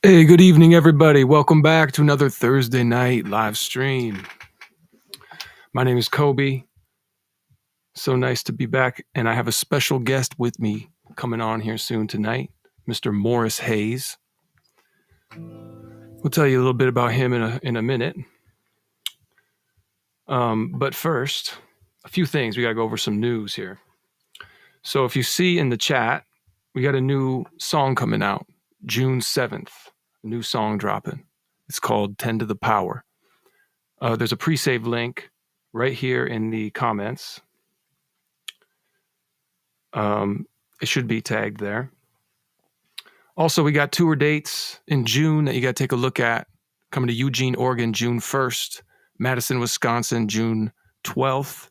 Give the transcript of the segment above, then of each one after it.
Hey, good evening, everybody. Welcome back to another Thursday night live stream. My name is Cobi. So nice to be back, and I have a special guest with me coming on here soon tonight, Mr. Morris Hayes. We'll tell you a little bit about him in a minute. But first, a few things. We got to go over some news here. So if you see in the chat, we got a new song coming out, June 7th. A new song dropping. It's called 10 to the Power. There's a pre-save link right here in the comments. It should be tagged there. Also, we got tour dates in June that you got to take a look at. Coming to Eugene, Oregon, June 1st. Madison, Wisconsin, June 12th.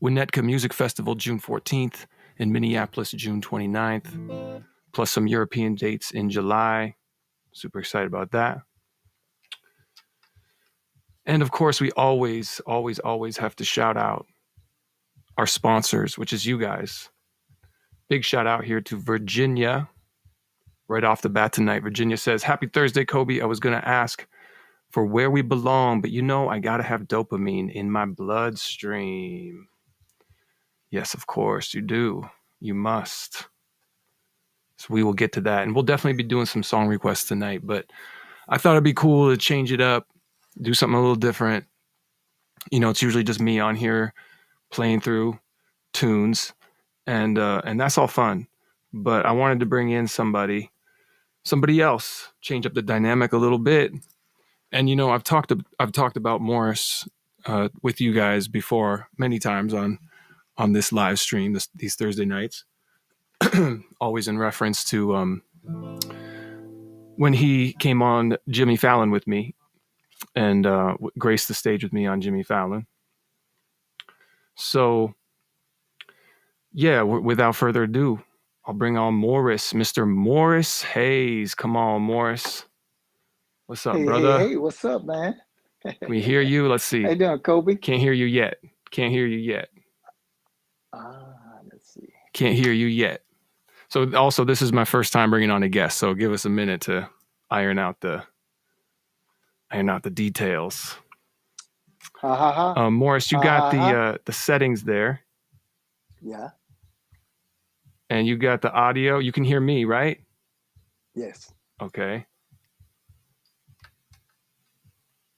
Winnetka Music Festival, June 14th. In Minneapolis, June 29th. Plus some European dates in July. Super excited about that. And of course, we always have to shout out our sponsors, which is you guys. Big shout out here to Virginia. Right off the bat tonight, Virginia says, "Happy Thursday, Cobi. I was going to ask for where we belong, but I got to have dopamine in my bloodstream." Yes, of course, you do. You must. So we will get to that. And we'll definitely be doing some song requests tonight, but I thought it'd be cool to change it up, do something a little different. It's usually just me on here playing through tunes, and that's all fun. But I wanted to bring in somebody else, change up the dynamic a little bit. And I've talked about Morris with you guys before many times on this live stream, these Thursday nights. Always in reference to when he came on Jimmy Fallon with me and graced the stage with me on Jimmy Fallon. So yeah, without further ado, I'll bring on Morris, Mr. Morris Hayes. Come on, Morris. What's up, brother? Hey, what's up, man? We hear you. Let's see. How you doing, Cobi? Can't hear you yet. Let's see. Can't hear you yet. So also, this is my first time bringing on a guest, so give us a minute to iron out the details. Morris, you got the settings there. Yeah. And you got the audio. You can hear me, right? Yes. Okay.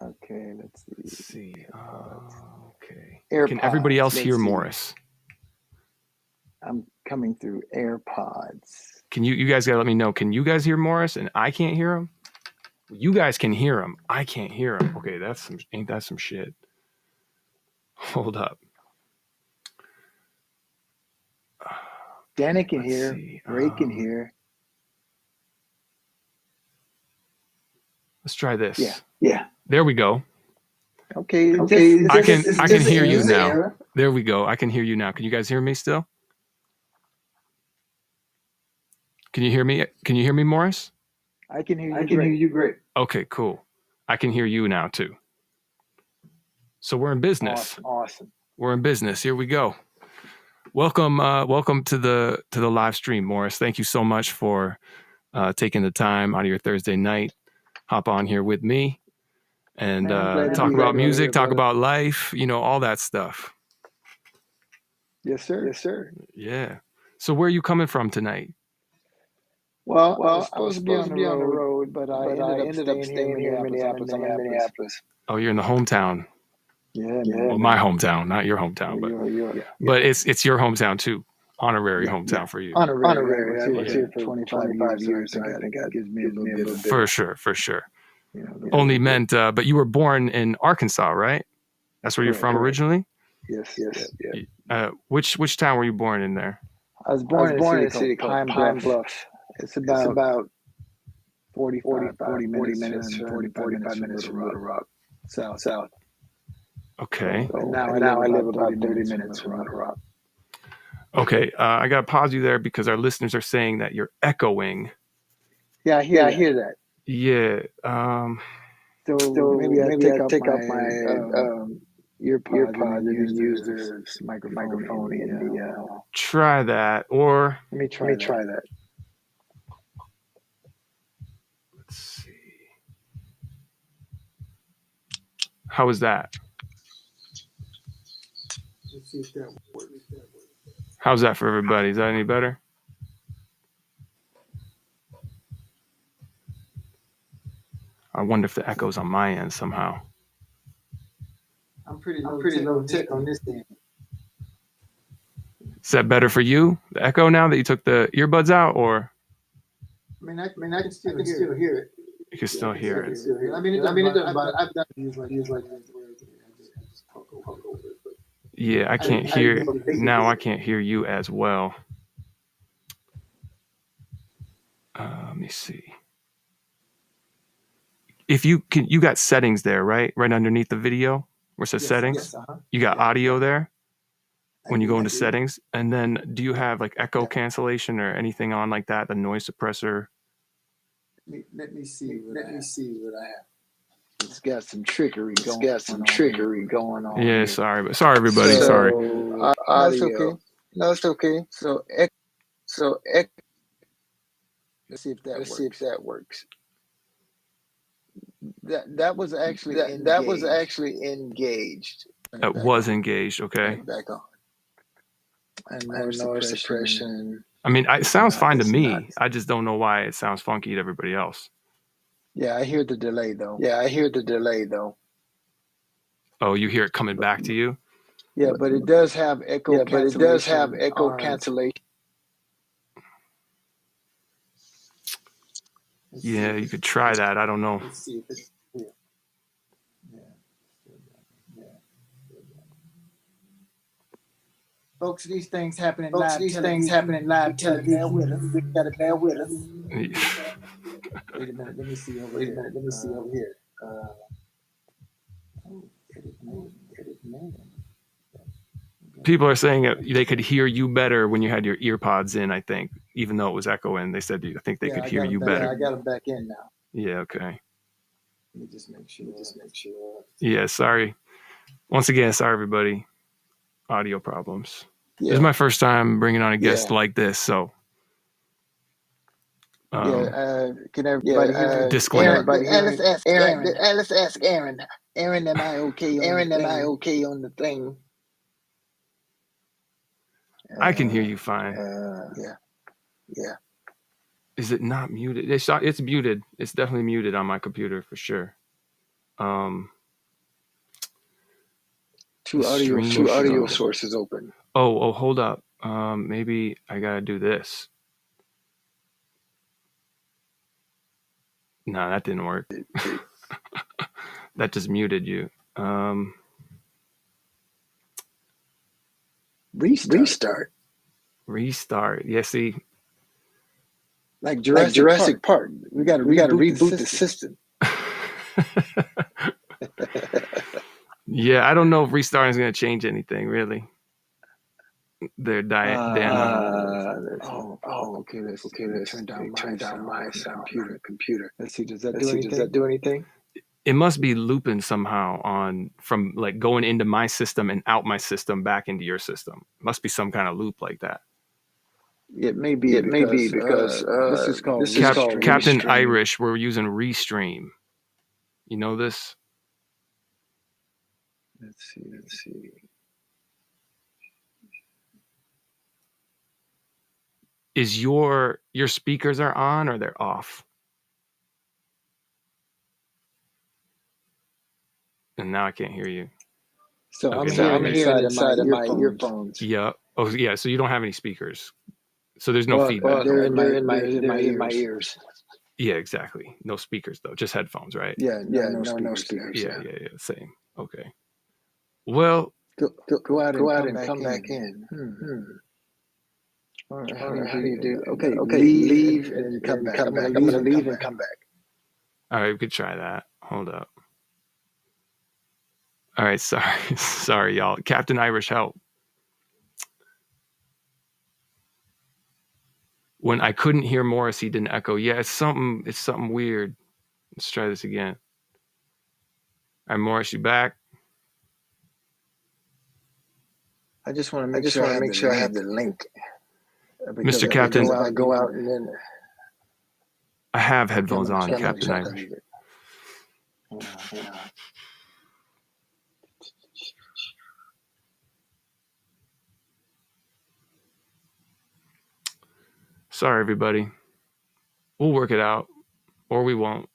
Okay, let's see. Okay. AirPods, can everybody else hear Morris? I'm coming through AirPods. Can you guys gotta let me know? Can you guys hear Morris and I can't hear him? You guys can hear him. I can't hear him. Okay, ain't that some shit? Hold up. Danny can hear. Ray can hear. Let's try this. Yeah. There we go. Okay. I can hear you now. There we go. I can hear you now. Can you guys hear me still? Can you hear me? Can you hear me, Morris? I can hear you great. Okay, cool. I can hear you now too. So we're in business. Awesome. We're in business. Here we go. Welcome to the live stream, Morris. Thank you so much for taking the time out of your Thursday night. Hop on here with me and talk about music, talk about life, all that stuff. Yes, sir. Yeah. So where are you coming from tonight? Well, I was supposed to be on the road, but I ended up staying here in Minneapolis. I'm in Minneapolis. Oh, you're in the hometown. Yeah. Well, my hometown, not your hometown, but it's your hometown too. Honorary hometown for you. Honorary. I was here for 25 years. So I think that gives me a little bit. For sure. Only meant, but you were born in Arkansas, right? That's where you're from originally? Yes. Which town were you born in there? I was born in a city called Pine Bluff. It's about 40 minutes from Little Rock, south. Okay. So now I live about 30 minutes from Little Rock. Okay, I got to pause you there because our listeners are saying that you're echoing. Yeah, I hear that. Yeah. So maybe I take out my earpods and use this microphone in the. Try that, or let me try that. How is that? Let's see if that works. How's that for everybody? Is that any better? I wonder if the echo's on my end somehow. I'm pretty low tech on this thing. Is that better for you? The echo now that you took the earbuds out, or? I can still hear it. You can still hear it. I mean, it doesn't bother. I've done use like I just talk over it. But yeah, I can't hear it now. I can't hear you as well. Let me see. If you can, you got settings there, right? Right underneath the video where it says settings. Yes, You got audio there when you go into settings. And then do you have like echo cancellation or anything on like that? The noise suppressor? Let me see what I have. It's got some trickery going on. Yeah, here. sorry everybody. So, sorry. Audio. No, it's okay. So, let's see if that works. That was actually engaged. That was engaged. Okay. Back on. And noise suppression. I mean, it sounds fine to me. I just don't know why it sounds funky to everybody else. Yeah, I hear the delay though. Oh, you hear it coming back to you? Yeah, but it does have echo cancellation. Yeah, you could try that. I don't know. Let's see if it's here. Folks, these things happening live. Television. You gotta bear with us. Wait a minute. Let me see over here. People are saying they could hear you better when you had your ear pods in, I think, even though it was echoing. They said I think they could hear you better. I got them back in now. Yeah, okay. Let me just make sure. Yeah, sorry. Once again, sorry, everybody. Audio problems. Yeah. This is my first time bringing on a guest like this, so. Can everybody hear? Disclaimer. Let's ask Aaron. Let's ask Aaron. Aaron, am I okay? On the thing? I can hear you fine. Yeah. Is it not muted? It's muted. It's definitely muted on my computer for sure. Two audio sources open. Oh, hold up. Maybe I gotta do this. No, that didn't work. That just muted you. Restart. Yeah, see. Like Jurassic Park. We gotta reboot the system. Yeah, I don't know if restarting is gonna change anything really. They're dying. Okay. Let's turn down my computer. Let's see. Does that do anything? It must be looping somehow from like going into my system and out my system back into your system. It must be some kind of loop like that. It may be because this is called Captain Restream. Irish. We're using Restream. You know this? Let's see. Is your speakers are on or they're off? And now I can't hear you. So okay, I'm hearing inside of my earphones. Yeah. Oh, yeah. So you don't have any speakers. So there's no feedback. They're in my ears. Yeah, exactly. No speakers though, just headphones, right? Yeah, no speakers. Yeah. Same. Okay. Well, go out and come back in. All right, how do you do? Okay, leave and come back. I'm gonna leave and come back. All right, we could try that. Hold up. All right, sorry, y'all. Captain Irish, help. When I couldn't hear Morris, he didn't echo. Yeah, it's something weird. Let's try this again. All right, Morris, you back? I just want to make sure I have the link. Mr. Captain, go out and then I have headphones on, Captain Irish. Sorry, everybody. We'll work it out, or we won't.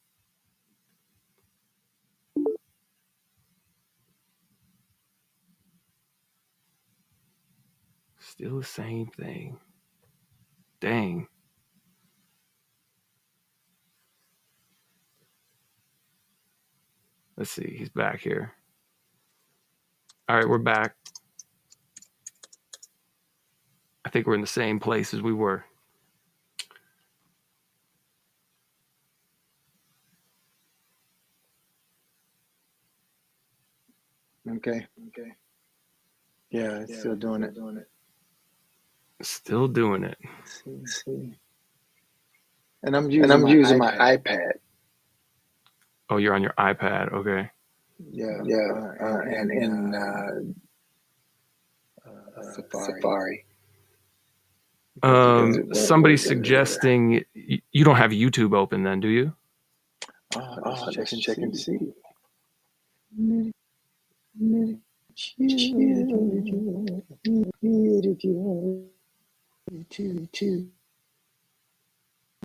Still the same thing. Dang. Let's see. He's back here. All right, we're back. I think we're in the same place as we were. Okay. Yeah, it's still doing it. Still doing it. Let's see. And I'm using my iPad. Oh, you're on your iPad. Okay. Yeah. And Safari. Somebody's suggesting you don't have YouTube open then, do you? Let's check and see.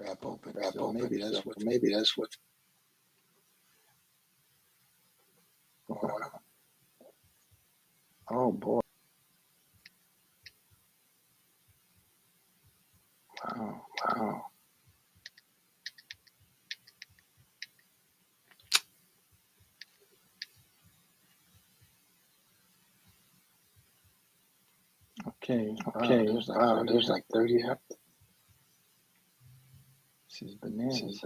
Wrap open. Maybe that's what's going on. Oh boy. Wow. Okay. There's like 30 up. This is bananas.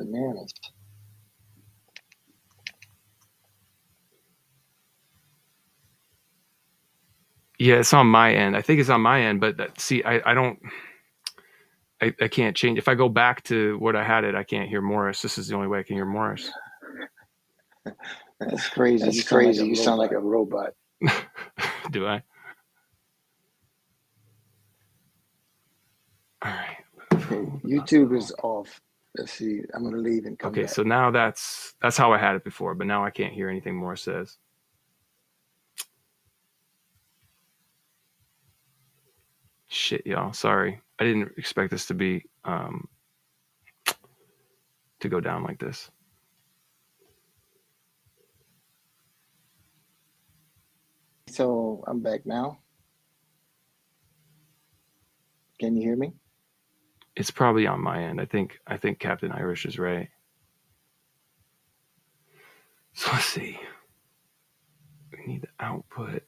Yeah, it's on my end. I think it's on my end, but see, I can't change. If I go back to what I had it, I can't hear Morris. This is the only way I can hear Morris. That's crazy. You sound like a robot. Do I? All right. Okay, YouTube is off. Let's see. I'm gonna leave and come back. Okay, so now that's how I had it before, but now I can't hear anything Morris says. Shit, y'all. Sorry. I didn't expect this to be to go down like this. So I'm back now. Can you hear me? It's probably on my end. I think Captain Irish is right. So let's see. We need the output.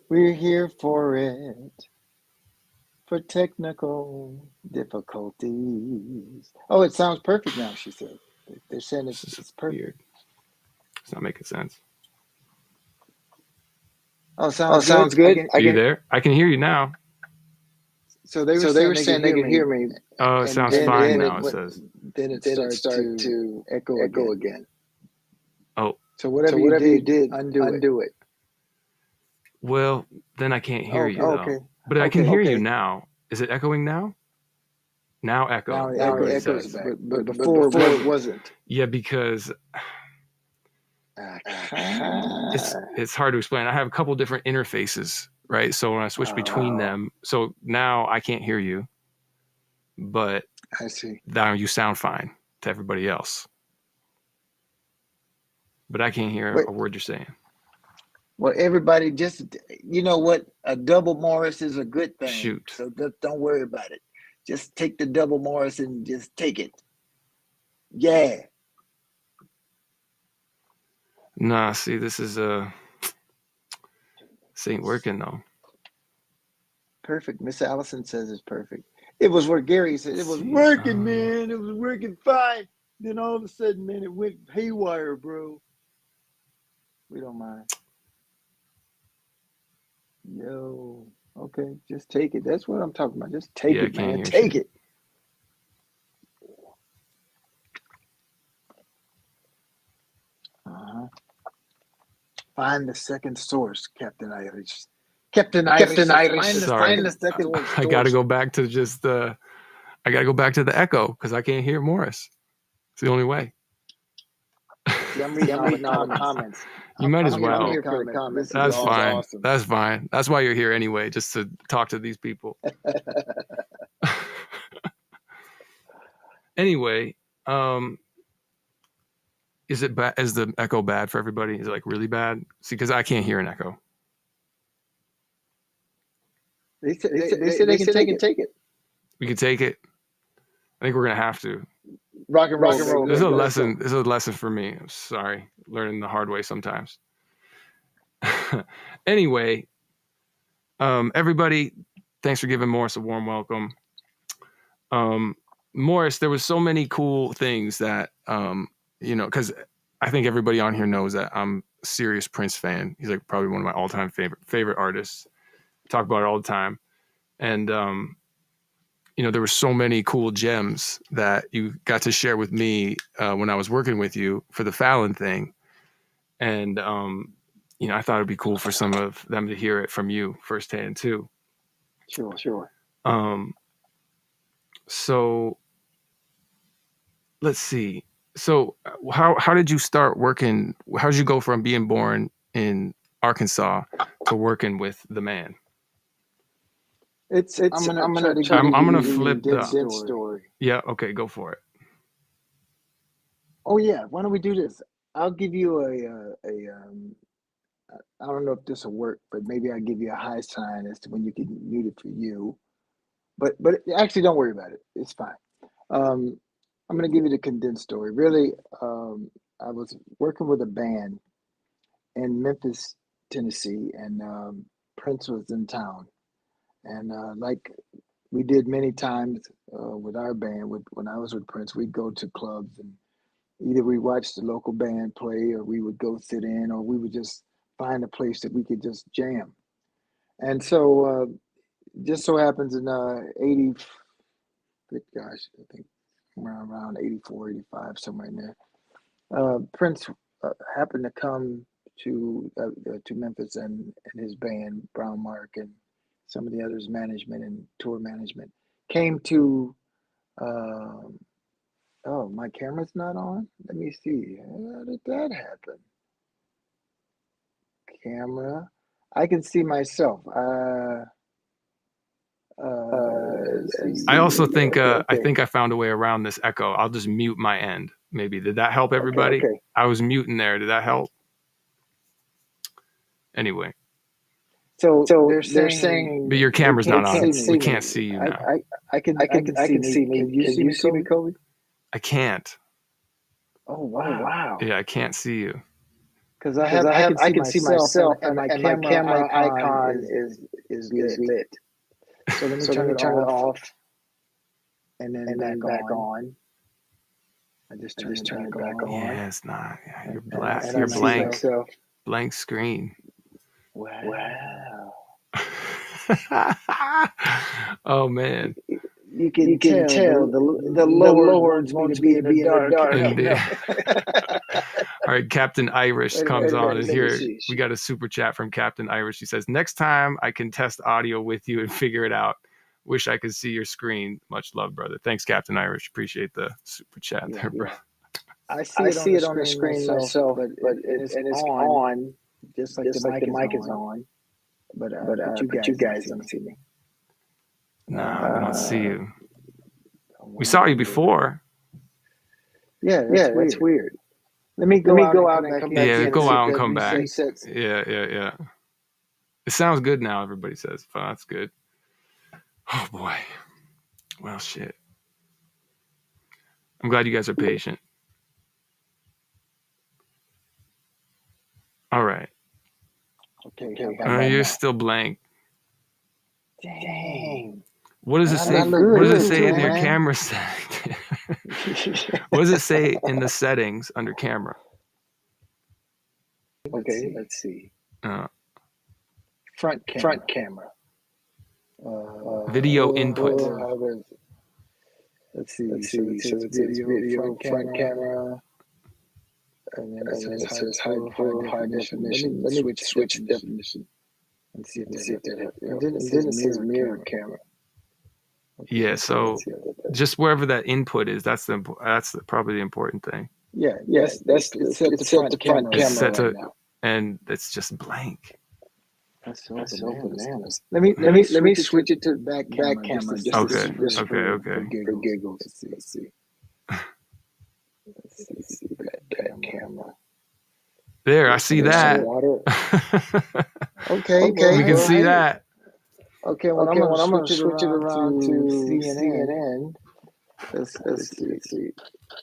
We're here for it. For technical difficulties. Oh, it sounds perfect now, she said. They're saying it's perfect. Weird. It's not making sense. Oh, sounds good. Are you there? I can hear you now. So they were saying they could hear me. Oh, it sounds fine now, it says. Then it started to echo again. Oh. So whatever you did, undo it. Well, then I can't hear you, though. Okay. But I can hear you now. Is it echoing now? Now echo. Now it echoes back. But before it wasn't. Yeah, because it's hard to explain. I have a couple different interfaces, right? So when I switch between them, so now I can't hear you, but I see. Now you sound fine to everybody else. But I can't hear a word you're saying. Well, everybody just, you know what? A double Morris is a good thing. Shoot. So don't worry about it. Just take the double Morris and just take it. Yeah. Nah, see, this ain't working though. Perfect. Miss Allison says it's perfect. It was where Gary said it was working, man. It was working fine. Then all of a sudden, man, it went haywire, bro. We don't mind. Yo, okay, just take it. That's what I'm talking about. Just take it, man. Take it. Find the second source, Captain Irish. Captain Irish. Find the second source. I got to go back to just I got to go back to the echo because I can't hear Morris. It's the only way. See, I'm reading all the comments. You might as well. I'm here for the comments. That's fine. Awesome. That's fine. That's why you're here anyway, just to talk to these people. Anyway, is it bad? Is the echo bad for everybody? Is it like really bad? See, because I can't hear an echo. They said they can take it. We can take it. I think we're gonna have to. Rock and roll. This is a lesson. This is a lesson for me. I'm sorry, learning the hard way sometimes. Anyway, everybody, thanks for giving Morris a warm welcome. Morris, there was so many cool things that because I think everybody on here knows that I'm a serious Prince fan. He's like probably one of my all-time favorite artists. Talk about it all the time. And there were so many cool gems that you got to share with me when I was working with you for the Fallon thing. And I thought it'd be cool for some of them to hear it from you firsthand too. Sure. So let's see. So how did you start working? How did you go from being born in Arkansas to working with the man? I'm gonna flip the story. Yeah. Okay. Go for it. Oh yeah. Why don't we do this? I'll give you I don't know if this will work, but maybe I'll give you a high sign as to when you can mute it for you. But actually, don't worry about it. It's fine. I'm gonna give you the condensed story. Really, I was working with a band in Memphis, Tennessee, and Prince was in town. And like we did many times with our band, when I was with Prince, we'd go to clubs and either we watched the local band play, or we would go sit in, or we would just find a place that we could just jam. And so, just so happens in 80, good gosh, I think around 84, 85, somewhere in there, Prince happened to come to Memphis, and his band, Brown Mark, and some of the others, management and tour management, came to, oh, my camera's not on? Let me see. How did that happen? Camera. I can see myself. I also think I think I found a way around this echo. I'll just mute my end. Maybe. Did that help everybody? Okay. I was muting there. Did that help? Anyway. So they're saying, but your camera's not on. We can't see you now. I can see me. Can you see me, Cobi? I can't. Oh wow. Yeah, I can't see you. Because I can see myself, and my camera icon is lit. So let me turn it off, and then back on. I just turn it back on. Yeah, it's not. Yeah, you're black. You're blank. Blank screen. Wow. Oh man. You can tell the Lord wants me to be in the dark. All right, Captain Irish comes on and here we got a super chat from Captain Irish. He says, "Next time I can test audio with you and figure it out. Wish I could see your screen. Much love, brother." Thanks, Captain Irish. Appreciate the super chat there, bro. I see it on the screen myself, but it's on, just like the mic is on. But you guys don't see me. No, I don't see you. We saw you before. Yeah, that's weird. Let me go out and come back. Yeah, go out and come back. Yeah. It sounds good now, everybody says. Oh, that's good. Oh, boy. Well, shit. I'm glad you guys are patient. All right. Okay. You're still blank. Dang. What does it say? What does it say in your camera setting? What does it say in the settings under camera? Okay, let's see. Front camera. Video input. Let's see. So it's video, front camera. And then it says high definition. Let me switch definition. And see if that helps. And then it says mirror camera. Okay, yeah, so just wherever that input is, that's probably the important thing. Yeah, it's set to it's set front to front camera It's right camera set now. right to, now. and it's just blank. That's so That's so bananas. bananas. Let me Let me switch it to switch it to back back camera camera Okay, just okay, for okay. for giggles. giggles. Let's see. Let's see. Let's see. Let's see Back back camera. camera. There, I see There's some that. water. Okay, Okay, We can well, see hey. that. Okay, well, I'm okay. gonna Well, I'm gonna switch it switch it around around to to CNN. CNN. Let's see. Let's see.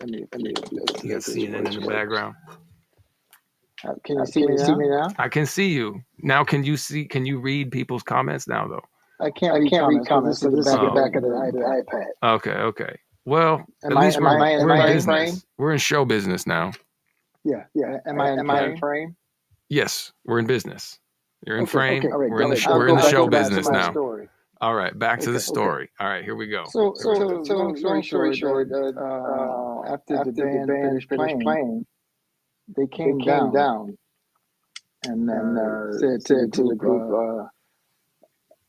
Let me Let me adjust You got this CNN in voice the for you. background. Can you see Can me you see now? me now? I can see you. Now can you read people's comments now though? I can't I read can't read comments because comments this is because the this is back the of back of the the iPad. iPad. Okay. Well, Am at I least in we're in frame? business. We're in show business now. Yeah. Yeah. Am I in Am I in frame? frame? Yes, we're in business. You're in Okay. frame. All right. We're in the I'll we're in go the back show to business my now. story. All right, back to the Okay. story. All right, here we go. So Here we go. long story short, after the After the band band finished finished playing, playing, they they came came down down and and said to the said to the group, group,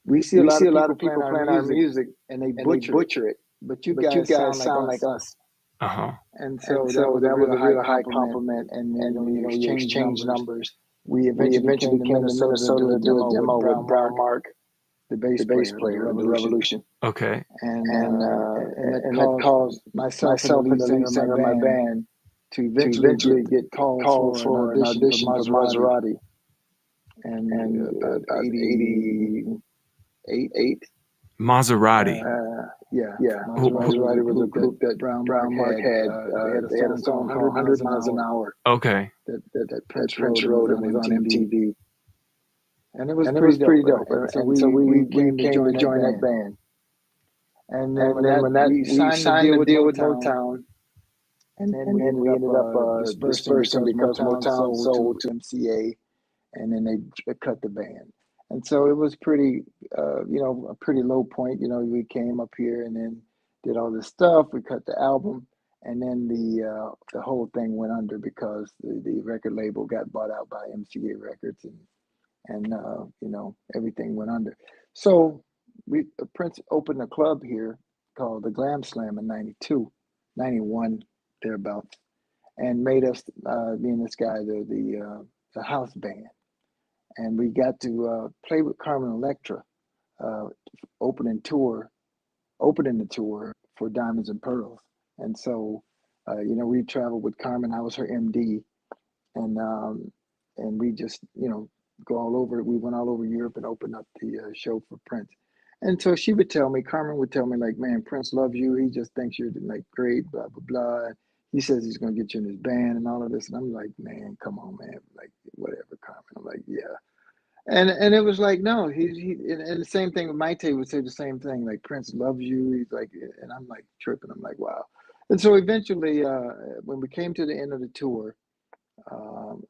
"We see a "We lot see of a lot people of playing people our playing our music, music and they and they butcher it, butcher it, but you but you guys sound guys like sound like us." us." Uh-huh. And And so that so was a that was real a high real high compliment. compliment. And And you you exchange exchange numbers. numbers. We We eventually eventually came to came to Minnesota to Minnesota do a to do a demo with demo with Brown Brown Mark, Mark, the the bass bass player of the player of the Revolution. Revolution. Okay. And that That caused caused myself and the myself and lead the singer lead of my singer of my band band to to eventually eventually get get called called for an for an audition for audition for Maserati. Maserati. And And about about 88, 88, Maserati. yeah, Maserati was a group that Brown Mark Brown Mark had. had. They had a They had a song called song called 100 Miles 100 an Miles an Hour Hour Okay. that that Prince wrote Prince and was wrote and on was on MTV. MTV. And it was And it pretty was pretty dope. dope. And so And so we we came to came to join that join that band. band. And then And then when we we signed the signed deal the with deal with Motown, Motown, and then and we then ended we up ended up dispersing dispersing because because Motown Motown sold to sold to. MCA, and then they cut the band. And so it was pretty, a pretty low point. We came up here and then did all this stuff. We cut the album, and then the whole thing went under because the record label got bought out by MCA Records, and everything went under. So Prince opened a club here called the Glam Slam in 92, 91, thereabouts, and made us, me and this guy, the house band. And we got to play with Carmen Electra, uh, opening tour, opening the tour for Diamonds and Pearls. And so, we traveled with Carmen. I was her MD, and we just go all over. We went all over Europe and opened up the show for Prince. And so she would tell me, Carmen would tell me, like, man, Prince loves you. He just thinks you're like great, blah blah blah. He says he's gonna get you in his band and all of this. And I'm like, man, come on, man, like whatever, Carmen. I'm like, yeah. And it was like, no, and the same thing with Maite would say the same thing, like Prince loves you. He's like, and I'm like tripping. I'm like, wow. And so eventually, when we came to the end of the tour, um,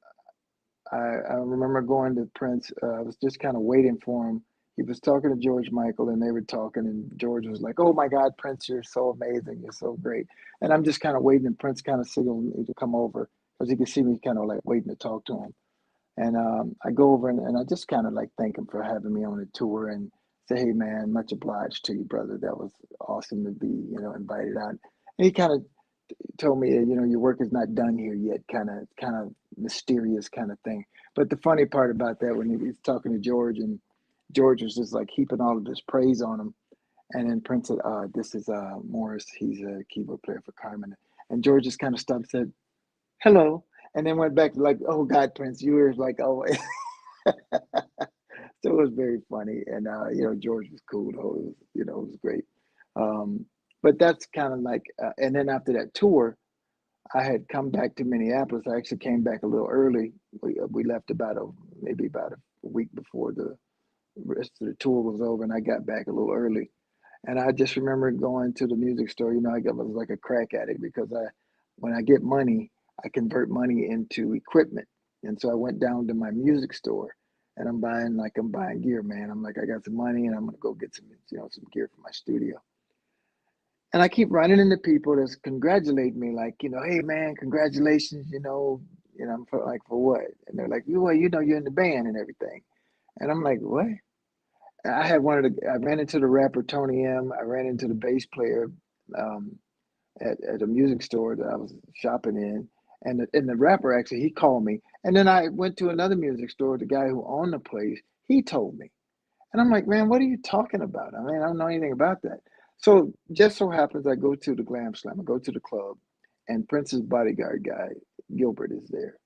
I remember going to Prince. I was just kind of waiting for him. He was talking to George Michael, and they were talking, and George was like, "Oh my God, Prince, you're so amazing, you're so great." And I'm just kind of waiting, and Prince kind of signaled me to come over because he could see me kind of like waiting to talk to him. And I go over and I just kind of like thank him for having me on the tour and say, "Hey man, much obliged to you, brother. That was awesome to be, invited out." And he kind of told me, your work is not done here yet, kind of mysterious kind of thing. But the funny part about that, when he was talking to George, and George was just like heaping all of this praise on him, and then Prince said, "This is Morris. He's a keyboard player for Carmen." And George just kind of stopped, said, "Hello," and then went back to like, "Oh God, Prince, you were like always." So it was very funny, and George was cool though. It was great. Um, but that's kind of like, and then after that tour, I had come back to Minneapolis. I actually came back a little early. We left maybe about a week before the rest of the tour was over, and I got back a little early. And I just remember going to the music store. Was like a crack addict because when I get money, I convert money into equipment. And so I went down to my music store, and I'm buying gear, man. I'm like, I got some money, and I'm gonna go get some gear for my studio. And I keep running into people that's congratulate me, like, "Hey man, congratulations, I'm for what?" And they're like, "Well, you're in the band and everything." And I'm like, "What?" I ran into the rapper Tony M. I ran into the bass player um, at a music store that I was shopping in, And the rapper actually, he called me. And then I went to another music store. The guy who owned the place, he told me. And I'm like, man, what are you talking about? I mean, I don't know anything about that. So just so happens I go to the Glam Slam, I go to the club, and Prince's bodyguard guy, Gilbert, is there.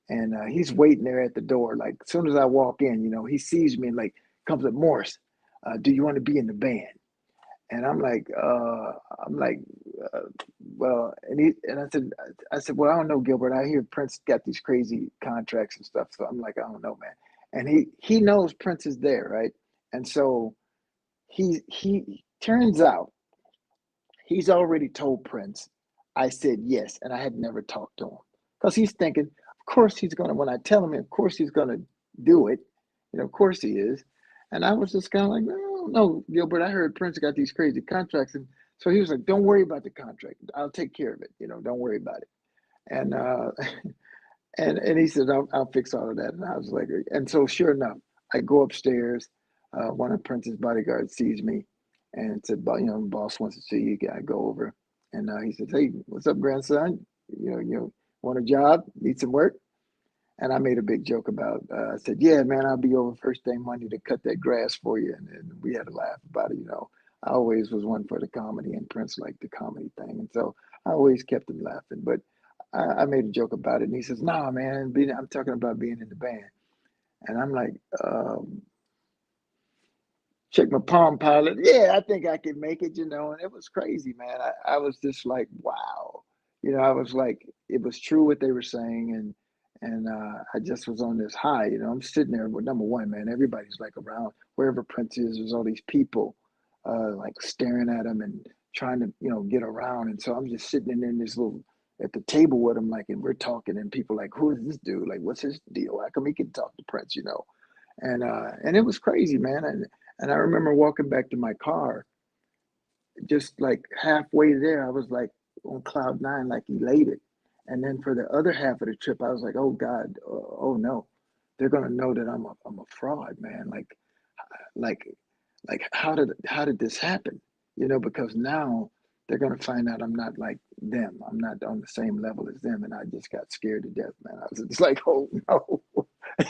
And he's waiting there at the door. Like, as soon as I walk in, he sees me and like comes up, Morris, do you want to be in the band? And I'm like, uh, well, and I said, well, I don't know, Gilbert. I hear Prince got these crazy contracts and stuff. So I'm like, I don't know, man. And he knows Prince is there, right? And so he turns out he's already told Prince I said yes, and I had never talked to him because he's thinking, of course he's gonna. When I tell him, of course he's gonna do it. Of course he is. And I was just kind of like, no, no, Gilbert. I heard Prince got these crazy contracts, and so he was like, don't worry about the contract. I'll take care of it. Don't worry about it. And and he said, I'll fix all of that. And I was like, and so sure enough, I go upstairs. One of Prince's bodyguards sees me and said, boss wants to see you. I go over. And he said, hey, what's up, grandson? Want a job? Need some work? And I made a big joke about, I said, yeah, man, I'll be over first thing Monday to cut that grass for you. And we had a laugh about it. I always was one for the comedy, and Prince liked the comedy thing. And so I always kept him laughing. But I made a joke about it. And he says, nah, man, I'm talking about being in the band. And I'm like, check my Palm Pilot. Yeah, I think I can make it, and it was crazy, man. I was just like, wow. I was like, it was true what they were saying, and I just was on this high. I'm sitting there with number one, man. Everybody's like around wherever Prince is. There's all these people, like staring at him and trying to, get around. And so I'm just sitting in this little at the table with him, like, and we're talking, and people like, who is this dude? Like, what's his deal? How come he can talk to Prince? And it was crazy, man. And I remember walking back to my car, just like halfway there, I was like on cloud nine, like elated. And then for the other half of the trip, I was like, oh God, oh no, they're gonna know that I'm a fraud, man. Like, how did this happen? Because now they're gonna find out I'm not like them. I'm not on the same level as them, and I just got scared to death, man. I was just like, oh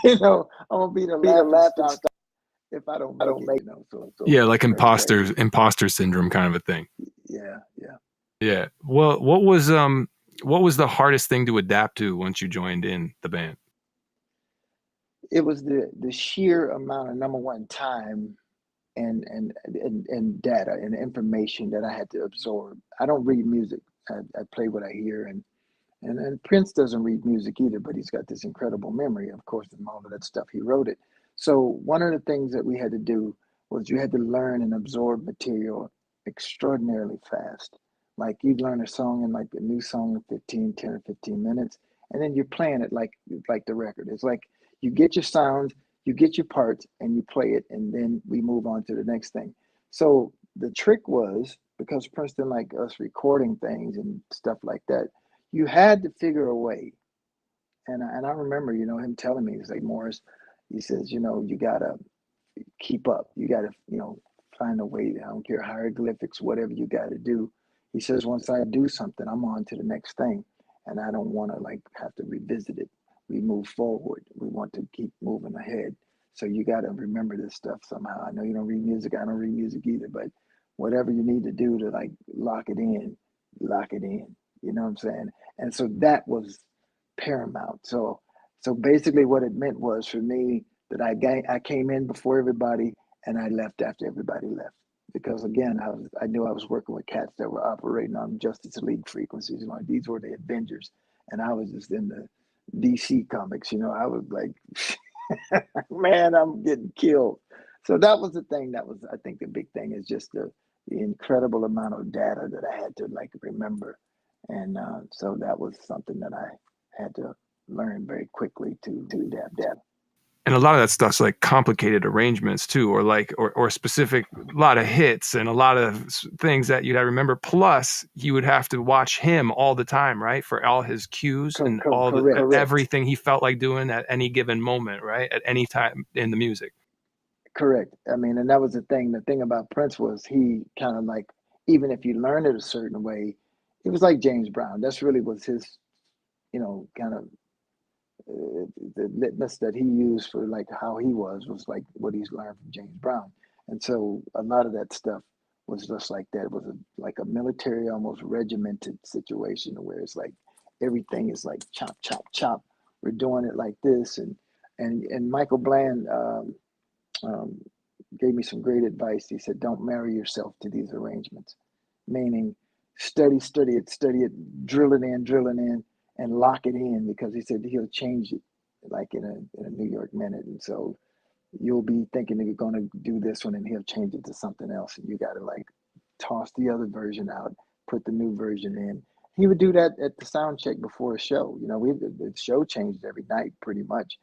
no, I'm gonna be the laughing stock if I don't make it. So Yeah, like that's crazy. imposter syndrome kind of a thing. Yeah, yeah. Yeah. Well, what was the hardest thing to adapt to once you joined in the band? It was the sheer amount of number one time and data and information that I had to absorb. I don't read music. I play what I hear, and Prince doesn't read music either, but he's got this incredible memory, of course, and all of that stuff. He wrote it. So one of the things that we had to do was you had to learn and absorb material extraordinarily fast. Like you'd learn a song in like a new song in 10 or 15 minutes, and then you're playing it like the record. It's like you get your sounds, you get your parts, and you play it, and then we move on to the next thing. So the trick was because Prince didn't like us recording things and stuff like that, you had to figure a way. And I remember, him telling me, he's like, Morris, he says, you gotta keep up. You gotta, find a way. I don't care hieroglyphics, whatever you gotta do. He says, once I do something, I'm on to the next thing. And I don't want to like have to revisit it. We move forward. We want to keep moving ahead. So you gotta remember this stuff somehow. I know you don't read music, I don't read music either, but whatever you need to do to like lock it in, lock it in. You know what I'm saying? And so that was paramount. So basically what it meant was for me that I came in before everybody and I left after everybody left. Because again, I knew I was working with cats that were operating on Justice League frequencies. These were the Avengers, and I was just in the DC comics. I was like, man, I'm getting killed. So that was the thing. That was, I think, the big thing is just the incredible amount of data that I had to like remember, and so that was something that I had to learn very quickly to adapt to. And a lot of that stuff's like complicated arrangements too, or like or specific, a lot of hits and a lot of things that you'd have to remember. Plus, you would have to watch him all the time, right, for all his cues and all Correct. everything he felt like doing at any given moment, right, at any time in the music. Correct. I mean, and that was the thing. The thing about Prince was he kind of like, even if you learn it a certain way, it was like James Brown. That's really was his kind of the litmus that he used for like how he was like what he's learned from James Brown. And so a lot of that stuff was just like that. It was like a military, almost regimented situation where it's like everything is like chop, chop, chop. We're doing it like this, and Michael Bland um, gave me some great advice. He said, "Don't marry yourself to these arrangements," meaning study it, drill it in, and lock it in, because he said he'll change it like in a New York minute. And so you'll be thinking that you're going to do this one, and he'll change it to something else, and you got to like toss the other version out, put the new version in. He would do that at the sound check before a show. The show changed every night pretty much.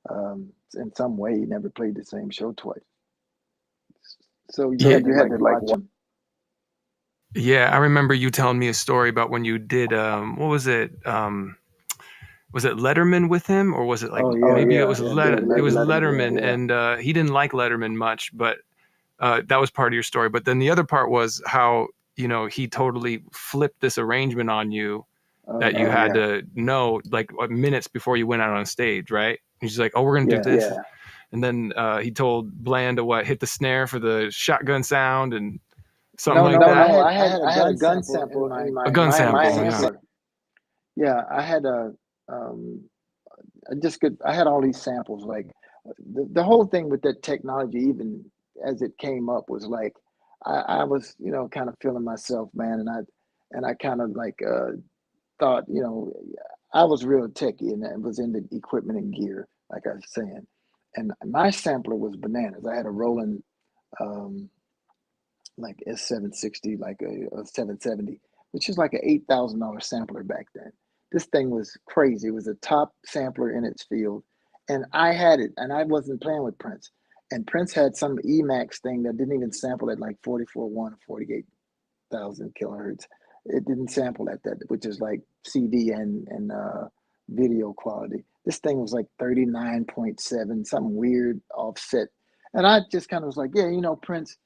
In some way, he never played the same show twice. So you Yeah, had to like watch him. yeah. I remember you telling me a story about when you did what was it? Was it Letterman with him, or was it like maybe it was it was Letterman, and he didn't like Letterman much, but that was part of your story. But then the other part was how he totally flipped this arrangement on you that you had to know like minutes before you went out on stage, right? He's like, "Oh, we're gonna do this," and then he told Bland to hit the snare for the shotgun sound and something like that. I had a gun sample in A gun sample, sampler. Yeah, I had um, I had all these samples. Like the whole thing with that technology, even as it came up, was like I was kind of feeling myself, man, and I kind of like thought I was real techie and I was into equipment and gear, like I was saying, and my sampler was bananas. I had a Roland um, like S760, like a 770, which is like an $8,000 sampler back then. This thing was crazy. It was a top sampler in its field, and I had it, and I wasn't playing with Prince. And Prince had some Emax thing that didn't even sample at like 44.1 or 48,000 kilohertz. It didn't sample at that, which is like CD and video quality. This thing was like 39.7, something weird offset. And I just kind of was like, yeah, Prince,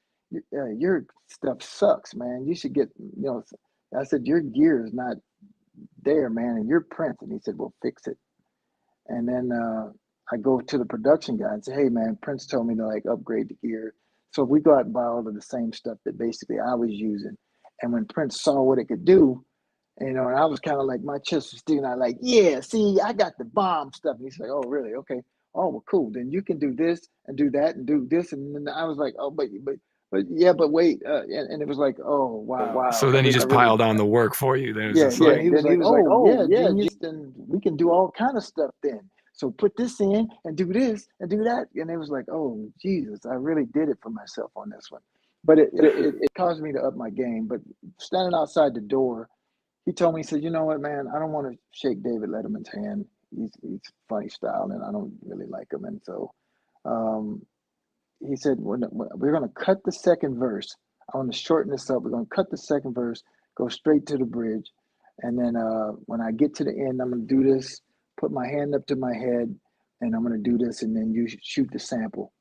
your stuff sucks, man. You should get, I said, your gear is not there, man, and you're Prince. And he said, well, fix it. And then I go to the production guy and say, hey, man, Prince told me to like upgrade the gear. So we go out and buy all of the same stuff that basically I was using. And when Prince saw what it could do, and I was kind of like, my chest was sticking out, like, yeah, see, I got the bomb stuff. And he's like, oh, really? Okay. Oh, well, cool. Then you can do this and do that and do this. And then I was like, oh, but yeah, but wait. And it was like, oh, wow. So then he just piled on the work for you. Then it was just Yeah. like, He was like, oh, yeah, genius. Then we can do all kind of stuff then. So put this in and do this and do that. And it was like, oh, Jesus, I really did it for myself on this one. But it caused me to up my game. But standing outside the door, he told me, he said, you know what, man, I don't want to shake David Letterman's hand. He's funny style, and I don't really like him. And so um, he said, we're going to cut the second verse. I want to shorten this up. We're going to cut the second verse, go straight to the bridge. And then when I get to the end, I'm going to do this, put my hand up to my head, and I'm going to do this, and then you shoot the sample.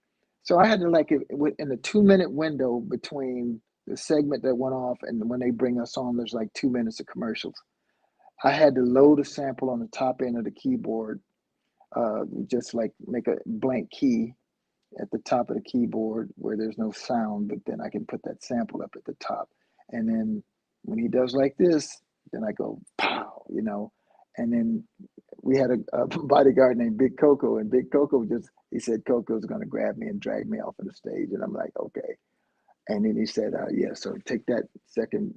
So I had to like in a 2-minute window between the segment that went off and when they bring us on, there's like 2 minutes of commercials. I had to load a sample on the top end of the keyboard, just like make a blank key at the top of the keyboard where there's no sound, but then I can put that sample up at the top. And then when he does like this, then I go pow, and then we had a bodyguard named Big Coco, and Big Coco he said Coco's going to grab me and drag me off of the stage, and I'm like, okay. And then he said, yeah, so take that second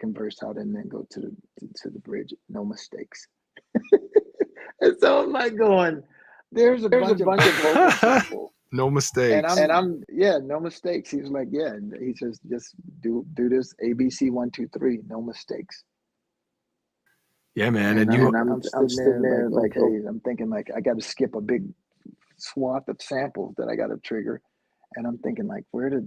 verse out and then go to the bridge, no mistakes. And so I'm like going, there's a bunch of vocal samples. No mistakes. And I'm no mistakes. He was like, yeah. And he says, just do this ABC 1 2 3, no mistakes. Yeah, man. And I'm sitting there like, okay. I'm thinking like I got to skip a big swath of samples that I got to trigger. And I'm thinking like, where's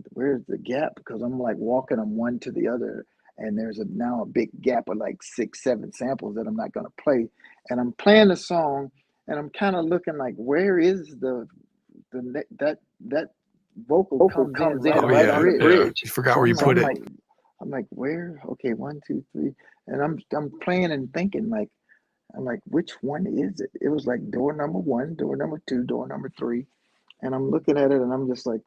the gap? Because I'm like walking them one to the other, and there's now a big gap of like 6, 7 samples that I'm not going to play. And I'm playing the song, and I'm kind of looking like, where is that vocal comes in right on the bridge? You forgot where you put it. I'm like, where? Okay, 1 2 3, and I'm playing and thinking like, I'm like, which one is it? It was like door number one, door number two, door number three. And I'm looking at it and I'm just like,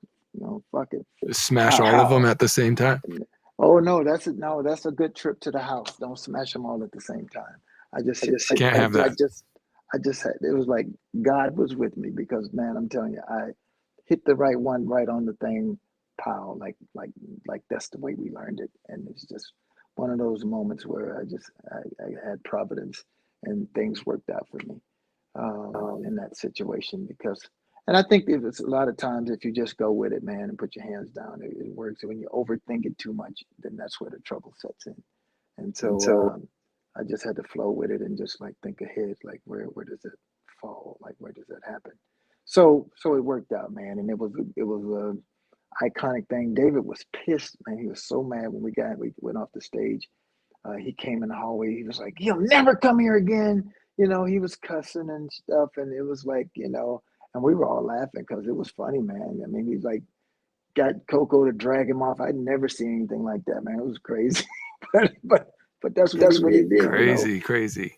fuck it. Smash all of them at the same time. Oh no, that's a good trip to the house. Don't smash them all at the same time. Can't have that. I just had, it was like God was with me because man, I'm telling you, I hit the right one right on the thing, pow, like that's the way we learned it. And it's just one of those moments where I had providence and things worked out for me in that situation because and I think it's a lot of times if you just go with it, man, and put your hands down, it works. When you overthink it too much, then that's where the trouble sets in. And so I just had to flow with it and just like think ahead, like where does it fall? Like where does that happen? So it worked out, man, and it was a iconic thing. David was pissed, man. He was so mad when we went off the stage. He came in the hallway. He was like, "He'll never come here again." He was cussing and stuff, and it was like, and we were all laughing because it was funny, man. I mean, he's like got Coco to drag him off. I'd never seen anything like that, man. It was crazy, but that's what he did. Crazy.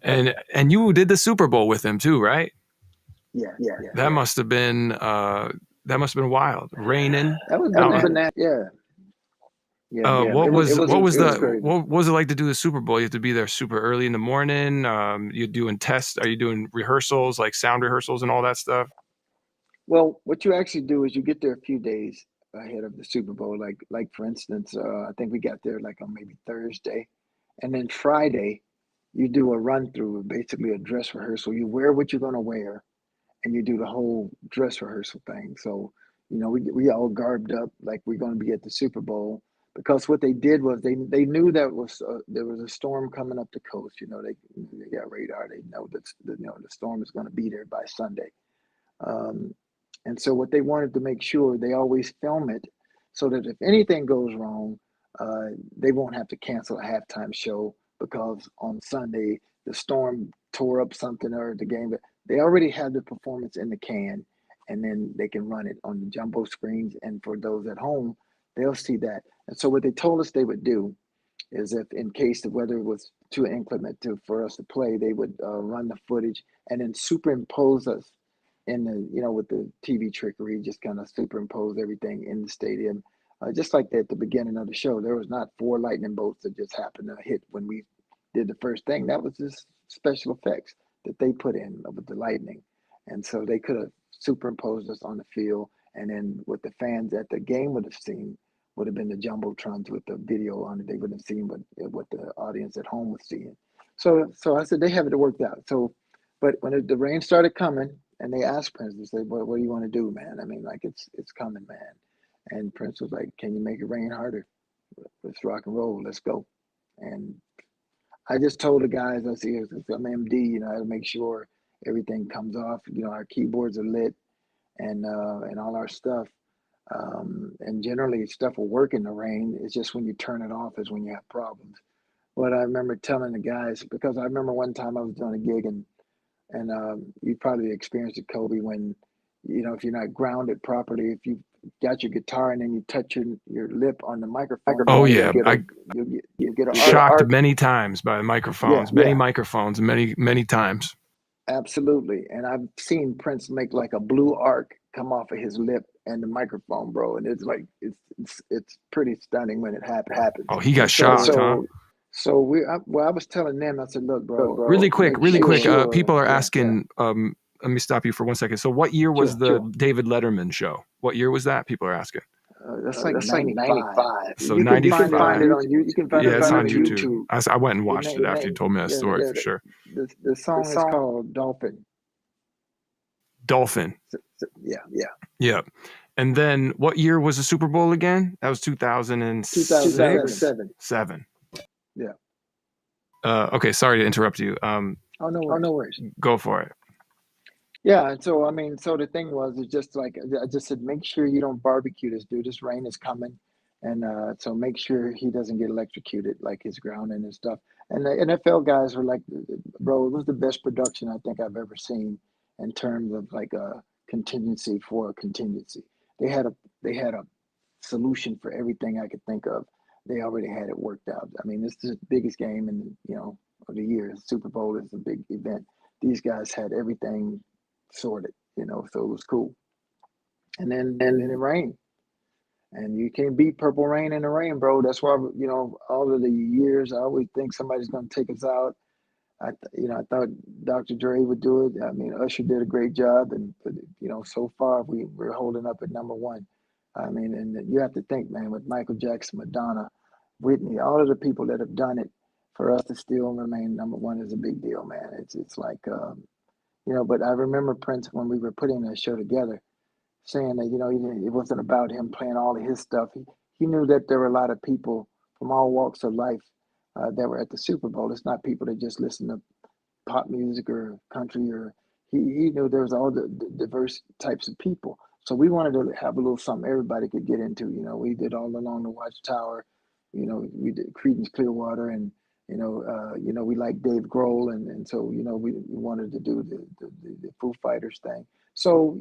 And you did the Super Bowl with him too, right? Yeah. That must have been wild. Raining. That was bananas. Yeah. What was it like to do the Super Bowl? You have to be there super early in the morning. You're doing tests. Are you doing rehearsals, like sound rehearsals and all that stuff? Well, what you actually do is you get there a few days ahead of the Super Bowl. Like for instance, I think we got there like on maybe Thursday, and then Friday, you do a run through, basically a dress rehearsal. You wear what you're gonna wear, and you do the whole dress rehearsal thing. So, we all garbed up like we're going to be at the Super Bowl because what they did was they knew that there was a storm coming up the coast. They got radar. They know that the storm is going to be there by Sunday. Um, and so what they wanted to make sure they always film it so that if anything goes wrong, they won't have to cancel a halftime show because on Sunday the storm tore up something or the game. But they already have the performance in the can, and then they can run it on the jumbo screens. And for those at home, they'll see that. And so what they told us they would do is if in case the weather was too inclement for us to play, they would run the footage and then superimpose us in with the TV trickery, just kind of superimpose everything in the stadium. Just like at the beginning of the show, there was not four lightning bolts that just happened to hit when we did the first thing. That was just special effects that they put in with the lightning. And so they could have superimposed us on the field. And then what the fans at the game would have seen would have been the jumbotrons with the video on it. They would have seen what the audience at home was seeing. So I said they have it worked out. So, but when the rain started coming, and they asked Prince, they said, what do you want to do, man? I mean, like it's coming, man. And Prince was like, can you make it rain harder? Let's rock and roll. Let's go. And I just told the guys, I see, I'm MD, I to make sure everything comes off. Our keyboards are lit and all our stuff. And generally stuff will work in the rain. It's just when you turn it off is when you have problems. But I remember telling the guys, because I remember one time I was doing a gig and you probably experienced it, Cobi, when if you're not grounded properly, if you got your guitar and then you touch your lip on the microphone. Oh yeah, you get a shocked arc. many times by the microphones, microphones, many times. Absolutely, and I've seen Prince make like a blue arc come off of his lip and the microphone, bro, and it's like it's pretty stunning when it happens. Oh, he got shocked, huh? So I was telling them, I said, look, bro, really quick. People are asking. Let me stop you for 1 second. So, what year was the David Letterman show? What year was that? People are asking. That's like 95. So you 95. Can find it on you. You can find it it's on YouTube. I went and watched it after you told me that story for sure. The song is called Dolphin. Dolphin. Yeah. And then what year was the Super Bowl again? That was 2007. Yeah. Okay, sorry to interrupt you. No worries. Go for it. Yeah, and so so the thing was, it's just like I just said, make sure you don't barbecue this dude. This rain is coming, and so make sure he doesn't get electrocuted, like his grounding and stuff. And the NFL guys were like, bro, it was the best production I think I've ever seen in terms of like a contingency for a contingency. They had a solution for everything I could think of. They already had it worked out. I mean, this is the biggest game in of the year. Super Bowl is a big event. These guys had everything sorted, so it was cool. And then it rained. And you can't beat Purple Rain in the rain, bro. That's why, all of the years, I always think somebody's going to take us out. I thought Dr. Dre would do it. I mean, Usher did a great job, but so far we're holding up at number one. I mean, and you have to think, man, with Michael Jackson, Madonna, Whitney, all of the people that have done it, for us to still remain number one is a big deal, man. It's like, But I remember Prince when we were putting that show together, saying that it wasn't about him playing all of his stuff. He knew that there were a lot of people from all walks of life that were at the Super Bowl. It's not people that just listen to pop music or country, or he knew there was all the diverse types of people. So we wanted to have a little something everybody could get into. We did All Along the Watchtower. We did Creedence Clearwater, and we like Dave Grohl, and so we wanted to do the Foo Fighters thing. So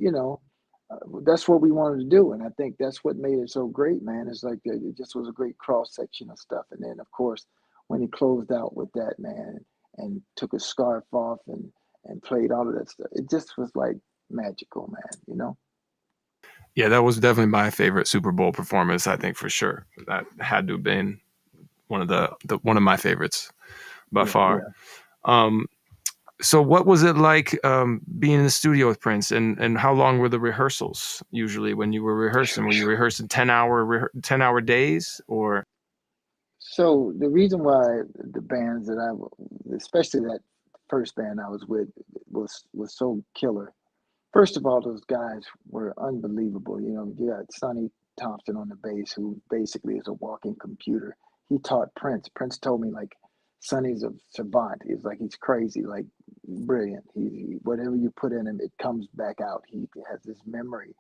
that's what we wanted to do, and I think that's what made it so great, man. It's like it just was a great cross section of stuff, and then of course when he closed out with that, man, and took his scarf off and played all of that stuff, it just was like magical, man. Yeah, that was definitely my favorite Super Bowl performance. I think for sure that had to have been one of one of my favorites by Yeah, far. yeah. So what was it like being in the studio with Prince, and how long were the rehearsals usually when you were rehearsing? Were you rehearsing 10-hour days, or? So the reason why the bands that especially that first band I was with, was so killer. First of all, those guys were unbelievable. You got Sonny Thompson on the bass, who basically is a walking computer. He taught Prince. Prince told me, like, Sonny's a savant. He's crazy, like brilliant. Whatever you put in him, it comes back out. He has this memory.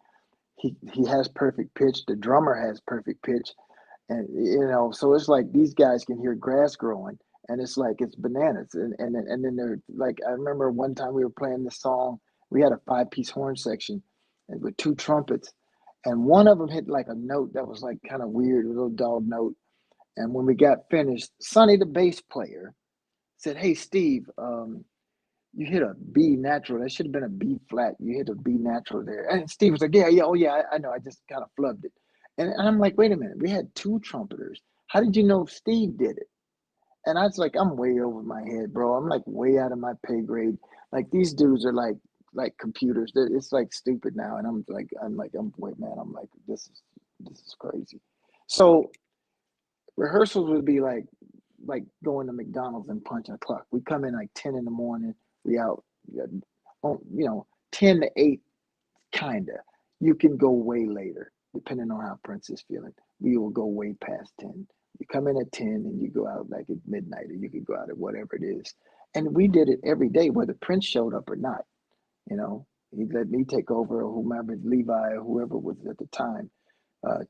He has perfect pitch. The drummer has perfect pitch, and so it's like these guys can hear grass growing, and it's like it's bananas. And then they're like, I remember one time we were playing this song. We had a 5-piece horn section and with 2 trumpets, and one of them hit like a note that was like kind of weird, a little dog note. And when we got finished, Sonny, the bass player, said, "Hey, Steve, you hit a B natural. That should have been a B flat. You hit a B natural there." And Steve was like, "Yeah, yeah, oh yeah, I know. I just kind of flubbed it." And I'm like, "Wait a minute. We had 2 trumpeters. How did you know Steve did it?" And I was like, "I'm way over my head, bro. I'm like way out of my pay grade. Like these dudes are like computers. It's like stupid now." And wait, man. I'm like, this is crazy. So rehearsals would be like going to McDonald's and punching a clock. We come in like 10 in the morning. We out, 10 to 8, kinda. You can go way later, depending on how Prince is feeling. We will go way past 10. You come in at 10 and you go out like at midnight, or you could go out at whatever it is. And we did it every day, whether Prince showed up or not. He let me take over, or whomever, Levi or whoever was at the time,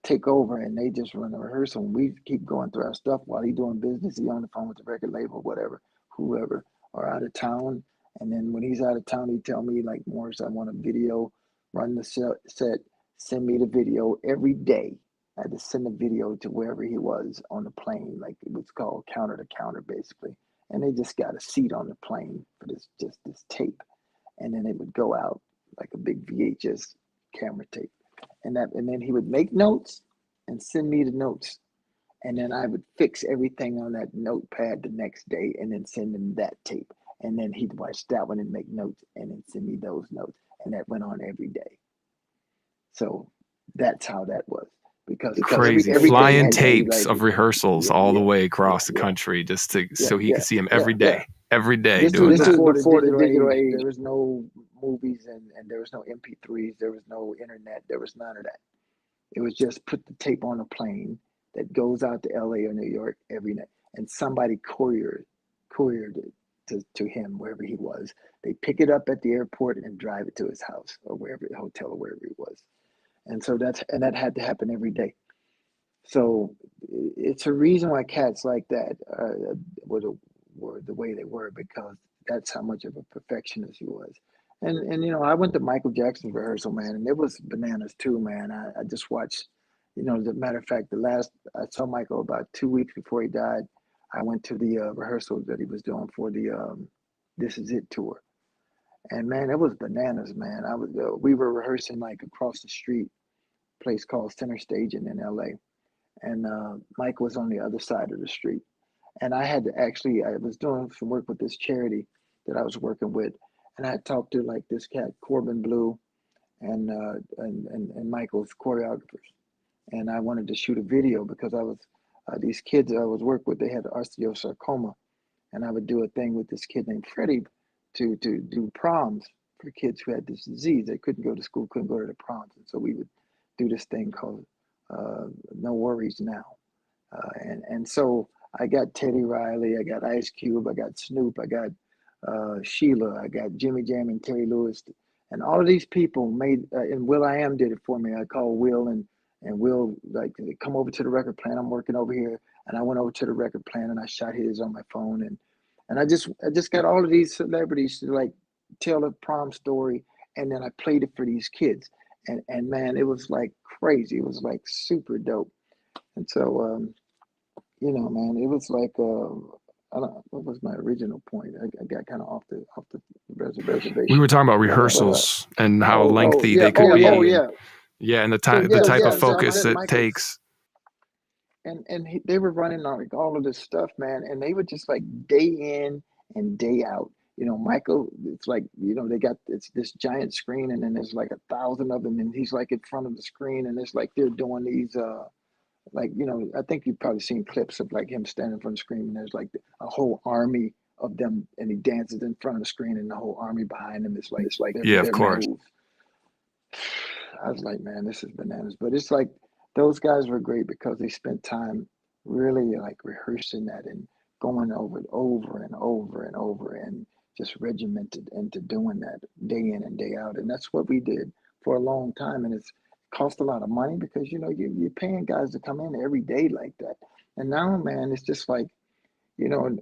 take over, and they just run the rehearsal. And we keep going through our stuff while he doing business. He on the phone with the record label, whatever, whoever, or out of town. And then when he's out of town, he tell me like, "Morris, I want a video. Run the set. Send me the video every day." I had to send the video to wherever he was on the plane, like it was called counter to counter, basically. And they just got a seat on the plane for this tape, and then it would go out like a big VHS camera tape, and then he would make notes and send me the notes, and then I would fix everything on that notepad the next day, and then send him that tape, and then he'd watch that one and make notes, and then send me those notes, and that went on every day. So that's how that was, because Crazy everything flying had to be tapes like, of rehearsals yeah, all the yeah, way yeah, across the yeah, country just to yeah, so he yeah, could see him yeah, yeah. every day This was doing that. before the digital age. There was no movies, and there was no MP3s. There was no internet. There was none of that. It was just put the tape on a plane that goes out to LA or New York every night, and somebody couriered it to him wherever he was. They pick it up at the airport and drive it to his house or wherever, the hotel or wherever he was. And so that had to happen every day. So it's a reason why cats like that were the way they were, because that's how much of a perfectionist he was. And I went to Michael Jackson's rehearsal, man, and it was bananas too, man. I just watched, as a matter of fact, I saw Michael about 2 weeks before he died. I went to the rehearsal that he was doing for the This Is It tour. And man, it was bananas, man. We were rehearsing like across the street, place called Center Stage in LA. And Mike was on the other side of the street. And I had to actually, I was doing some work with this charity that I was working with. And I talked to like this cat, Corbin Blue, and Michael's choreographers. And I wanted to shoot a video because I was, these kids I was working with, they had osteosarcoma. And I would do a thing with this kid named Freddie to do proms for kids who had this disease. They couldn't go to school, couldn't go to the proms. And so we would do this thing called No Worries Now. And so I got Teddy Riley, I got Ice Cube, I got Snoop, I got Sheila, I got Jimmy Jam and Terry Lewis. And all of these people made, and Will I Am did it for me. I called Will and Will, like, come over to the record plant. I'm working over here. And I went over to the record plant and I shot his on my phone. And I just got all of these celebrities to like tell a prom story. And then I played it for these kids. And man, it was like crazy. It was like super dope. And so, you know, man, it was like, I don't, what was my original point? I got kind of off the reservation. We were talking about rehearsals and how lengthy yeah, they could be. yeah. Yeah, and the So, type of so focus it Michael, takes. they were running like all of this stuff, man, and they were just like day in and day out. You know, Michael, it's like, you know, they got this giant screen, and then there's like 1,000 of them, and he's like in front of the screen, and it's like they're doing these like, you know, I think you've probably seen clips of like him standing in front of the screen, and there's like a whole army of them, and he dances in front of the screen, and the whole army behind him is like Yeah, of course. moves. I was like, man, this is bananas. But it's like those guys were great because they spent time really like rehearsing that and going over it over and over and over and just regimented into doing that day in and day out. And that's what we did for a long time. And it's cost a lot of money because, you know, you're paying guys to come in every day like that. And now, man, it's just like, you know,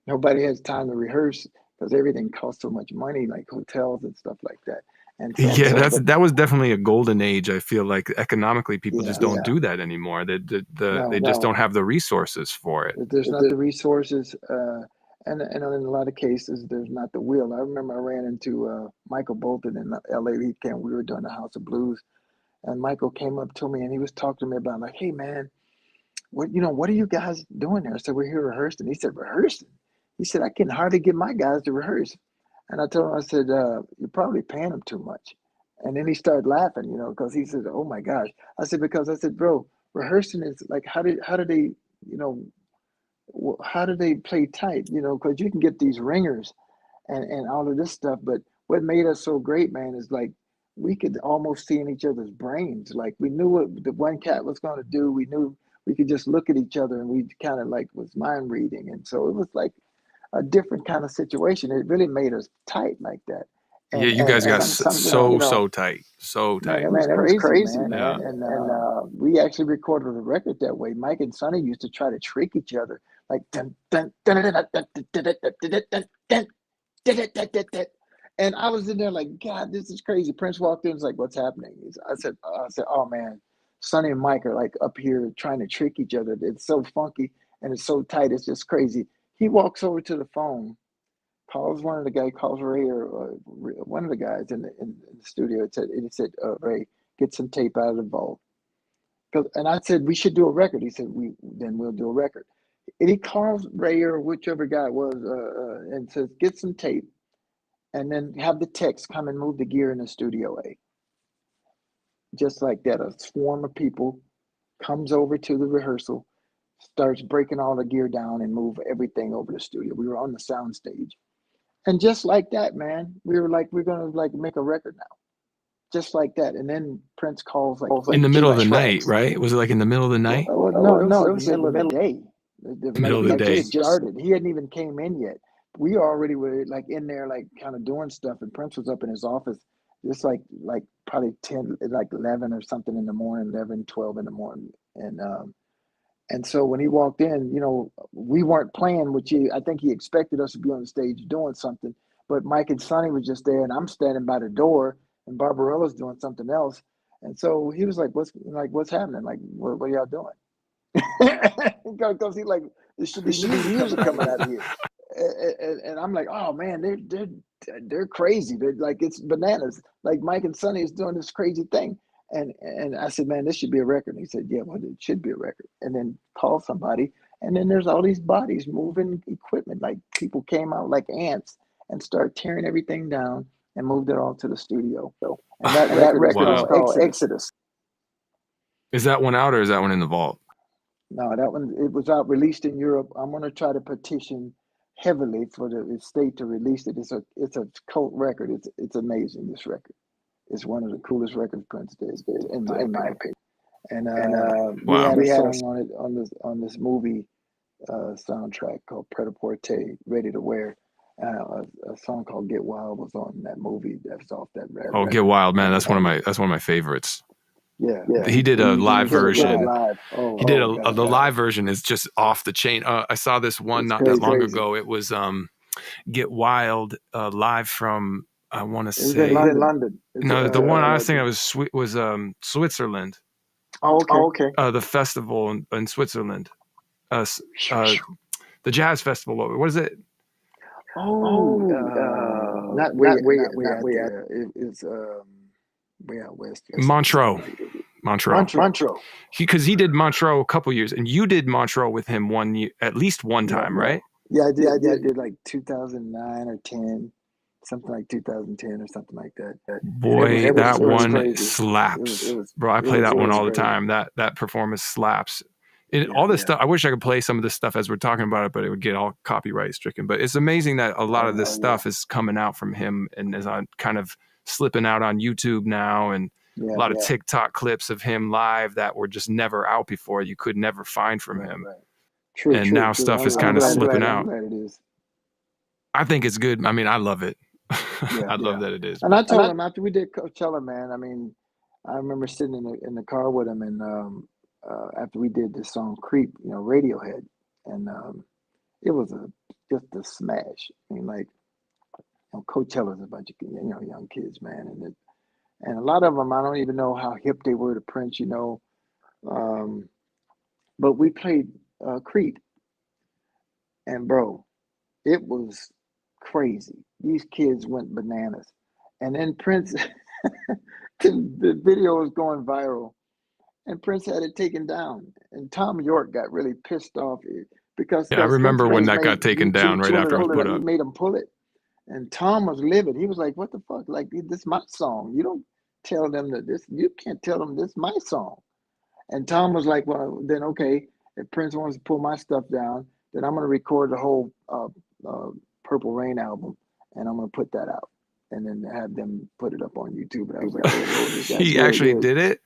nobody has time to rehearse because everything costs so much money, like hotels and stuff like that. And so, Yeah, that was definitely a golden age. I feel like economically people just don't yeah. do that anymore. They No, just don't have the resources for it. there's not the resources, and in a lot of cases, there's not the will. I remember I ran into Michael Bolton in LA Heat Camp. We were doing the House of Blues, and Michael came up to me and he was talking to me about like, hey man, what are you guys doing there? I said, we're here rehearsing. He said, rehearsing? He said, I can hardly get my guys to rehearse. And I told him, I said, you're probably paying them too much. And then he started laughing, you know, because he said, oh my gosh. I said, because I said, bro, rehearsing is like, how do they, you know, how do they play tight? You know, because you can get these ringers and all of this stuff. But what made us so great, man, is like we could almost see in each other's brains. Like we knew what the one cat was going to do. We knew we could just look at each other and we kind of like was mind reading. And so it was like a different kind of situation. It really made us tight like that. Yeah, you guys got so tight, so tight. Man, it was crazy, man. Yeah. And we actually recorded a record that way. Mike and Sonny used to try to trick each other, like dun, dun, dun, dun, dun, dun, dun, dun, dun, dun, dun, dun, dun, dun, dun. And I was in there like, God, this is crazy. Prince walked in, was like, what's happening? I said, oh man, Sonny and Mike are like up here trying to trick each other. It's so funky and it's so tight. It's just crazy. He walks over to the phone, calls one of the guys, calls Ray or one of the guys in the studio. It said, Ray, get some tape out of the vault. And I said, we should do a record. He said, we'll do a record. And he calls Ray or whichever guy it was and says, get some tape and then have the techs come and move the gear in the studio A. Just like that, a swarm of people comes over to the rehearsal, starts breaking all the gear down and move everything over the studio. We were on the sound stage. And just like that, man, we were like, we're gonna like make a record now. Just like that. And then Prince calls like in the middle of the night, right? Was it like in the middle of the night? No, it was in the middle of the day. Middle of the day. It started. He hadn't even came in yet. We already were like in there, like kind of doing stuff. And Prince was up in his office, just like probably 10, like 11 or something in the morning, 11, 12 in the morning. And so when he walked in, you know, we weren't playing, which I think he expected us to be on the stage doing something. But Mike and Sonny was just there, and I'm standing by the door, and Barbarella's doing something else. And so he was like, what's happening? Like, what are y'all doing? Because he like, There should be music coming out of here. And I'm like, oh man, they're crazy. They're like, it's bananas. Like Mike and Sonny is doing this crazy thing. And I said, man, this should be a record. And he said, yeah, well, it should be a record. And then call somebody. And then there's all these bodies moving equipment. Like people came out like ants and started tearing everything down and moved it all to the studio. And that record is called Exodus. Is that one out or is that one in the vault? No, that one, it was out, released in Europe. I'm going to try to petition heavily for the state to release it. It's a cult record. It's amazing, this record. It's one of the coolest records Prince did, in my opinion. And we had a song on it on this movie soundtrack called Pret-a-Porter, Ready to Wear. A song called Get Wild was on that movie. That's off that record. Oh, Get Wild, man! That's one of my favorites. Yeah. He did a live version. Oh, he did the live version is just off the chain. I saw this one not that long ago. It was Get Wild live from, I want to say, in London. No, the one I was thinking was Switzerland. Oh, okay. The festival in Switzerland. The jazz festival. What is it? Not way out there. It's way out west. Montreux. Montreux. He did Montreux a couple years, and you did Montreux with him one year, at least one time, right? Yeah, I did. I did like 2009 or 10, something like 2010 or something like that. Boy, that one crazy. Slaps, bro. I play that one all the crazy. time. That performance slaps. And all this stuff, I wish I could play some of this stuff as we're talking about it, but it would get all copyright stricken. But it's amazing that a lot of this stuff is coming out from him and is on kind of slipping out on YouTube now, and a lot of TikTok clips of him live that were just never out before. You could never find from him. True, now stuff is kind of slipping out. It is. I think it's good. I mean, I love it. I love that it is. And I told him after we did Coachella, man, I mean, I remember sitting in the car with him, and after we did the song Creep, Radiohead, and it was just a smash. I mean, like, Coachella's a bunch of young kids, man, and a lot of them, I don't even know how hip they were to Prince, but we played Creep, and bro, it was crazy. These kids went bananas, and then Prince, the video was going viral. And Prince had it taken down, and Tom York got really pissed off because I remember when that got taken down right after it was put up. He made him pull it, and Tom was livid. He was like, "What the fuck? Like, this is my song. You don't tell them that this. You can't tell them this is my song." And Tom was like, "Well, then okay. If Prince wants to pull my stuff down, then I'm going to record the whole Purple Rain album, and I'm going to put that out, and then have them put it up on YouTube." And I was like, "Oh, he actually did it."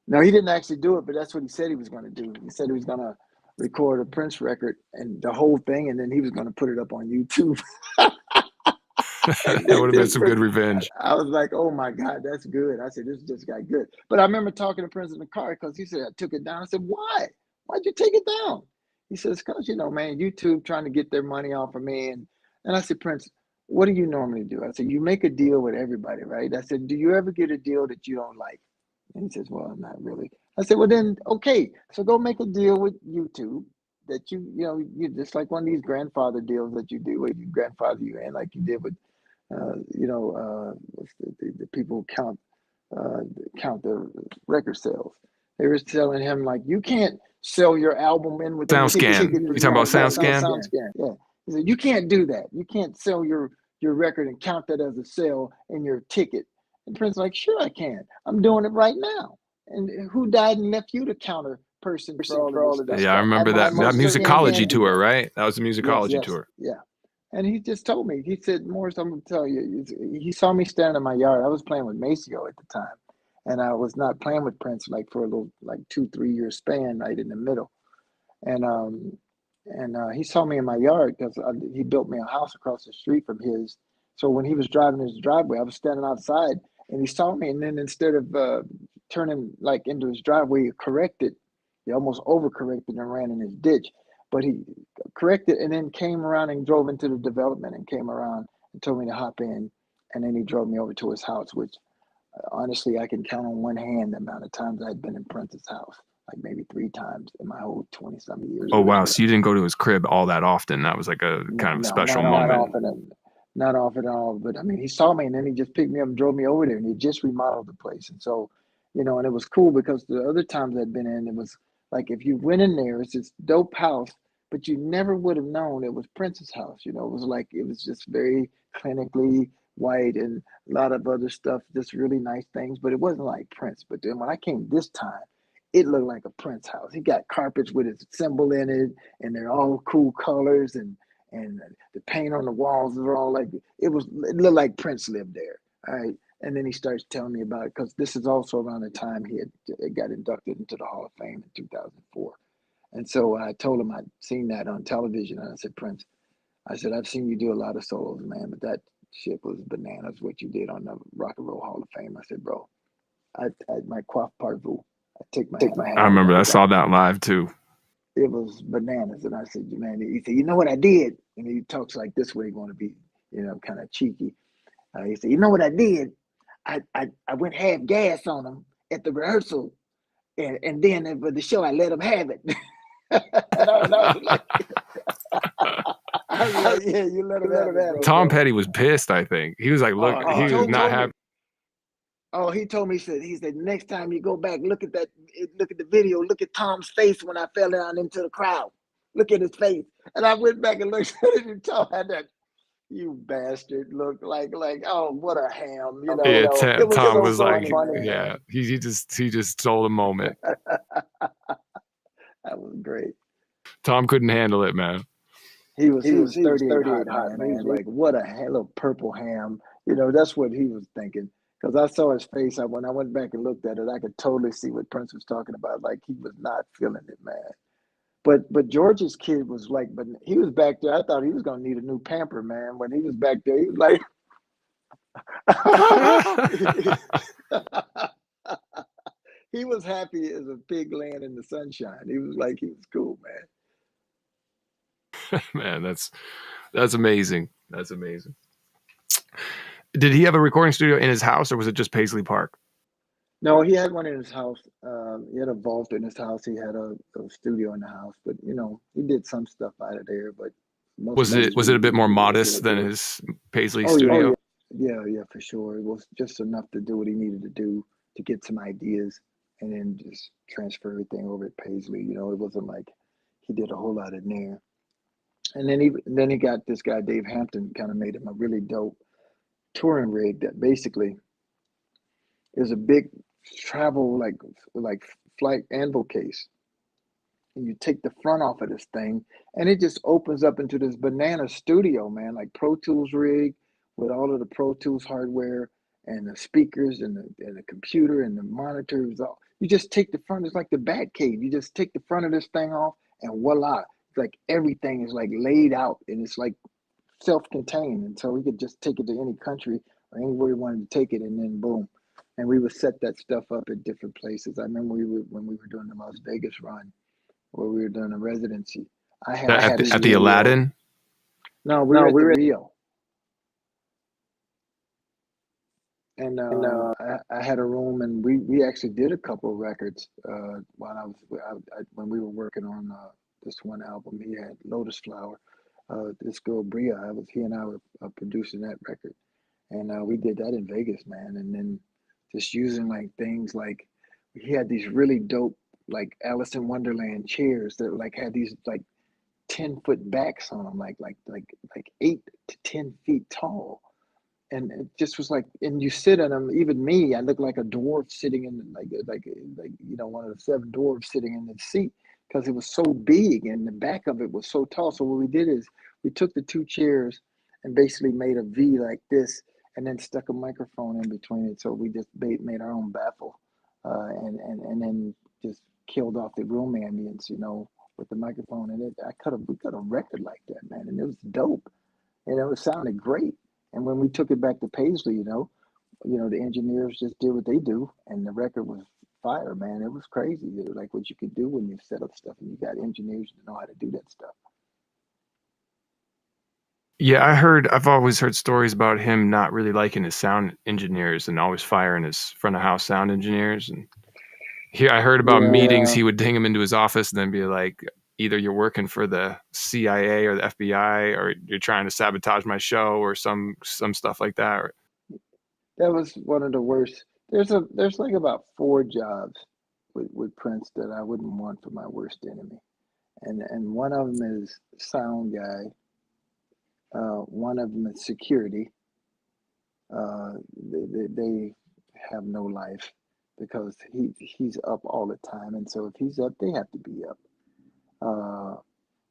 No, he didn't actually do it, but that's what he said he was going to do. He said he was going to record a Prince record and the whole thing, and then he was going to put it up on YouTube. That would have been some good revenge. I was like, oh my God, that's good. I said, this just got good. But I remember talking to Prince in the car because he said, I took it down. I said, why? Why'd you take it down? He says, because, man, YouTube trying to get their money off of me. And I said, Prince, what do you normally do? I said, you make a deal with everybody, right? I said, do you ever get a deal that you don't like? And he says, well, not really. I said, well, then, okay, so go make a deal with YouTube that you just like one of these grandfather deals that you do where you grandfather you in, like you did with, what's the people count the record sales. They were telling him, like, you can't sell your album in with SoundScan. You talking about SoundScan? Yeah. He said, you can't do that. You can't sell your record and count that as a sale in your ticket. And Prince like, sure I can. I'm doing it right now. And who died and left you the counter person for all of this? Yeah, I remember that musicology tour, right? That was the musicology tour. Yeah. And he just told me, he said, Morris, I'm going to tell you, he saw me standing in my yard. I was playing with Maceo at the time. And I was not playing with Prince like for a little, like 2-3 year span right in the middle. And he saw me in my yard because he built me a house across the street from his. So when he was driving his driveway, I was standing outside and he saw me. And then instead of turning like into his driveway, he corrected. He almost overcorrected and ran in his ditch. But he corrected and then came around and drove into the development and came around and told me to hop in. And then he drove me over to his house, which honestly, I can count on one hand the amount of times I'd been in Prince's house. like maybe 3 times in my whole 20-something years. Oh With wow! him. So you didn't go to his crib all that often. That was like a kind of a special Not moment. often, not often at all. But I mean, he saw me and then he just picked me up and drove me over there, and he just remodeled the place. And so, and it was cool because the other times I'd been in, it was like if you went in there, it's this dope house, but you never would have known it was Prince's house. It was like it was just very clinically white and a lot of other stuff, just really nice things, but it wasn't like Prince. But then when I came this time, it looked like a Prince house. He got carpets with his symbol in it, and they're all cool colors, and the paint on the walls are all like it looked like Prince lived there. All right. And then he starts telling me about it because this is also around the time he had got inducted into the Hall of Fame in 2004. And so I told him I'd seen that on television, and I said, Prince, I said, I've seen you do a lot of solos, man, but that shit was bananas what you did on the Rock and Roll Hall of Fame. I said, bro, I my coif parvu. I take my hat I off. remember I saw that live too. It was bananas. And I said, man, he said, you know what I did? And he talks like this way, going to be, kind of cheeky. He said, you know what I did? I went half gas on him at the rehearsal. And then for the show, I let him have it. and I was like, yeah, you let him have it, bro. Tom Petty was pissed. I think he was like, look, he was not happy. Oh, he told me, he said, next time you go back, look at the video, look at Tom's face when I fell down into the crowd. Look at his face. And I went back and looked at it, and Tom had that, you bastard, look like, oh, what a ham. Yeah, It was Tom so was like, funny, yeah, he just stole the moment. That was great. Tom couldn't handle it, man. He was 38 hot, man. Like, what a little purple ham. That's what he was thinking. Because I saw his face. When I went back and looked at it, I could totally see what Prince was talking about. Like, he was not feeling it, man. But George's kid was like, but he was back there. I thought he was going to need a new pamper, man. When he was back there, he was like, he was happy as a pig laying in the sunshine. He was like, he was cool, man. Man, that's amazing. That's amazing. Did he have a recording studio in his house, or was it just Paisley Park? No, he had one in his house. He had a vault in his house. He had a studio in the house, but he did some stuff out of there. But was it a bit more modest than his Paisley studio? Yeah, for sure. It was just enough to do what he needed to do to get some ideas, and then just transfer everything over at Paisley. It wasn't like he did a whole lot in there. And then he got this guy Dave Hampton, kind of made him a really dope touring rig that basically is a big travel like flight anvil case, and you take the front off of this thing, and it just opens up into this banana studio, man, like Pro Tools rig with all of the Pro Tools hardware and the speakers and the computer and the monitors. You just take the front. It's like the Bat Cave. You just take the front of this thing off, and voila! It's like everything is like laid out, and it's like self-contained, and so we could just take it to any country or anywhere we wanted to take it, and then boom. And we would set that stuff up at different places. I remember when we were doing the Las Vegas run, where we were doing a residency. I had at the Aladdin. No, we were at the Rio, and I had a room, and we actually did a couple of records while when we were working on this one album. He had Lotus Flower. This girl Bria, he and I were producing that record, and we did that in Vegas, man. And then just using like things like he had these really dope like Alice in Wonderland chairs that like had these like 10-foot backs on them, like 8 to 10 feet tall, and it just was like, and you sit in them. Even me, I look like a dwarf sitting in like one of the 7 dwarves sitting in the seat because it was so big and the back of it was so tall. So what we did is we took the 2 chairs and basically made a V like this, and then stuck a microphone in between it. So we just made our own baffle, and then just killed off the room ambience, with the microphone in it. We cut a record like that, man, and it was dope. It sounded great. And when we took it back to Paisley, the engineers just did what they do, and the record was fire, man. It was crazy. It was like what you could do when you set up stuff and you got engineers that know how to do that stuff. Yeah, I've always heard stories about him not really liking his sound engineers and always firing his front of house sound engineers. And Here, I heard about meetings. Yeah, He would ding him into his office and then be like, either you're working for the CIA or the FBI, or you're trying to sabotage my show, or some stuff like that. that was one of the worst. There's like about 4 jobs with Prince that I wouldn't want for my worst enemy, and one of them is sound guy. One of them is security. They have no life because he's up all the time, and so if he's up, they have to be up. Uh,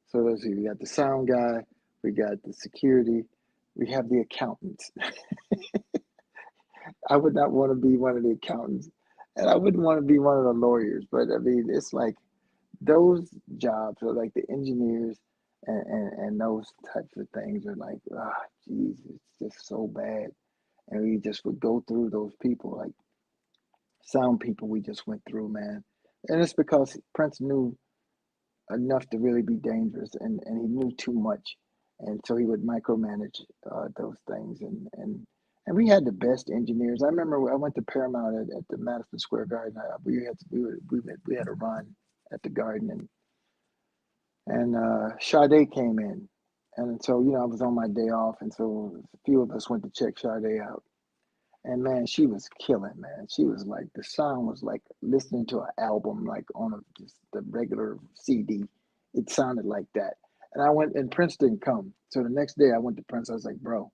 so let's see, we got the sound guy, we got the security, we have the accountants. I would not want to be one of the accountants, and I wouldn't want to be one of the lawyers. But I mean, it's like those jobs are like the engineers and those types of things are like, ah, geez, it's just so bad. And we just would go through those people, like sound people we just went through, man. And it's because Prince knew enough to really be dangerous, and he knew too much. And so he would micromanage those things. And we had the best engineers. I remember I went to Paramount at the Madison Square Garden. We had a run at the Garden, and Sade came in. And so, I was on my day off, and so a few of us went to check Sade out. And man, she was killing, man. She was like, the sound was like listening to an album, like on just the regular CD. It sounded like that. And I went, and Prince didn't come. So the next day I went to Prince. I was like, bro,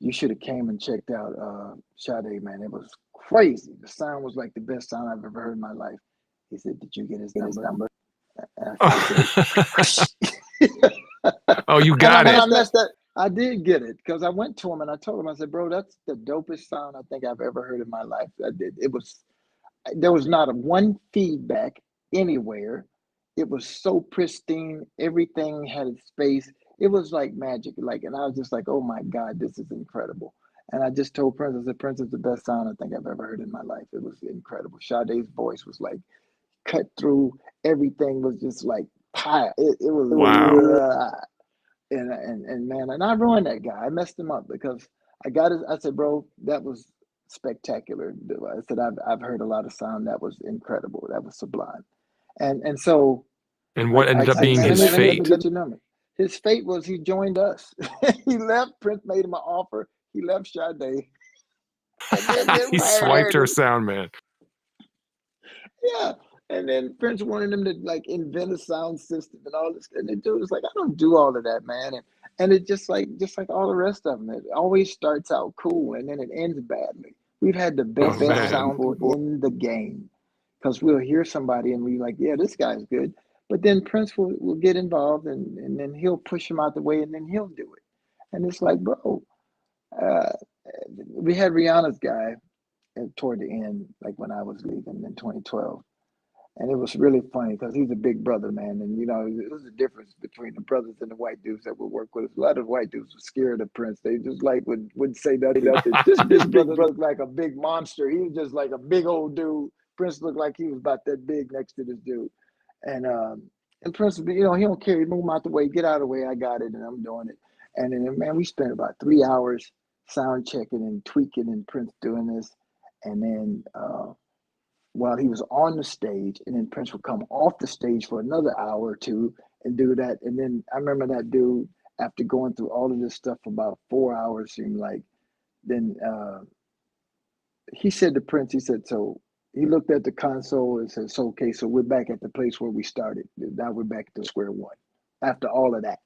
you should have came and checked out Sade, man. It was crazy. The sound was like the best sound I've ever heard in my life. He said, did you get his number? And I said, Oh, you and got I it. messed that. I did get it because I went to him and I told him, I said, bro, that's the dopest sound I think I've ever heard in my life. I did. There was not a one feedback anywhere. It was so pristine. Everything had its space. It was like magic. And I was just like, oh my God, this is incredible. And I just told Prince, I said, Prince is the best sound I think I've ever heard in my life. It was incredible. Sade's voice was like cut through. Everything was just like pie. It was Wow. and man, and I ruined that guy. I messed him up because I got it. I said, bro, that was spectacular. I said, I've heard a lot of sound that was incredible. That was sublime. And so And what ended up I being said, his let me fate? get your number. His fate was he joined us. He left. Prince made him an offer. He left Sade, and then He I swiped hired her him. sound, man. Yeah. And then Prince wanted him to like invent a sound system and all this. And the dude was like, I don't do all of that, man. And it just like all the rest of them, it always starts out cool and then it ends badly. We've had the Oh best man. sound people in the game because we'll hear somebody and we like, yeah, this guy's good. But then Prince will get involved and then he'll push him out the way and then he'll do it. And it's like, bro, uh, we had Rihanna's guy toward the end, like when I was leaving in 2012. And it was really funny because he's a big brother, man. And, it was a difference between the brothers and the white dudes that would work with us. A lot of white dudes were scared of Prince. They just like wouldn't say nothing. This big brother looked like a big monster. He was just like a big old dude. Prince looked like he was about that big next to this dude. And Prince, he don't care. He move him out the way, get out of the way. I got it, and I'm doing it. And then, man, we spent about 3 hours sound checking and tweaking, and Prince doing this. And then while he was on the stage, and then Prince would come off the stage for another hour or two and do that. And then I remember that dude, after going through all of this stuff for about 4 hours, seemed like, then he said to Prince, he said, so he looked at the console and said, so, okay, so we're back at the place where we started. Now we're back to square one after all of that.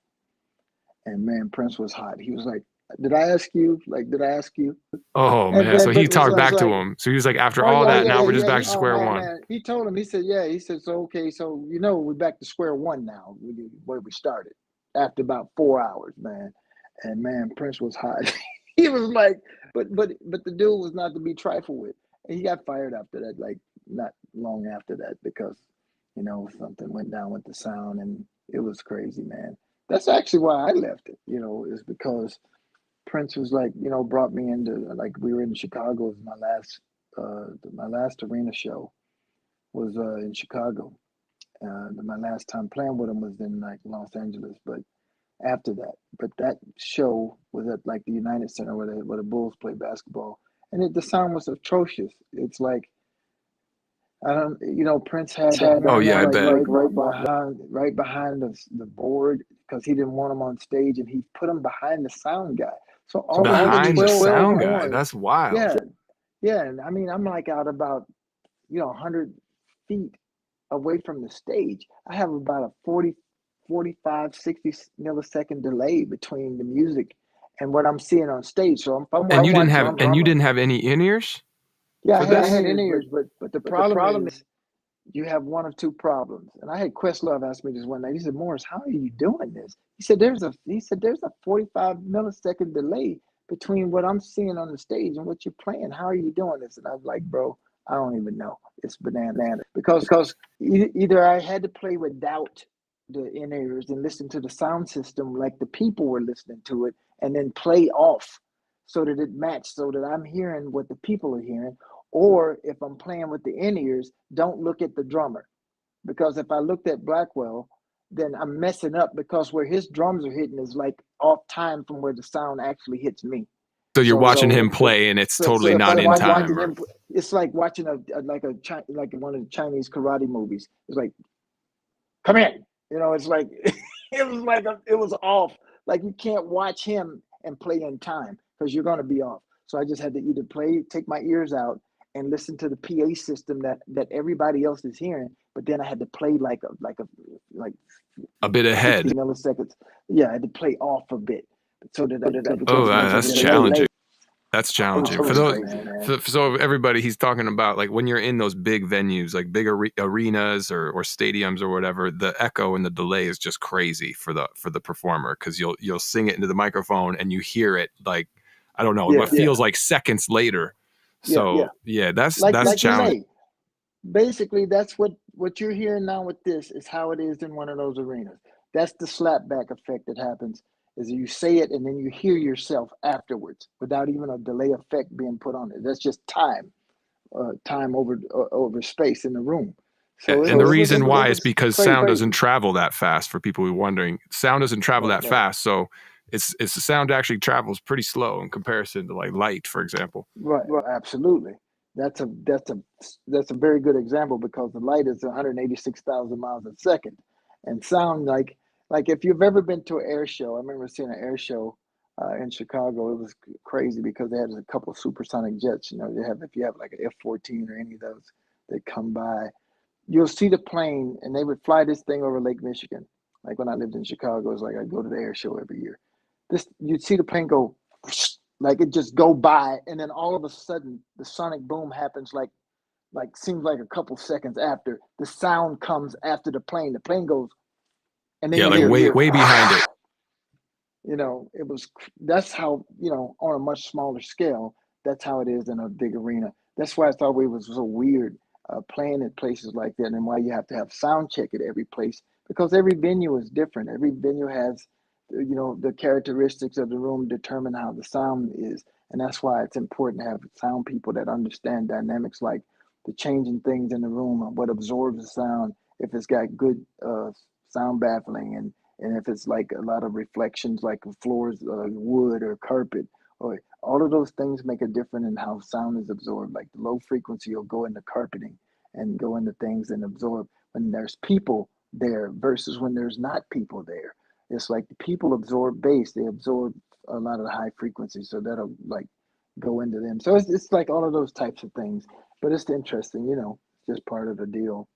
And man, Prince was hot. He was like, did I ask you? Like, did I ask you? Oh And man. then So he Prince was talked back to like, him. So he was like, after oh all yeah, that, yeah, now yeah, we're just yeah. back to Oh square man, one. man. He told him. He said, yeah. He said, so okay, so we're back to square one now, where we started after about 4 hours, man. And man, Prince was hot. He was like, but the dude was not to be trifled with. And he got fired after that, like not long after that, because something went down with the sound, and it was crazy, man. That's actually why I left it. Is because Prince was like, brought me into, like, we were in Chicago. It was my last arena show was in Chicago. My last time playing with him was in like Los Angeles, but after that, but that show was at like the United Center where the Bulls play basketball, and the sound was atrocious. It's like Prince had them Oh right, yeah, I like bet. right behind the board because he didn't want them on stage, and he put them behind the sound guy. So all the Behind the 12 sound guy. horns, That's wild. yeah, yeah. And I mean, I'm like out about 100 feet away from the stage. I have about a 40, 45, 60 millisecond delay between the music and what I'm seeing on stage. So if I'm And you watching didn't the have drummer, any in-ears yeah, for I had this? in-ears, but the problem is you have one of two problems. And I had Questlove ask me this one night. He said, Morris, how are you doing this? He said there's a 45 millisecond delay between what I'm seeing on the stage and what you're playing. How are you doing this? And I was like, bro, I don't even know. It's bananas. Because either I had to play without the in-ears and listen to the sound system like the people were listening to it, and then play off so that it matched, so that I'm hearing what the people are hearing. Or if I'm playing with the in-ears, don't look at the drummer. Because if I looked at Blackwell, then I'm messing up because where his drums are hitting is like off time from where the sound actually hits me. So you're So watching so him play, and it's totally if not I'm in time. watching him, it's like watching like one of the Chinese karate movies. It's like, come in. It's like it was off. Like you can't watch him and play in time because you're going to be off. So I just had to either take my ears out and listen to the PA system that everybody else is hearing, but then I had to play like A bit 60 ahead. milliseconds. Yeah, I had to play off a bit so that Oh, because there's a that's delay. challenging. That's challenging. It For was those, crazy, man. so everybody, he's talking about like when you're in those big venues, like big arenas or stadiums or whatever, the echo and the delay is just crazy for the performer because you'll sing it into the microphone and you hear it like, I don't know, what feels like seconds later. So yeah, that's like you challenging. say. Basically, that's what you're hearing now with this is how it is in one of those arenas. That's the slapback effect that happens is you say it and then you hear yourself afterwards without even a delay effect being put on it. That's just time over space in the room. So And the it was reason it why is was because crazy. sound doesn't travel that fast. For people who are wondering, sound doesn't travel that fast, so it's the sound actually travels pretty slow in comparison to like light, for example. Right, absolutely. That's a very good example because the light is 186,000 miles a second, and sound like if you've ever been to an air show. I remember seeing an air show in Chicago. It was crazy because they had a couple of supersonic jets. If you have like an F-14 or any of those that come by, you'll see the plane, and they would fly this thing over Lake Michigan. Like when I lived in Chicago, it's like I go to the air show every year. You'd see the plane go like it just go by, and then all of a sudden the sonic boom happens like seems like a couple seconds after the sound comes after the plane. The plane goes, and then Yeah, you like hear way behind it. it was that's how on a much smaller scale. That's how it is in a big arena. That's why I thought it was so weird playing at places like that, and why you have to have sound check at every place because every venue is different. Every venue has the characteristics of the room determine how the sound is, and that's why it's important to have sound people that understand dynamics like the changing things in the room, what absorbs the sound, if it's got good sound baffling, and if it's like a lot of reflections, like floors, wood or carpet, or all of those things make a difference in how sound is absorbed. Like the low frequency will go into carpeting and go into things and absorb when there's people there versus when there's not people there. It's like the people absorb bass, they absorb a lot of the high frequencies, so that'll like go into them. So it's like all of those types of things, but it's interesting, it's just part of the deal.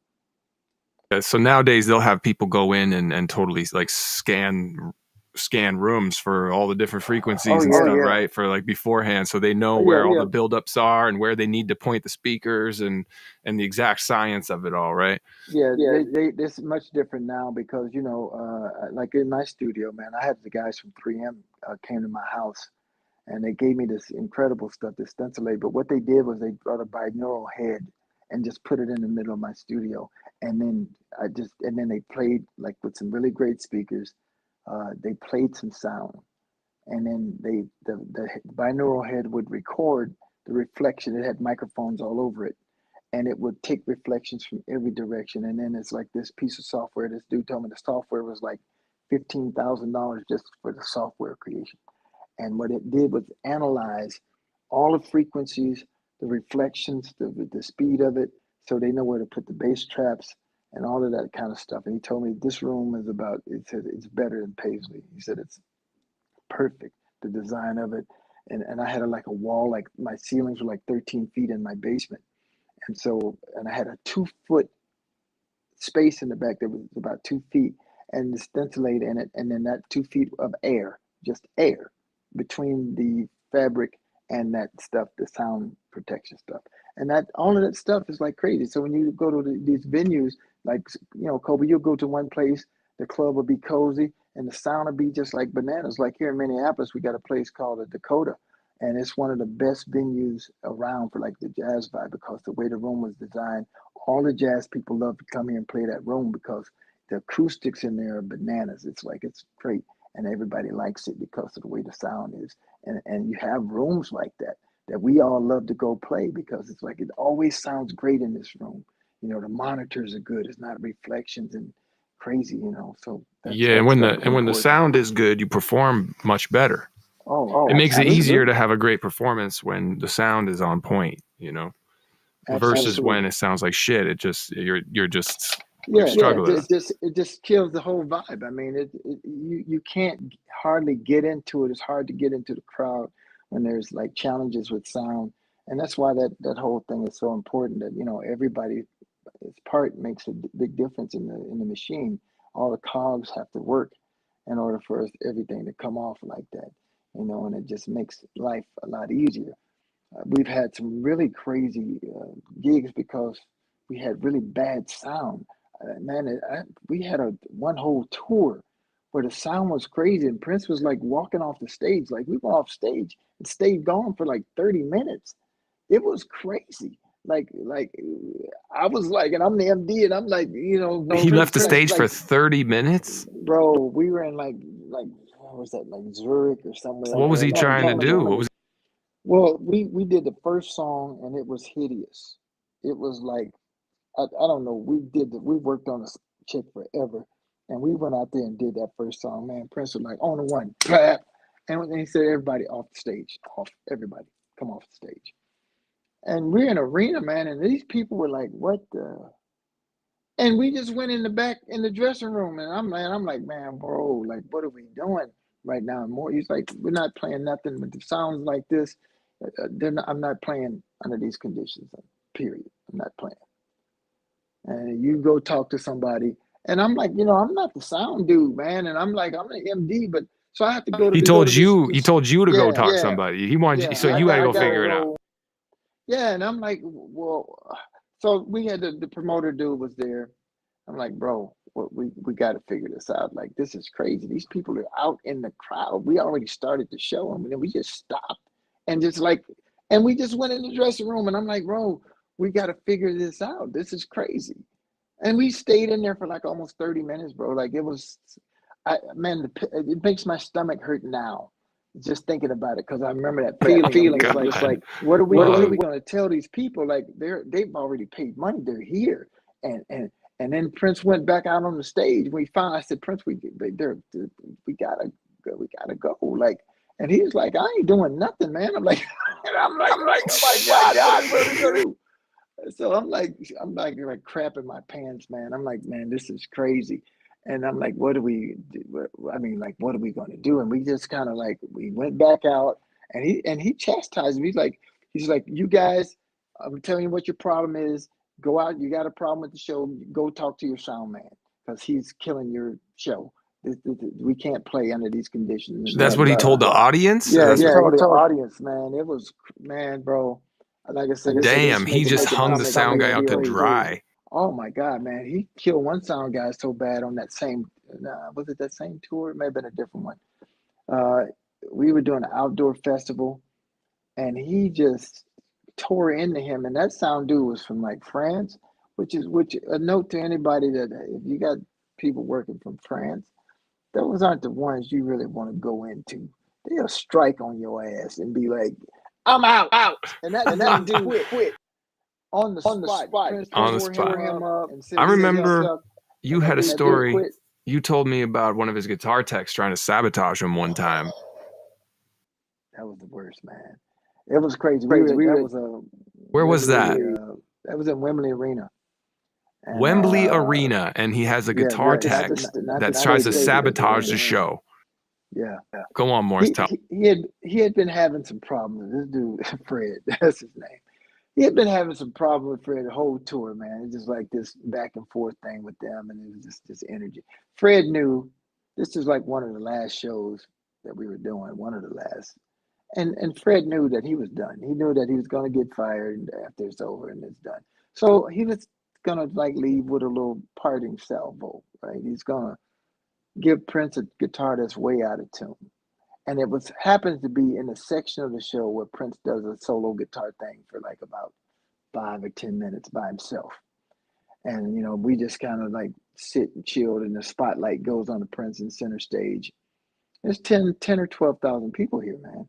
So nowadays they'll have people go in and totally like scan rooms for all the different frequencies and stuff, right? For like beforehand, so they know where all the buildups are and where they need to point the speakers and the exact science of it all, right? Yeah, it's much different now because like in my studio, man, I had the guys from 3M came to my house and they gave me this incredible stuff, this stencilate. But what they did was they brought a binaural head and just put it in the middle of my studio, and then they played like with some really great speakers. They played some sound, and then the binaural head would record the reflection. It had microphones all over it, and it would take reflections from every direction. And then it's like this piece of software. This dude told me the software was like $15,000 just for the software creation. And what it did was analyze all the frequencies, the reflections, the speed of it, so they know where to put the bass traps and all of that kind of stuff. And he told me this room is about. It said it's better than Paisley. He said it's perfect, the design of it. And I had like a wall, like my ceilings were like 13 feet in my basement. And I had a 2 foot space in the back that was about 2 feet and the stencilate in it. And then that 2 feet of air, just air between the fabric and that stuff, the sound protection stuff. And that all of that stuff is like crazy. So when you go to these venues, like, Cobi, you'll go to one place, the club will be cozy and the sound will be just like bananas. Like here in Minneapolis, we got a place called the Dakota. And it's one of the best venues around for like the jazz vibe because the way the room was designed, all the jazz people love to come here and play that room because the acoustics in there are bananas. It's like, it's great. And everybody likes it because of the way the sound is. And you have rooms like that we all love to go play because it's like, it always sounds great in this room. The monitors are good. It's not reflections and crazy, So Yeah, and when the sound is good, you perform much better. Oh, it makes absolutely. it easier to have a great performance when the sound is on point, versus when it sounds like shit. It just you're just struggling. It just kills the whole vibe. I mean, you can't hardly get into it. It's hard to get into the crowd when there's like challenges with sound, and that's why that whole thing is so important. That everybody's part makes a big difference in the machine. All the cogs have to work in order for everything to come off like that. And it just makes life a lot easier. We've had some really crazy gigs because we had really bad sound. We had one whole tour where the sound was crazy, and Prince was like walking off the stage. Like we went off stage and stayed gone for like 30 minutes. It was crazy. Like I was like, and I'm the MD, and I'm like, he left the stage for 30 minutes. Bro, we were in like what was that, like Zurich or somewhere? What was he trying to do? Well, we did the first song and it was hideous. It was like, I don't know. We worked on this chick forever, and we went out there and did that first song. Man, Prince was like, on the one, clap, and he said, everybody off the stage, everybody come off the stage. And we're in an arena, man, and these people were like, what the? And we just went in the back in the dressing room, and I'm like, man, bro, like, what are we doing right now? More, he's like, we're not playing nothing with the sounds like this. I'm not playing under these conditions. Period. I'm not playing. And you go talk to somebody, and I'm like, I'm not the sound dude, man, and I'm like, I'm an MD, but so I have to go to. He told you to go talk to somebody. He wanted you, so you had to go figure it out. Yeah, and I'm like, well, so we had the promoter dude was there. I'm like, bro, we got to figure this out. Like, this is crazy. These people are out in the crowd. We already started the show, and then we just stopped and we just went in the dressing room, and I'm like, bro, we got to figure this out. This is crazy. And we stayed in there for like almost 30 minutes, bro. Like it makes my stomach hurt now just thinking about it, because I remember that feeling. It's like, what are we going to tell these people? Like they've already paid money. They're here. And then Prince went back out on the stage. I said, Prince, we gotta go. Like, and he was like, I ain't doing nothing, man. I'm like, oh my God, what are we gonna do? So I'm like crapping my pants, man. I'm like, man, this is crazy. And I'm like, what are we going to do? And we just kind of like, we went back out, and he chastised me. He's like, you guys, I'm telling you what your problem is. Go out. You got a problem with the show. Go talk to your sound man, because he's killing your show. We can't play under these conditions. That's what he told the audience? Yeah, he told the audience, man. It was, man, bro. Like I said, damn, he just hung the sound guy out to dry. Oh my God, man. He killed one sound guy so bad on that same, was it that same tour? It may have been a different one. We were doing an outdoor festival, and he just tore into him. And that sound dude was from like France, which a note to anybody that if you got people working from France, those aren't the ones you really want to go into. They'll strike on your ass and be like, I'm out. And that dude quit. On the spot. On the spot. I remember you had a story. You told me about one of his guitar techs trying to sabotage him one time. That was the worst, man. It was crazy. Where was that? That was in Wembley Arena. And, Wembley Arena, and he has a yeah, guitar not tech not that the tries to stadium, but the sabotage the arena. show. Yeah. Go on, Morris. Tell. He had been having some problems. This dude, Fred, that's his name. He had been having some problems with Fred the whole tour, man. It's just like this back and forth thing with them, and it was just this energy. Fred knew this was like one of the last shows that we were doing, one of the last. And Fred knew that he was done. He knew that he was going to get fired after it's over and it's done. So he was going to like leave with a little parting salvo, right? He's going to give Prince a guitar that's way out of tune. And it was happens to be in a section of the show where Prince does a solo guitar thing for like about 5 or 10 minutes by himself. And, you know, we just kind of like sit and chill, and the spotlight goes on the Prince in center stage. There's 10 or 12,000 people here, man.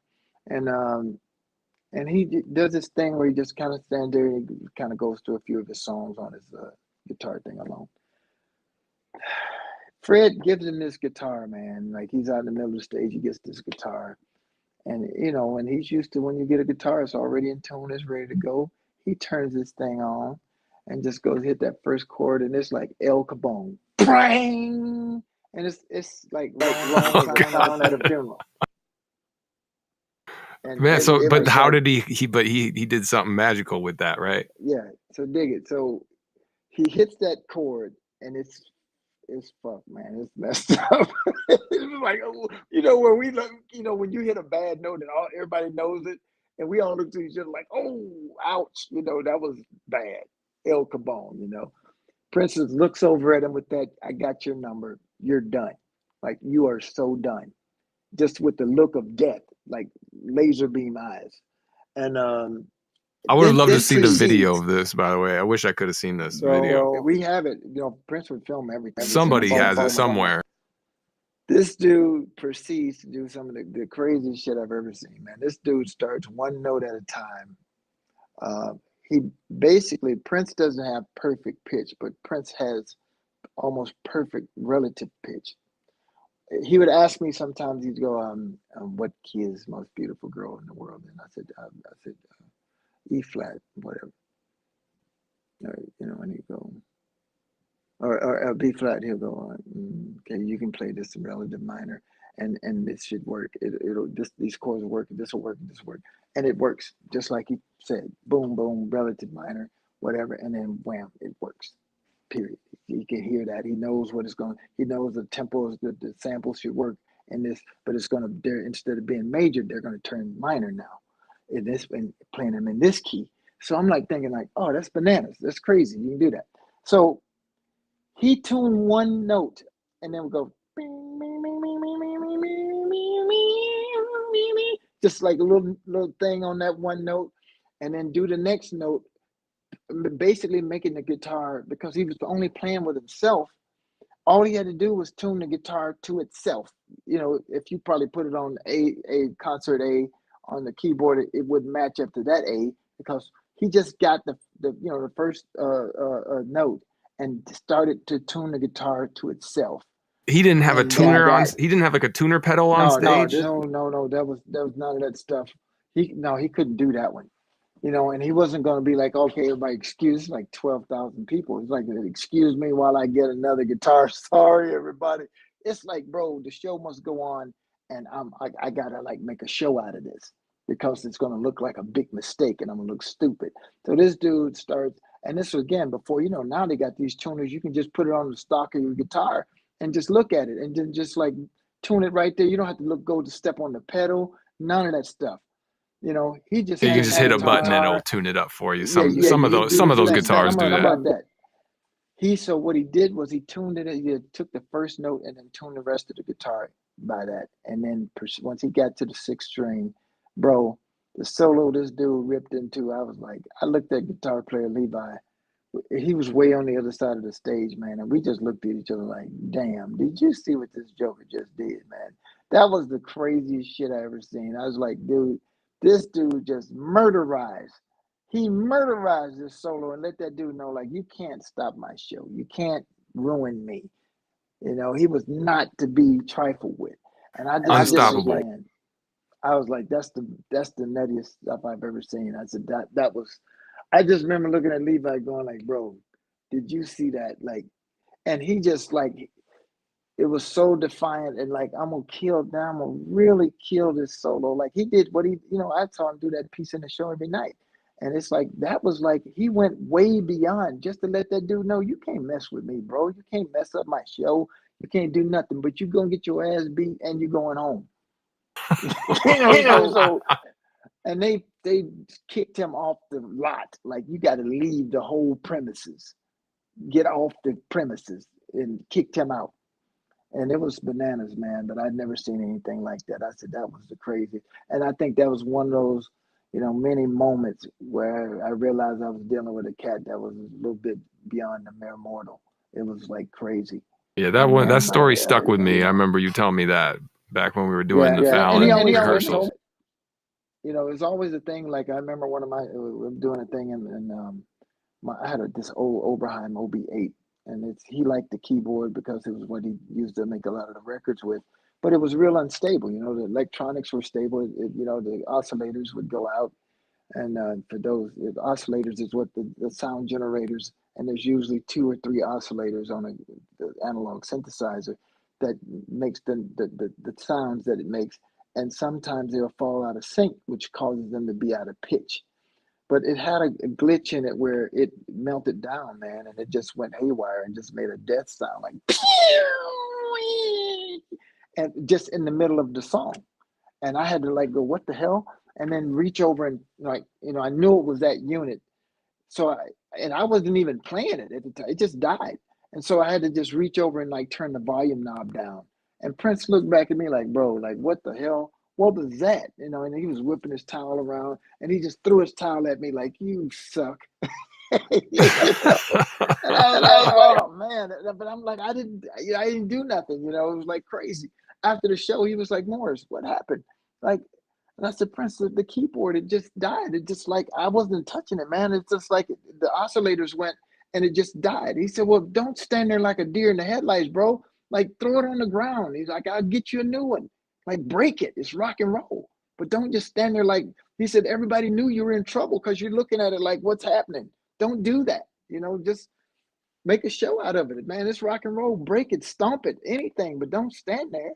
And he does this thing where he just kind of stands there and he kind of goes through a few of his songs on his guitar thing alone. Fred gives him this guitar, man. Like he's out in the middle of the stage, he gets this guitar. And, you know, and he's used to when you get a guitar, it's already in tune, it's ready to go. He turns this thing on and just goes hit that first chord, and it's like El Capone. Bang! And it's like long sound at a funeral. And Man, so but how like, did he did something magical with that, right? Yeah, so dig it. So he hits that chord, and it's fucked, man. It's messed up. It's like, you know, where we look, you know, when you hit a bad note and everybody knows it, and we all look to each other like, oh, ouch, you know, that was bad. El Capone, you know. Princess looks over at him with that, I got your number. You're done. Like, you are so done. Just with the look of death, like laser beam eyes. And I would have loved to see the video of this, by the way. I wish I could have seen this video. We have it. You know, Prince would film everything. Somebody has it somewhere. This dude proceeds to do some of the craziest shit I've ever seen, man. This dude starts one note at a time. He basically, Prince doesn't have perfect pitch, but Prince has almost perfect relative pitch. He would ask me sometimes, he'd go, what key is the most beautiful girl in the world? And I said, E flat, whatever. You know, and he'd go, or B flat, he'll go, okay, you can play this in relative minor, and this should work. It'll these chords will work, this will work, this will work. And it works, just like he said, boom, boom, relative minor, whatever, and then wham, it works. Period. He can hear that. He knows what it's going. He knows the tempo is good. The sample should work in this, but it's going to. Instead of being major, they're going to turn minor now. In this, and playing them in this key. So I'm like thinking, like, oh, that's bananas. That's crazy. You can do that. So he tuned one note, and then we go, just like a little thing on that one note, and then do the next note. Basically making the guitar, because he was only playing with himself, all he had to do was tune the guitar to itself. You know, if you probably put it on a concert A on the keyboard, it would match up to that A, because he just got the first note and started to tune the guitar to itself. He didn't have a tuner on. He didn't have like a tuner pedal on stage. No. That was none of that stuff. He couldn't do that one. You know, and he wasn't going to be like, okay, everybody, excuse, like 12,000 people. It's like, excuse me while I get another guitar. Sorry, everybody. It's like, bro, the show must go on, and I gotta like make a show out of this, because it's going to look like a big mistake, and I'm gonna look stupid. So this dude starts, and this was again before, you know, now they got these tuners. You can just put it on the stock of your guitar and just look at it, and then just like tune it right there. You don't have to go to step on the pedal. None of that stuff. You know, he just you can just hit a button and it'll tune it up for you. Some of those guitars do that. About that. So what he did was he tuned it. He took the first note and then tuned the rest of the guitar by that. And then once he got to the sixth string, bro, the solo this dude ripped into, I was like, I looked at guitar player Levi. He was way on the other side of the stage, man, and we just looked at each other like, damn, did you see what this joker just did, man? That was the craziest shit I ever seen. I was like, dude, this dude just murderized. He murderized this solo and let that dude know, like, you can't stop my show. You can't ruin me. You know, he was not to be trifled with. And I just unstoppable. I was like, that's the nuttiest stuff I've ever seen. I said that was I just remember looking at Levi going like, bro, did you see that? Like, and he just like, it was so defiant and like, I'm gonna kill now, I'm gonna really kill this solo. Like he did what he, I saw him do that piece in the show every night. And it's like, that was like, he went way beyond just to let that dude know, you can't mess with me, bro. You can't mess up my show. You can't do nothing, but you gonna get your ass beat and you going home. So and they kicked him off the lot. Like you got to leave the whole premises, get off the premises, and kicked him out. And it was bananas, man. But I'd never seen anything like that. I said that was the crazy. And I think that was one of those, many moments where I realized I was dealing with a cat that was a little bit beyond the mere mortal. It was like crazy. Yeah, that story stuck with me. I remember you telling me that back when we were doing the Fallon and he rehearsals. It's always a thing. Like I remember one of my doing a thing and I had this old Oberheim OB8, and he liked the keyboard because it was what he used to make a lot of the records with. But it was real unstable. The electronics were stable. The oscillators would go out, and for those the oscillators is what the sound generators. And there's usually 2 or 3 oscillators on the analog synthesizer that makes the sounds that it makes. And sometimes they'll fall out of sync, which causes them to be out of pitch. But it had a glitch in it where it melted down, man, and it just went haywire and just made a death sound like and just in the middle of the song. And I had to like go, what the hell? And then reach over and like, I knew it was that unit. So I wasn't even playing it at the time. It just died. And so I had to just reach over and like turn the volume knob down. And Prince looked back at me like, bro, like what the hell? What was that? And he was whipping his towel around and he just threw his towel at me like, you suck. And I was like, oh man. But I'm like, I didn't do nothing. It was like crazy. After the show, he was like, Morris, what happened? Like, and I said, Prince, the keyboard, it just died. It just like, I wasn't touching it, man. It's just like the oscillators went and it just died. He said, well, don't stand there like a deer in the headlights, bro. Like throw it on the ground. He's like, I'll get you a new one. Like break it. It's rock and roll. But don't just stand there like, he said, everybody knew you were in trouble because you're looking at it like, what's happening? Don't do that. Just make a show out of it. Man, it's rock and roll. Break it, stomp it, anything, but don't stand there.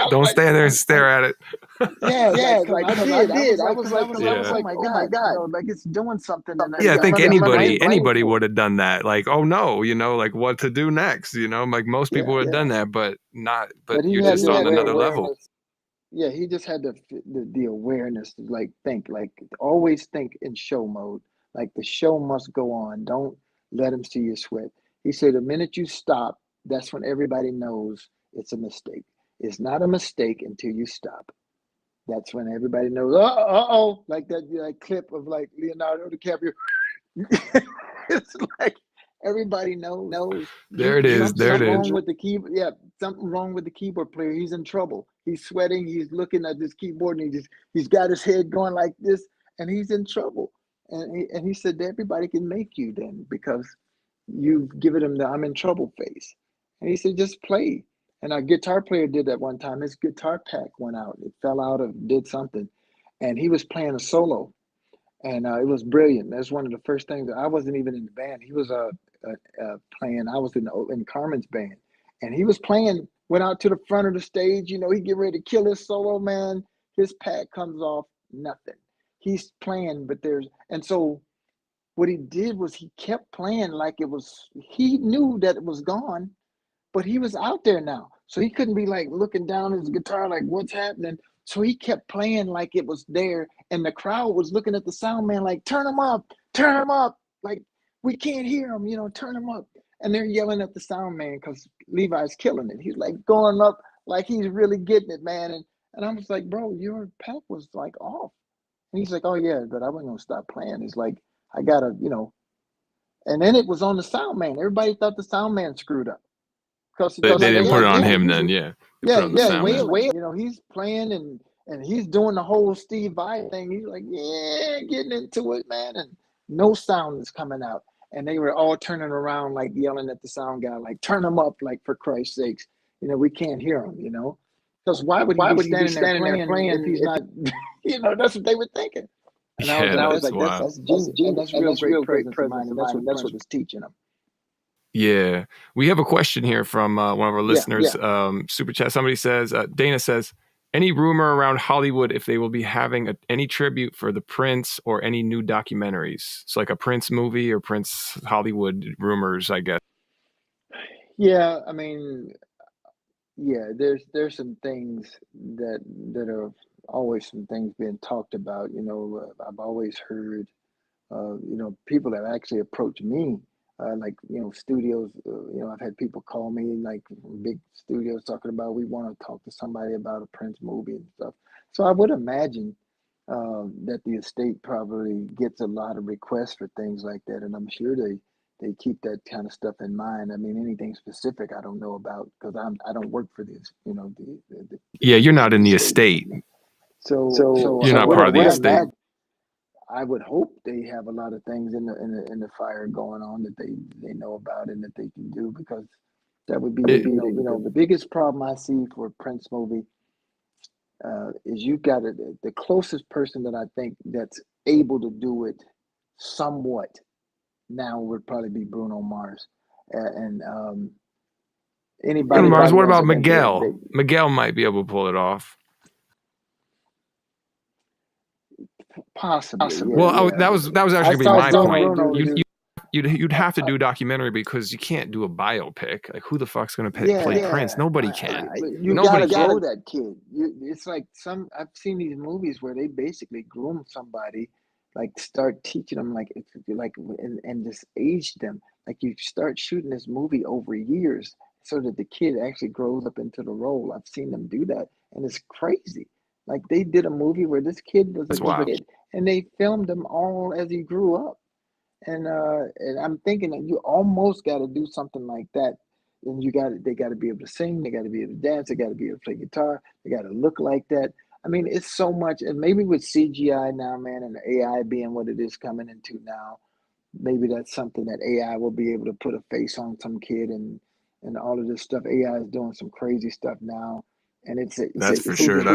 Don't stand there and stare at it. Like I did. I was like, oh my god, like it's doing something. And I think anybody would have done that. Like, oh no, like what to do next? Like most people would have done that, but not. But you're just on another level. Yeah, he just had the awareness to like think, like always think in show mode. Like the show must go on. Don't let him see you sweat. He said the minute you stop, that's when everybody knows it's a mistake. It's not a mistake until you stop. That's when everybody knows, oh, like that clip of like Leonardo DiCaprio. It's like everybody knows. There it is. Something wrong with the keyboard. Yeah, something wrong with the keyboard player. He's in trouble. He's sweating. He's looking at this keyboard and he's got his head going like this, and he's in trouble. And he said everybody can make you then because you've given him the I'm in trouble face. And he said just play. And our guitar player did that one time. His guitar pack went out. It fell out or did something. And he was playing a solo. And it was brilliant. That's one of the first things. I wasn't even in the band. He was playing. I was in Carmen's band. And he was playing, went out to the front of the stage. He get ready to kill his solo, man. His pack comes off, nothing. He's playing, and so what he did was he kept playing like he knew that it was gone. But he was out there now. So he couldn't be like looking down at his guitar like, what's happening? So he kept playing like it was there. And the crowd was looking at the sound man like, turn him up. Like, we can't hear him, turn him up. And they're yelling at the sound man because Levi's killing it. He's like going up like he's really getting it, man. And I was like, bro, your pack was like off. And he's like, oh yeah, but I wasn't going to stop playing. It's like, I got to, And then it was on the sound man. Everybody thought the sound man screwed up. They didn't put it on him then, yeah. He's playing and he's doing the whole Steve Vai thing. He's like, getting into it, man. And no sound is coming out. And they were all turning around, like yelling at the sound guy, like, turn him up, like, for Christ's sakes. We can't hear him, Because why would he be standing there playing if he's not, that's what they were thinking. And I was Yeah, like, that's wild. that's genius, and that's real great presence of mind, and that's what Prince was teaching them. Yeah. We have a question here from one of our listeners. Super chat. Somebody says, Dana says, any rumor around Hollywood if they will be having any tribute for the Prince or any new documentaries? It's like a Prince movie or Prince Hollywood rumors, I guess. Yeah, I mean, yeah, there's some things that are always some things being talked about. I've always heard, people have actually approached me, like, studios. I've had people call me, like big studios, talking about we want to talk to somebody about a Prince movie and stuff. So I would imagine that the estate probably gets a lot of requests for things like that, and I'm sure they keep that kind of stuff in mind. I mean, anything specific I don't know about because I don't work for this, Yeah, you're not in the estate. estate. So You're I not would part of the estate. I would hope they have a lot of things in the fire going on that they know about and that they can do, because that would be the biggest problem I see for a Prince movie. Is you got the closest person that I think that's able to do it somewhat now would probably be Bruno Mars, and anybody. Mars, what else, about Miguel? Miguel might be able to pull it off. Possibly. Yeah, Well, yeah. that was actually gonna be my point. Bruno You'd have to do a documentary because you can't do a biopic. Like, who the fuck's gonna play Prince? Nobody can. You gotta grow that kid. It's like I've seen these movies where they basically groom somebody, like start teaching them and just age them. Like you start shooting this movie over years so that the kid actually grows up into the role. I've seen them do that, and it's crazy. Like they did a movie where this kid was a kid, and they filmed him all as he grew up. And I'm thinking that you almost got to do something like that. And they got to be able to sing, they got to be able to dance, they got to be able to play guitar, they got to look like that. I mean, it's so much, and maybe with CGI now, man, and AI being what it is coming into now, maybe that's something that AI will be able to put a face on some kid and all of this stuff. AI is doing some crazy stuff now, and it's improving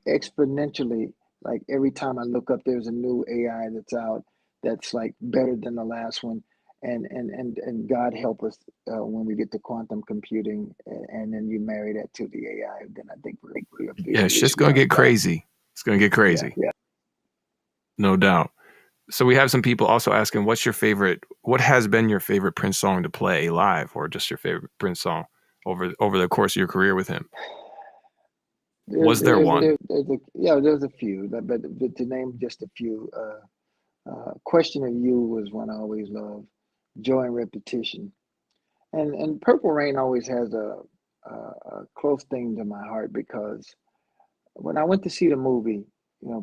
exponentially. Like every time I look up, there's a new AI that's out that's like better than the last one. And God help us when we get to quantum computing, and then you marry that to the AI, then I think we're it's just gonna get crazy. It's gonna get crazy. Yeah. No doubt. So we have some people also asking, what has been your favorite Prince song to play live, or just your favorite Prince song over the course of your career with him? Was there one? There's a few, but to name just a few, Question of You was one I always loved. Joy and Repetition, and Purple Rain always has a close thing to my heart, because when I went to see the movie,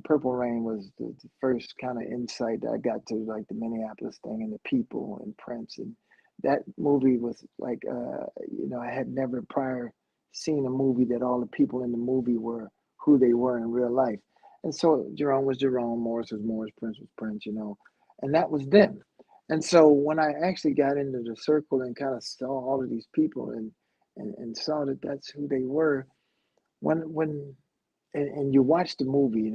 Purple Rain was the first kind of insight that I got to, like the Minneapolis thing and the people and Prince, and that movie was like, I had never prior seen a movie that all the people in the movie were who they were in real life. And so Jerome was Jerome, Morris was Morris, Prince was Prince, and that was them. And so when I actually got into the circle and kind of saw all of these people and saw that that's who they were, when and you watch the movie,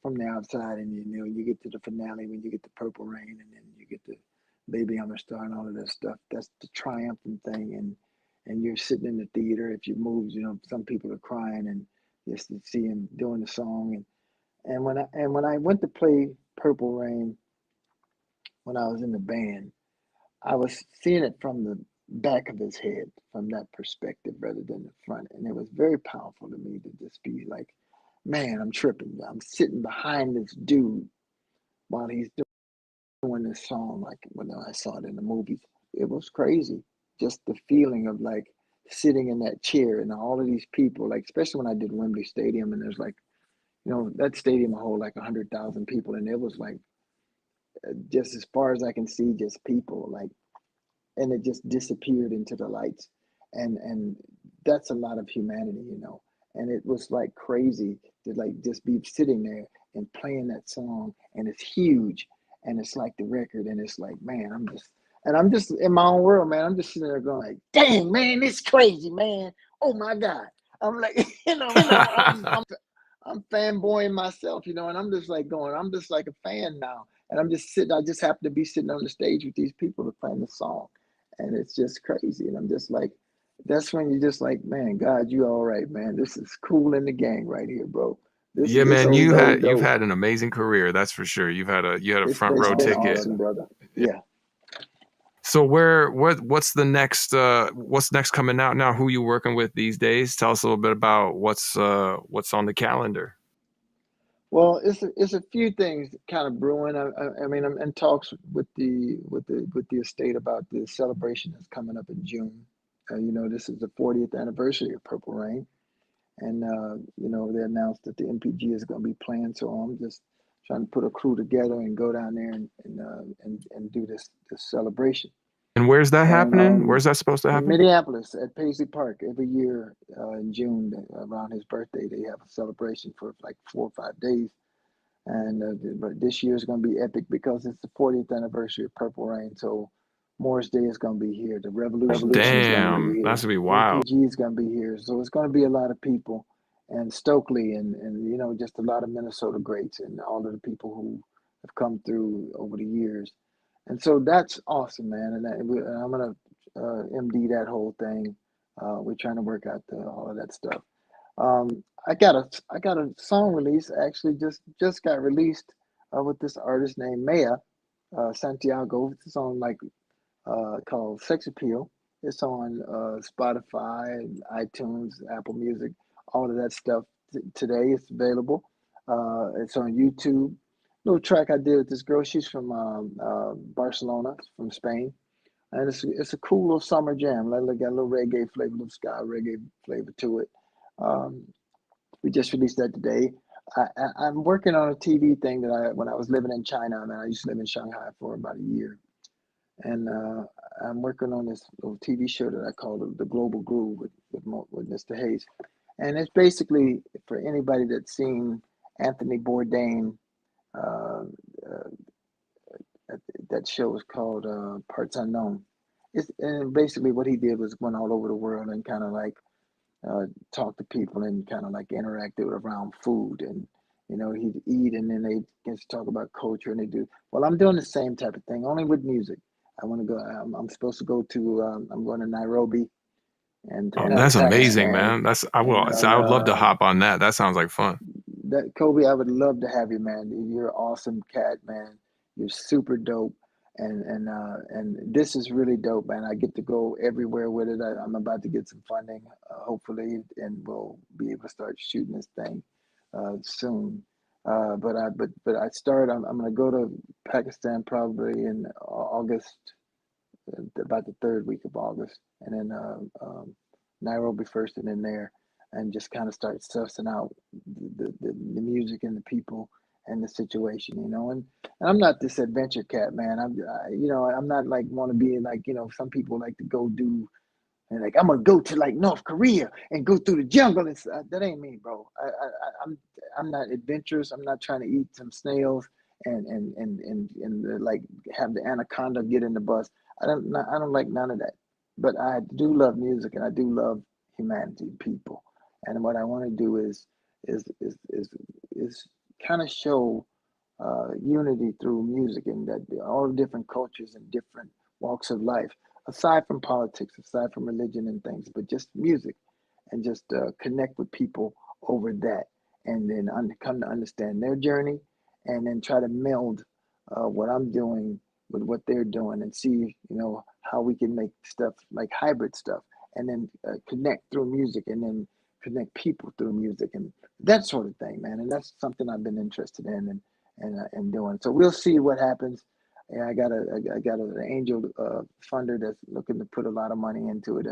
from the outside, and you get to the finale when you get the Purple Rain, and then you get the Baby I'm a Star and all of that stuff. That's the triumphant thing, and you're sitting in the theater. If you move, some people are crying, and just to see him doing the song, and when I went to play Purple Rain, when I was in the band, I was seeing it from the back of his head, from that perspective rather than the front, and it was very powerful to me to just be like, man, I'm tripping. I'm sitting behind this dude while he's doing this song. Like when I saw it in the movies, it was crazy. Just the feeling of like sitting in that chair and all of these people, like especially when I did Wembley Stadium, and there's like, that stadium hold like 100,000 people, and it was like just as far as I can see, just people like, and it just disappeared into the lights, and that's a lot of humanity, and it was like crazy to like just be sitting there and playing that song, and it's huge, and it's like the record, and it's like, man, I'm just in my own world, man. I'm just sitting there going like, dang, man, it's crazy, man. Oh my God. I'm like, I'm fanboying myself, and I'm just like going, I'm just like a fan now. And I'm just sitting, I just happen to be sitting on the stage with these people to playing the song. And it's just crazy. And I'm just like, that's when you're just like, man, God, you all right, man. This is cool in the gang right here, bro. This Yeah, is man, so you've dope. had an amazing career, that's for sure. You had a front It's row been ticket. awesome, brother. Yeah. Yeah. So what's next coming out now? Who you working with these days? Tell us a little bit about what's on the calendar. Well, it's a few things kind of brewing. I mean, I'm in talks with the estate about the celebration that's coming up in June. This is the 40th anniversary of Purple Rain, and they announced that the MPG is going to be playing. So I'm just trying to put a crew together and go down there and do this celebration. And where's that And happening? Where's that supposed to in happen? Minneapolis at Paisley Park, every year in June around his birthday, they have a celebration for like 4 or 5 days. And but this year is going to be epic because it's the 40th anniversary of Purple Rain. So Morris Day is going to be here. The Revolution is going to be Damn, here. that's gonna be wild. MPG is going to be here. So it's going to be a lot of people, and Stokely and just a lot of Minnesota greats and all of the people who have come through over the years. And so that's awesome, man. And I'm going to MD that whole thing. We're trying to work out all of that stuff. I got a song release actually just got released with this artist named Maya Santiago. It's on like called Sex Appeal. It's on Spotify, iTunes, Apple Music, all of that stuff. Today it's available. It's on YouTube. Little track I did with this girl. She's from Barcelona, from Spain, and it's a cool little summer jam. Like got a little reggae flavor, little ska reggae flavor to it. Um, we just released that today. I'm working on a TV thing that when I was living in China, man, I used to live in Shanghai for about a year, and I'm working on this little TV show that I call the Global Groove with Mr. Hayes, and it's basically for anybody that's seen Anthony Bourdain. Uh, uh, that show is called Parts Unknown. And basically what he did was went all over the world and kind of like uh, talk to people and kind of like interacted around food, and he'd eat and then they get to talk about culture, and they do. Well, I'm doing the same type of thing, only with music. I want to go. I'm supposed to go to. I'm going to Nairobi and to Oh, that's amazing, Pakistan, man. I and would love to hop on that. That sounds like fun. that Kobe, I would love to have you, man. You're an awesome cat, man. You're super dope, and this is really dope, man. I get to go everywhere with it. I'm about to get some funding, hopefully, and we'll be able to start shooting this thing soon. But I start. I'm gonna go to Pakistan probably in August, about the third week of August, and then Nairobi first, and then there, and just kind of start sussing out the music and the people and the situation, and I'm not this adventure cat, man. I'm not like want to be like, some people like to go do and like I'm gonna go to like North Korea and go through the jungle. And that ain't me, bro. I'm not adventurous. I'm not trying to eat some snails and like have the anaconda get in the bus. I don't like none of that. But I do love music and I do love humanity, people. And what I want to do is is is is kind of show unity through music, and that all different cultures and different walks of life, aside from politics, aside from religion and things, but just music, and just connect with people over that, and then come to understand their journey, and then try to meld what I'm doing with what they're doing, and see, how we can make stuff like hybrid stuff, and then connect through music, and then connect people through music, and that sort of thing, man. And that's something I've been interested in, and doing. So we'll see what happens. And I got an angel funder that's looking to put a lot of money into it.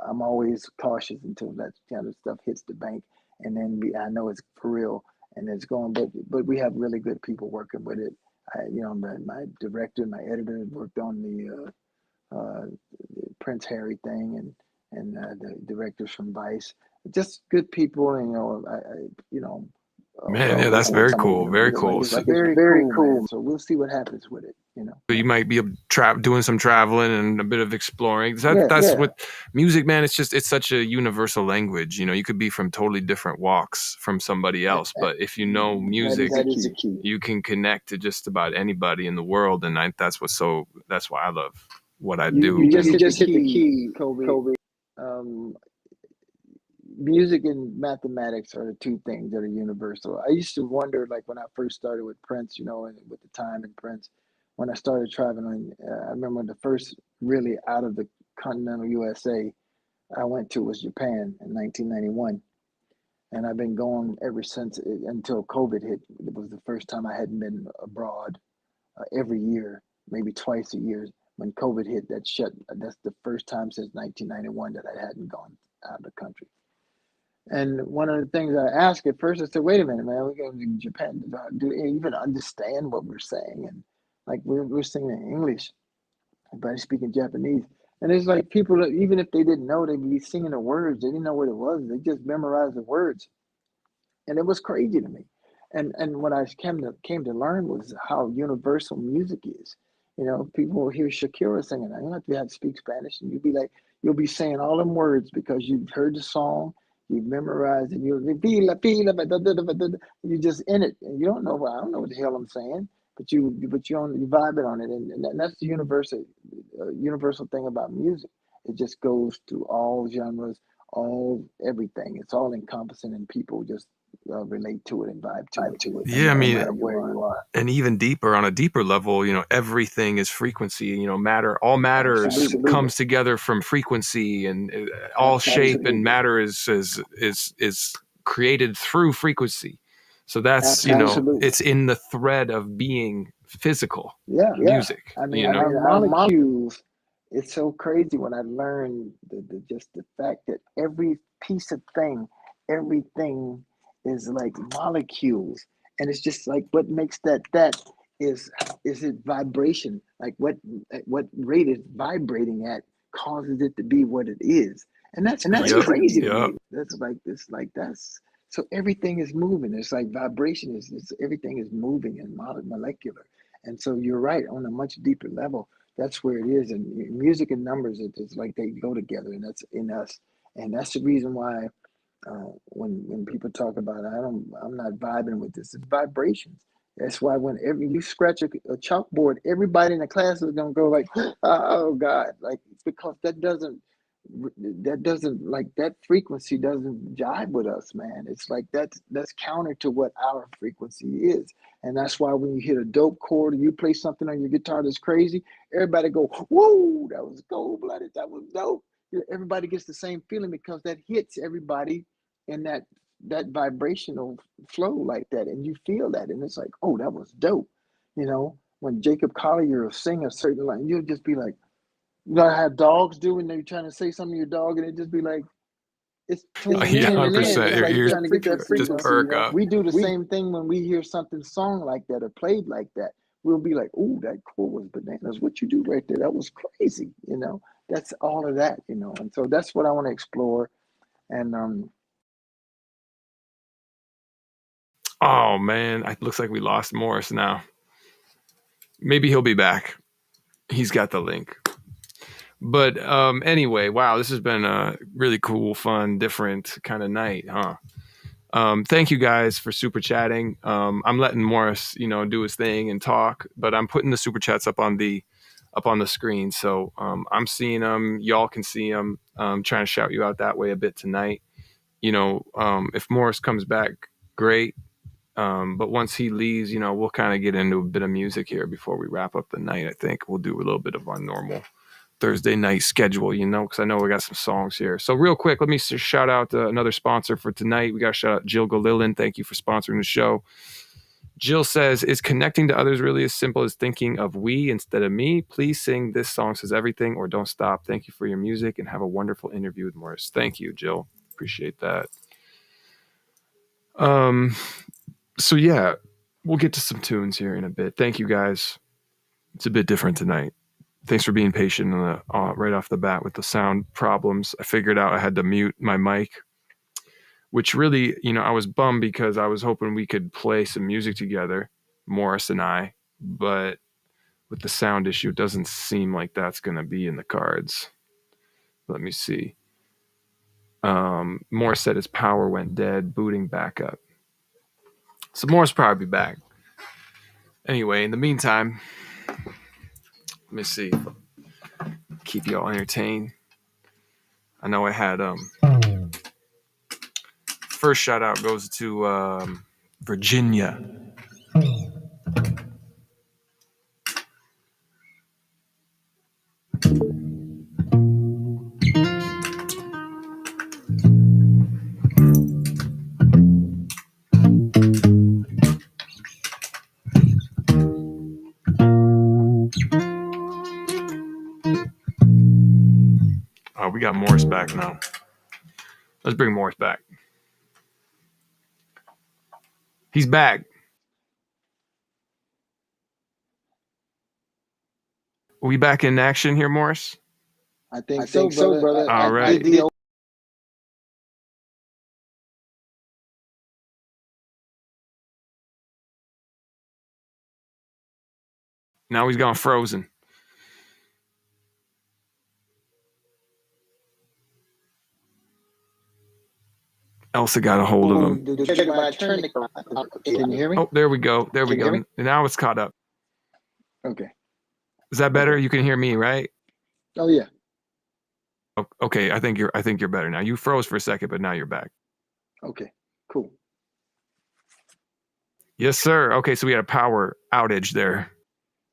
I'm always cautious until that kind of stuff hits the bank, and then I know it's for real and it's going. But we have really good people working with it. My director, my editor worked on the Prince Harry thing, and the directors from Vice, just good people. And I Man, yeah, that's very cool. Very cool. It's very cool, man. So we'll see what happens with it. So you might be doing some traveling and a bit of exploring. That's what music, man. It's such a universal language. You could be from totally different walks from somebody else, but if you know music, that is a key. You can connect to just about anybody in the world, and that's why I love what I do. You just hit the key, Cobi. Music and mathematics are the two things that are universal. I used to wonder, like when I first started with Prince, and with the time in Prince, when I started traveling, I remember the first really out of the continental USA I went to was Japan in 1991. And I've been going ever since until COVID hit. It was the first time I hadn't been abroad every year, maybe twice a year. When COVID hit, that's the first time since 1991 that I hadn't gone out of the country. And one of the things I asked at first, I said, wait a minute, man, we're going to Japan. Do they even understand what we're saying? And like we're singing in English, everybody speaking Japanese. And it's like people, even if they didn't know, they'd be singing the words. They didn't know what it was. They just memorized the words. And it was crazy to me. And what I came to learn was how universal music is. People will hear Shakira singing. I don't have to speak Spanish, and you'll be saying all them words because you've heard the song, you've memorized it. You're just in it, and you don't know. I don't know what the hell I'm saying, but you vibe it on it, and that's the universal thing about music. It just goes through all genres, everything. It's all encompassing, and people just relate to it and vibe to it. Yeah, I mean, no matter where you are. And even deeper, on a deeper level, everything is frequency. Matter, all matter comes together from frequency, and all shape and matter is created through frequency. So that's it's in the thread of being physical. Music. I mean, our molecules. It's so crazy when I learned just the fact that every piece of everything is like molecules, and it's just like what makes that is it vibration, like what rate it's vibrating at causes it to be what it is, and that's crazy to me. That's so everything is moving. It's like vibration is everything is moving and molecular, and so you're right, on a much deeper level. That's where it is, and music and numbers, it's like they go together, and that's in us, and that's the reason why when people talk about I'm not vibing with this, it's vibrations. That's why whenever you scratch a chalkboard, everybody in the class is gonna go like, oh God, like because that doesn't like that frequency doesn't jive with us, man. It's like that's counter to what our frequency is. And that's why when you hit a dope chord and you play something on your guitar that's crazy, everybody go, whoa, that was cold-blooded, that was dope. Everybody gets the same feeling because that hits everybody in that vibrational flow like that, and you feel that, and it's like, oh, that was dope. When Jacob Collier will sing a certain line, you'll just be like, you know how dogs do when they're trying to say something to your dog, and it just be like, it's tuning in, and it's like trying to get that frequency. We do the same thing when we hear something sung like that or played like that. We'll be like, "Ooh, that chord was bananas! What you do right there? That was crazy!" That's all of that. And so that's what I want to explore. And oh man, it looks like we lost Morris now. Maybe he'll be back. He's got the link. But anyway, wow, this has been a really cool, fun, different kind of night, huh? Thank you guys for super chatting. I'm letting Morris, do his thing and talk, but I'm putting the super chats up on the screen, so I'm seeing them. Y'all can see them. Trying to shout you out that way a bit tonight. If Morris comes back, great. But once he leaves, we'll kind of get into a bit of music here before we wrap up the night. I think we'll do a little bit of our normal Thursday night schedule, because I know we got some songs here. So real quick, let me shout out another sponsor for tonight. We got to shout out Jill Galilin. Thank you for sponsoring the show. Jill says, is connecting to others really as simple as thinking of we instead of me? Please sing This Song Says Everything or Don't Stop. Thank you for your music and have a wonderful interview with Morris. Thank you, Jill. Appreciate that. So yeah, we'll get to some tunes here in a bit. Thank you guys. It's a bit different tonight. Thanks for being patient right off the bat with the sound problems. I figured out I had to mute my mic which really, I was bummed because I was hoping we could play some music together, Morris and I, but with the sound issue, it doesn't seem like that's going to be in the cards. Let me see. Morris said his power went dead, booting back up. So Morris probably be back. Anyway, in the meantime, let me see. Keep y'all entertained. I know I had first shout out goes to Virginia. Oh, we got Morris back now. Let's bring Morris back. He's back. Are we back in action here, Morris? I think so, brother. All right. Now he's gone frozen. Elsa got a hold of him. Can you hear me? Oh, there we go. There we go. Now it's caught up. Okay. Is that better? You can hear me, right? Oh yeah. Okay, I think you're better now. You froze for a second, but now you're back. Okay. Cool. Yes, sir. Okay, so we had a power outage there.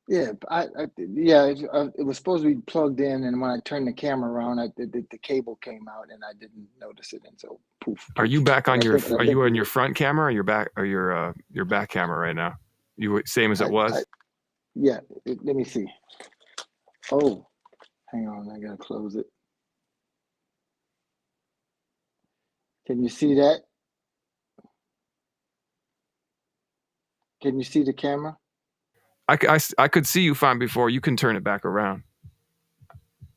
Yeah, it was supposed to be plugged in, and when I turned the camera around, the cable came out, and I didn't notice it, and so poof. Are you back on your? Are you on your front camera, or your back camera right now? You same as it was? Yeah. Let me see. Oh, hang on, I gotta close it. Can you see that? Can you see the camera? I could see you fine before. You can turn it back around.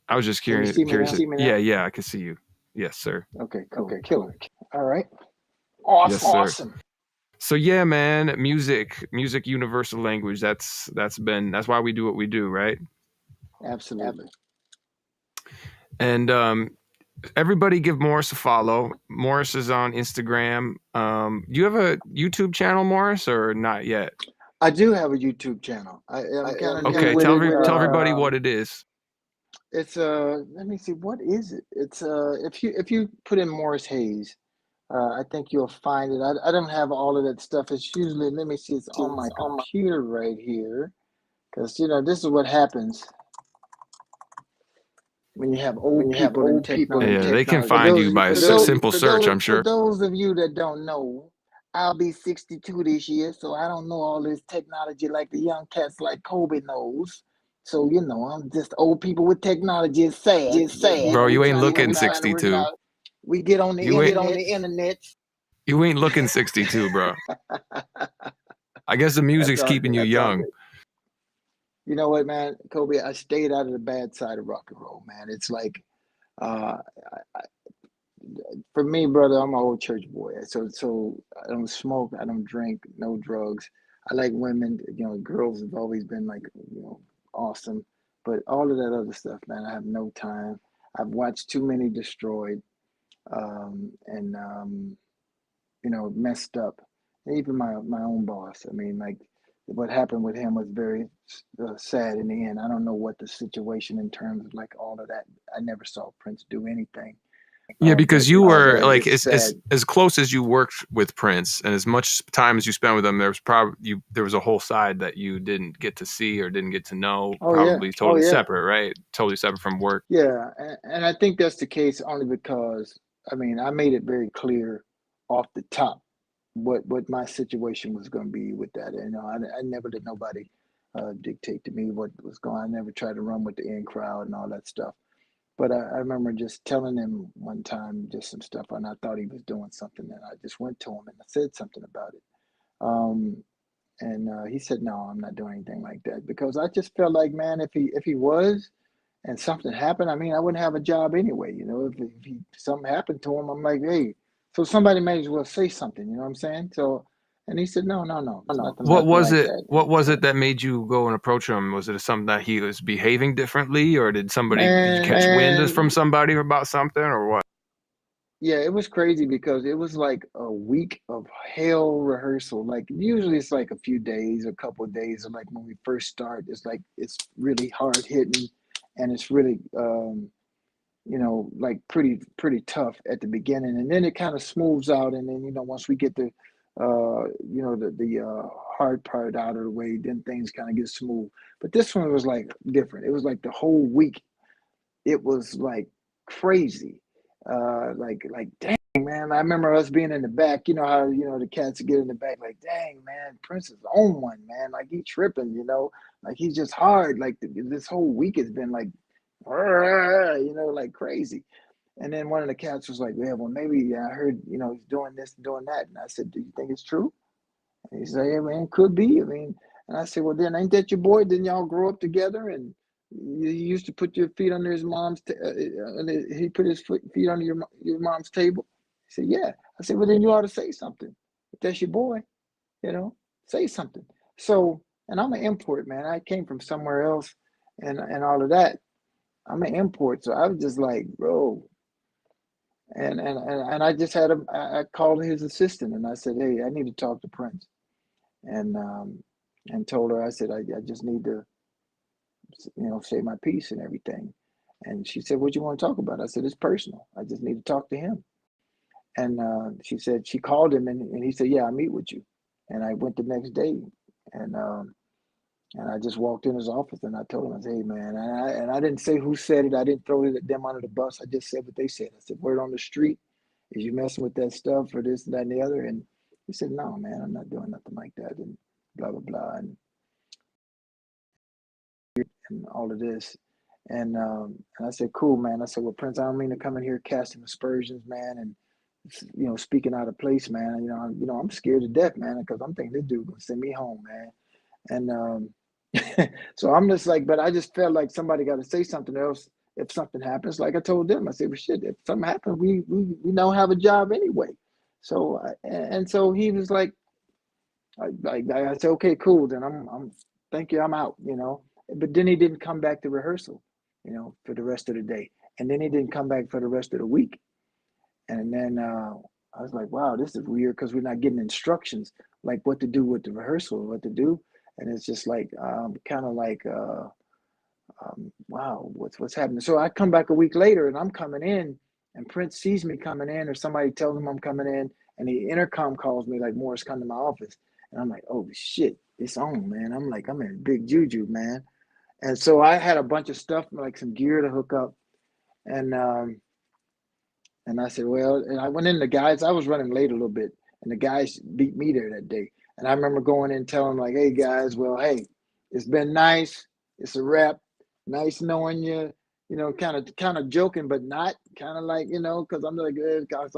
I was just curious. Can you see me now? Yeah, I can see you. Yes, sir. Okay, cool. Okay, killer. All right. Awesome. Yes, sir. Awesome. So yeah, man, music, universal language. That's why we do what we do, right? Absolutely. And everybody give Morris a follow. Morris is on Instagram. Do you have a YouTube channel, Morris, or not yet? I do have a YouTube channel. Okay, tell everybody what it is. It's let me see, what is it? It's if you put in Morris Hayes, I think you'll find it. I don't have all of that stuff. It's usually, let me see, it's on my computer right here, because this is what happens when you have old people in technology. Yeah, they can find you by a simple search, I'm sure. For those of you that don't know, I'll be 62 this year, so I don't know all this technology like the young cats like Cobi knows. So, I'm just old people with technology. It's sad. Bro, you ain't looking 62. We get on the internet. You ain't looking 62, bro. I guess the music's keeping you young. You know what, man, Cobi? I stayed out of the bad side of rock and roll, man. It's like, for me, brother, I'm an old church boy. So I don't smoke, I don't drink, no drugs. I like women. Girls have always been like, awesome. But all of that other stuff, man, I have no time. I've watched too many destroyed, and messed up. And even my own boss. I mean, like, what happened with him was very sad in the end. I don't know what the situation in terms of like all of that. I never saw Prince do anything. Yeah, because you were like as close as you worked with Prince, and as much time as you spent with him, there was a whole side that you didn't get to see or didn't get to know. Totally separate, right? Totally separate from work. Yeah, and I think that's the case only because I made it very clear off the top what my situation was going to be with that. I never let nobody dictate to me what was going on. I never tried to run with the in crowd and all that stuff. But I remember just telling him one time just some stuff, and I thought he was doing something, and I just went to him and I said something about it. And he said, "No, I'm not doing anything like that," because I just felt like, man, if he was, and something happened, I wouldn't have a job anyway. If something happened to him, I'm like, hey, So somebody may as well say something, you know what I'm saying? So, and he said, no, it's nothing What was like it? that. What was it that made you go and approach him? Was it something that he was behaving differently, or did you catch wind from Man, somebody about something, or what? yeah, it was crazy because it was like a week of hell rehearsal. Like usually it's like a few days, a couple of days, or like when we first start, it's like it's really hard hitting and it's really like pretty tough at the beginning, and then it kind of smooths out, and then once we get the hard part out of the way, then things kind of get smooth. But this one was like different. It was like the whole week. It was like crazy. Like dang man, I remember us being in the back. You know how the cats get in the back. Like dang man, Prince is on one man. Like he tripping. Like he's just hard. Like this whole week has been like like crazy. And then one of the cats was like, yeah, well, maybe I heard, he's doing this and doing that. And I said, do you think it's true? And he said, yeah, man, could be. I mean, and I said, well, then ain't that your boy? Didn't y'all grow up together? And you used to put your feet under his mom's, and he put his feet under your mom's table. He said, yeah. I said, well, then you ought to say something. If that's your boy, say something. So, and I'm an import, man. I came from somewhere else and all of that. I'm an import. So I was just like, bro. And I just I called his assistant and I said, hey, I need to talk to Prince. And told her, I said, I just need to, say my piece and everything. And she said, what do you want to talk about? I said, it's personal. I just need to talk to him. And she said, she called him and he said, yeah, I'll meet with you. And I went the next day and I just walked in his office and I told him, I said, hey man, and I didn't say who said it. I didn't throw them under the bus. I just said what they said. I said, word on the street, is you messing with that stuff or this and that and the other? And he said, no, man, I'm not doing nothing like that. And blah, blah, blah. And all of this. And I said, cool, man. I said, well, Prince, I don't mean to come in here casting aspersions, man, and speaking out of place, man. I'm scared to death, man, because I'm thinking this dude gonna send me home, man. And so I'm just like, but I just felt like somebody got to say something else if something happens. Like I told them, I said, well, shit, if something happens, we don't have a job anyway. So and so he was like, I said, okay, cool, then I'm thank you, I'm out, But then he didn't come back to rehearsal, for the rest of the day, and then he didn't come back for the rest of the week. And then I was like, wow, this is weird because we're not getting instructions like what to do with the rehearsal, what to do. And it's just like kind of like, wow, what's happening? So I come back a week later and I'm coming in and Prince sees me coming in or somebody tells him I'm coming in and the intercom calls me like, Morris, come to my office. And I'm like, oh shit, it's on, man. I'm like, I'm in big juju, man. And so I had a bunch of stuff, like some gear to hook up. And I said, well, and I went in, the guys, I was running late a little bit, and the guys beat me there that day. And I remember going in and telling them, like, hey, guys, well, hey, it's been nice. It's a wrap. Nice knowing you, kind of joking, but not kind of like, because I'm like, guys,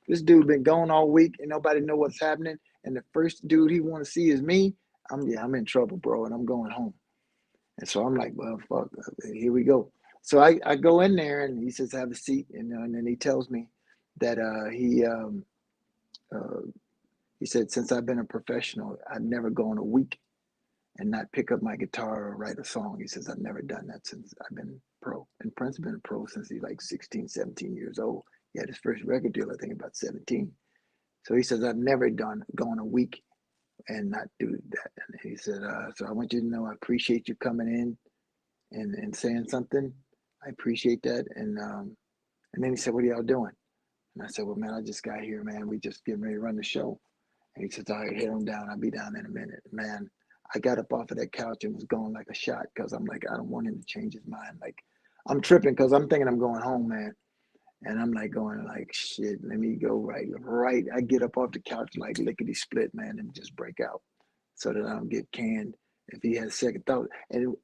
this dude been gone all week and nobody know what's happening. And the first dude he want to see is me. I'm in trouble, bro, and I'm going home. And so I'm like, well, fuck, here we go. So I go in there and he says, have a seat. And then he tells me that uh, he said, since I've been a professional, I've never gone a week and not pick up my guitar or write a song. He says, I've never done that since I've been pro. And Prince has been a pro since he's like 16, 17 years old. He had his first record deal, I think, about 17. So he says, I've never gone a week and not do that. And he said, so I want you to know I appreciate you coming in and saying something. I appreciate that. And then he said, what are y'all doing? And I said, well, man, I just got here, man. We just getting ready to run the show. And he says, all right, head on down. I'll be down in a minute. Man, I got up off of that couch and was going like a shot because I'm like, I don't want him to change his mind. Like, I'm tripping because I'm thinking I'm going home, man. And I'm like going like, shit, let me go right. I get up off the couch like lickety split, man, and just break out so that I don't get canned if he has second thought.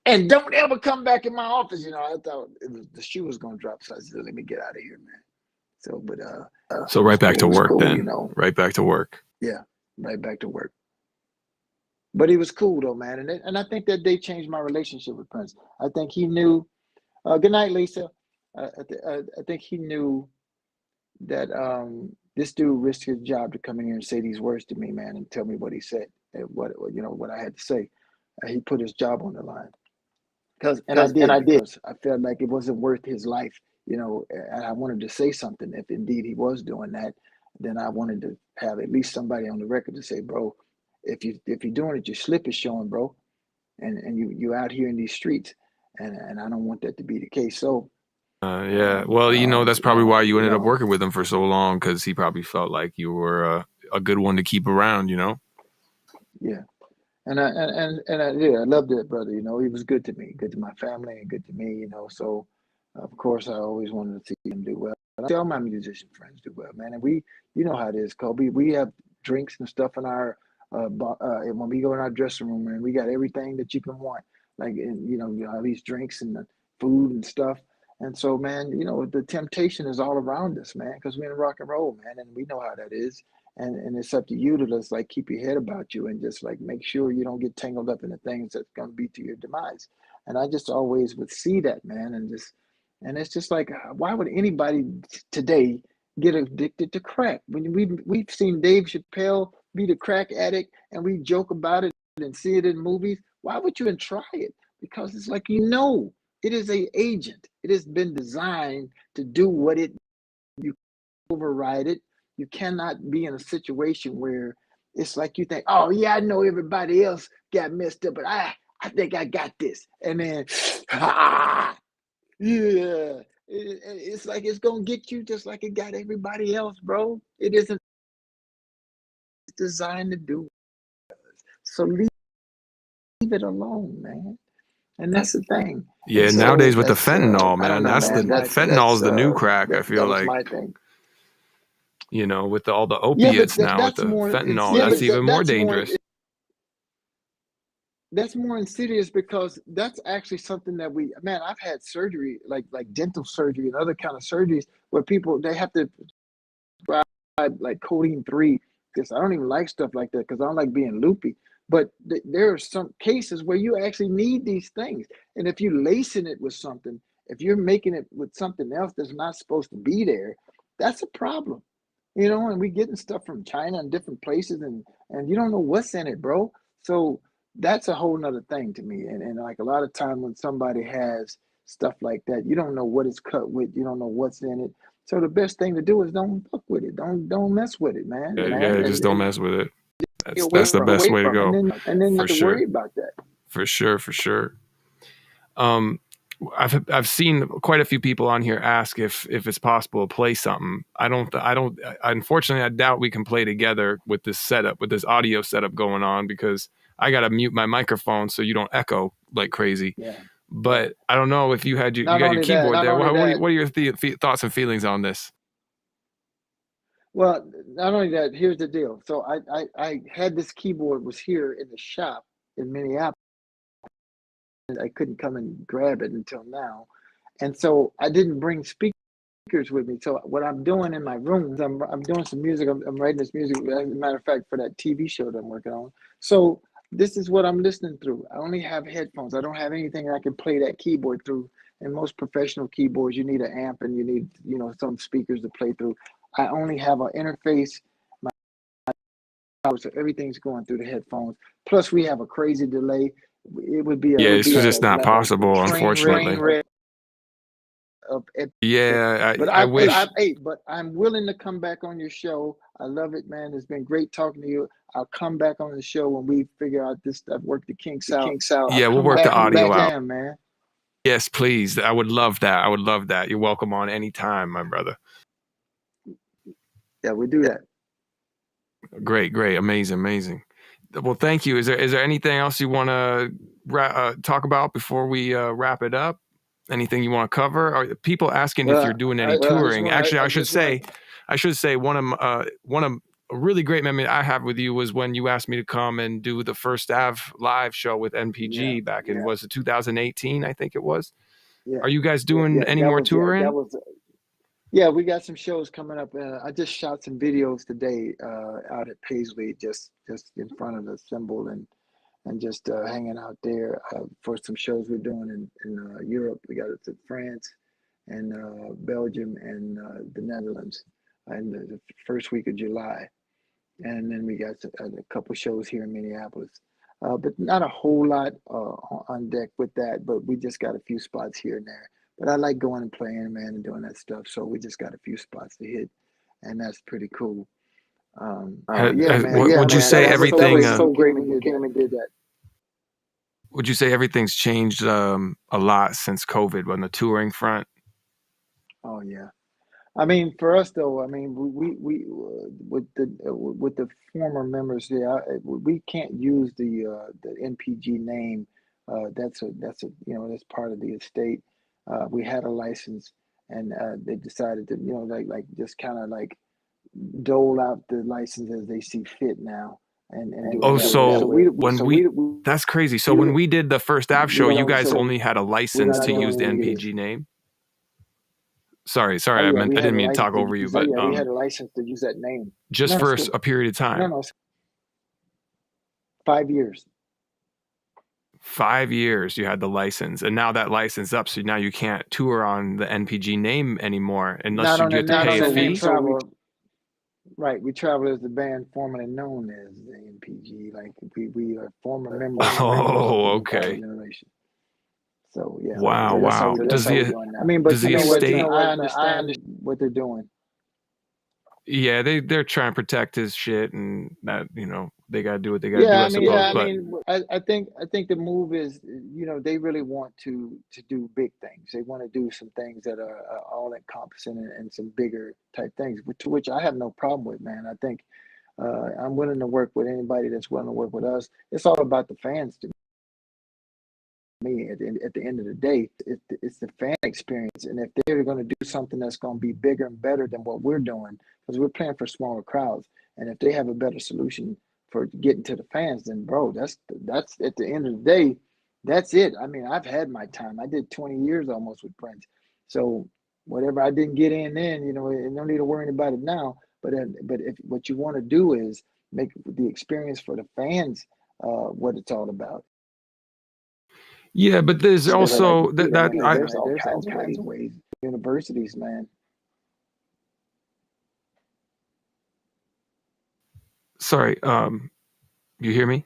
And don't ever come back in my office. I thought the shoe was going to drop. So I said, let me get out of here, man. So, but So right back to work cool, then. Right back to work. Yeah, right back to work. But he was cool though, man. And I think that they changed my relationship with Prince. I think he knew. Good night, Lisa. I think he knew that this dude risked his job to come in here and say these words to me, man, and tell me what he said and what I had to say. He put his job on the line and I did, because I felt like it wasn't worth his life, and I wanted to say something. If indeed he was doing that, then I wanted to have at least somebody on the record to say, bro, if you're doing it, your slip is showing, bro, and you out here in these streets, and I don't want that to be the case. So Yeah. Well, that's probably why you ended up working with him for so long, because he probably felt like you were a good one to keep around, Yeah. And I loved that brother. He was good to me, good to my family, and good to me. So of course I always wanted to see him do well. I see all my musician friends do well, man. And you know how it is, Cobi. We have drinks and stuff in our when we go in our dressing room, and we got everything that you can want, like all these drinks and the food and stuff. And so, man, the temptation is all around us, man, because we're in rock and roll, man, and we know how that is. And it's up to you to just like keep your head about you and just like make sure you don't get tangled up in the things that's gonna be to your demise. And I just always would see that, man, and it's just like, why would anybody today get addicted to crack? When we've seen Dave Chappelle be the crack addict, and we joke about it and see it in movies. Why would you even try it? Because it's like, it is a agent. It has been designed to do what you override it. You cannot be in a situation where it's like you think, oh yeah, I know everybody else got messed up, but I think I got this. And then yeah. It's like it's gonna get you just like it got everybody else, bro. It isn't designed to do. So leave it alone, man. And that's the thing. Yeah, So nowadays with the fentanyl, I don't man, know, that's man. fentanyl's the new crack. I That feel was like, my thing. with all the Yeah, but opiates now, with that's the more. fentanyl, Yeah, that's but even more that's more. dangerous. That's more insidious, because that's actually something that I've had surgery, like dental surgery and other kind of surgeries, where people, they have to prescribe like codeine 3, because I don't even like stuff like that, because I don't like being loopy. But there are some cases where you actually need these things, and if you're lacing it with something, if you're making it with something else that's not supposed to be there, that's a problem. And we getting stuff from China and different places, and you don't know what's in it, bro. So that's a whole nother thing to me. And like a lot of time when somebody has stuff like that, you don't know what it's cut with, you don't know what's in it. So the best thing to do is don't fuck with it. Don't mess with it, man. Yeah, just don't mess with it. Away That's the best way to from go. it. And then you For have to worry sure. about that. For sure. For sure. I've seen quite a few people on here ask if it's possible to play something. Unfortunately, I doubt we can play together with this setup, with this audio setup going on, because I got to mute my microphone so you don't echo like crazy. Yeah. But I don't know if you got your keyboard there. What are your thoughts and feelings on this? Well, not only that, here's the deal. So I had this keyboard was here in the shop in Minneapolis. I couldn't come and grab it until now. And so I didn't bring speakers with me. So what I'm doing in my room is I'm doing some music. I'm writing this music, as a matter of fact, for that TV show that I'm working on. So this is what I'm listening through. I only have headphones. I don't have anything I can play that keyboard through. And most professional keyboards, you need an amp and you need, some speakers to play through. I only have an interface. So everything's going through the headphones. Plus, we have a crazy delay. It would be it's just not possible, unfortunately. Yeah, But I'm willing to come back on your show. I love it, man. It's been great talking to you. I'll come back on the show when we figure out this stuff, work the kinks out. Yeah, we'll work the audio out. Man. Yes, please. I would love that. You're welcome on anytime, my brother. Yeah, we do that. Great. Amazing. Well, thank you. Is there anything else you want to talk about before we wrap it up? Anything you want to cover? Are people asking if you're doing any touring? Actually, I should say one of a really great memory I have with you was when you asked me to come and do the First Ave live show with NPG back in, was it 2018? I think it was. Yeah. Are you guys doing any more touring? Yeah, we got some shows coming up. I just shot some videos today out at Paisley, just in front of the symbol, and just hanging out there for some shows we're doing in Europe. We got it to France and Belgium and the Netherlands. in the first week of July, and then we got a couple shows here in Minneapolis. But not a whole lot on deck with that, but we just got a few spots here and there. But I like going and playing, man, and doing that stuff. So we just got a few spots to hit, and that's pretty cool. But yeah, man, would you say that everything? was so great when you came and did that. Would you say everything's changed a lot since COVID on the touring front? Oh yeah. I mean, for us though, I mean, we with the former members there, we can't use the NPG name. That's a that's part of the estate. We had a license, and they decided to like just kind of like dole out the license as they see fit now, and do it Oh, that way. so when that's crazy. So when we did the first app show, you guys only had a license to use the NPG name. Sorry, Oh I yeah, we had didn't a mean to talk license. over you, but We had a license to use that name. just No, for it's good. a period of time. No, 5 years. 5 years you had the license, and now that license up, so now you can't tour on the NPG name anymore unless you have to pay a fee. Right, we travel as the band formerly known as the NPG. Like we are former members. Oh, okay. Generation. So yeah. Wow, wow. That's how we're doing now. I mean, but does the estate? I understand what they're doing. Yeah, they're trying to protect his shit, and that they gotta do what they gotta do. I suppose. I think the move is they really want to do big things. They want to do some things that are all encompassing and some bigger type things, to which I have no problem with, man. I think I'm willing to work with anybody that's willing to work with us. It's all about the fans to me. At the end of the day, it's the fan experience, and if they're going to do something that's going to be bigger and better than what we're doing, because we're playing for smaller crowds, and if they have a better solution for getting to the fans, then bro, that's at the end of the day, that's it. I mean, I've had my time. I did 20 years almost with Prince, so whatever I didn't get in then, no need to worry about it now. But if what you want to do is make the experience for the fans what it's all about. Yeah, but there's also there's all kinds of ways. Universities, man. Sorry, you hear me?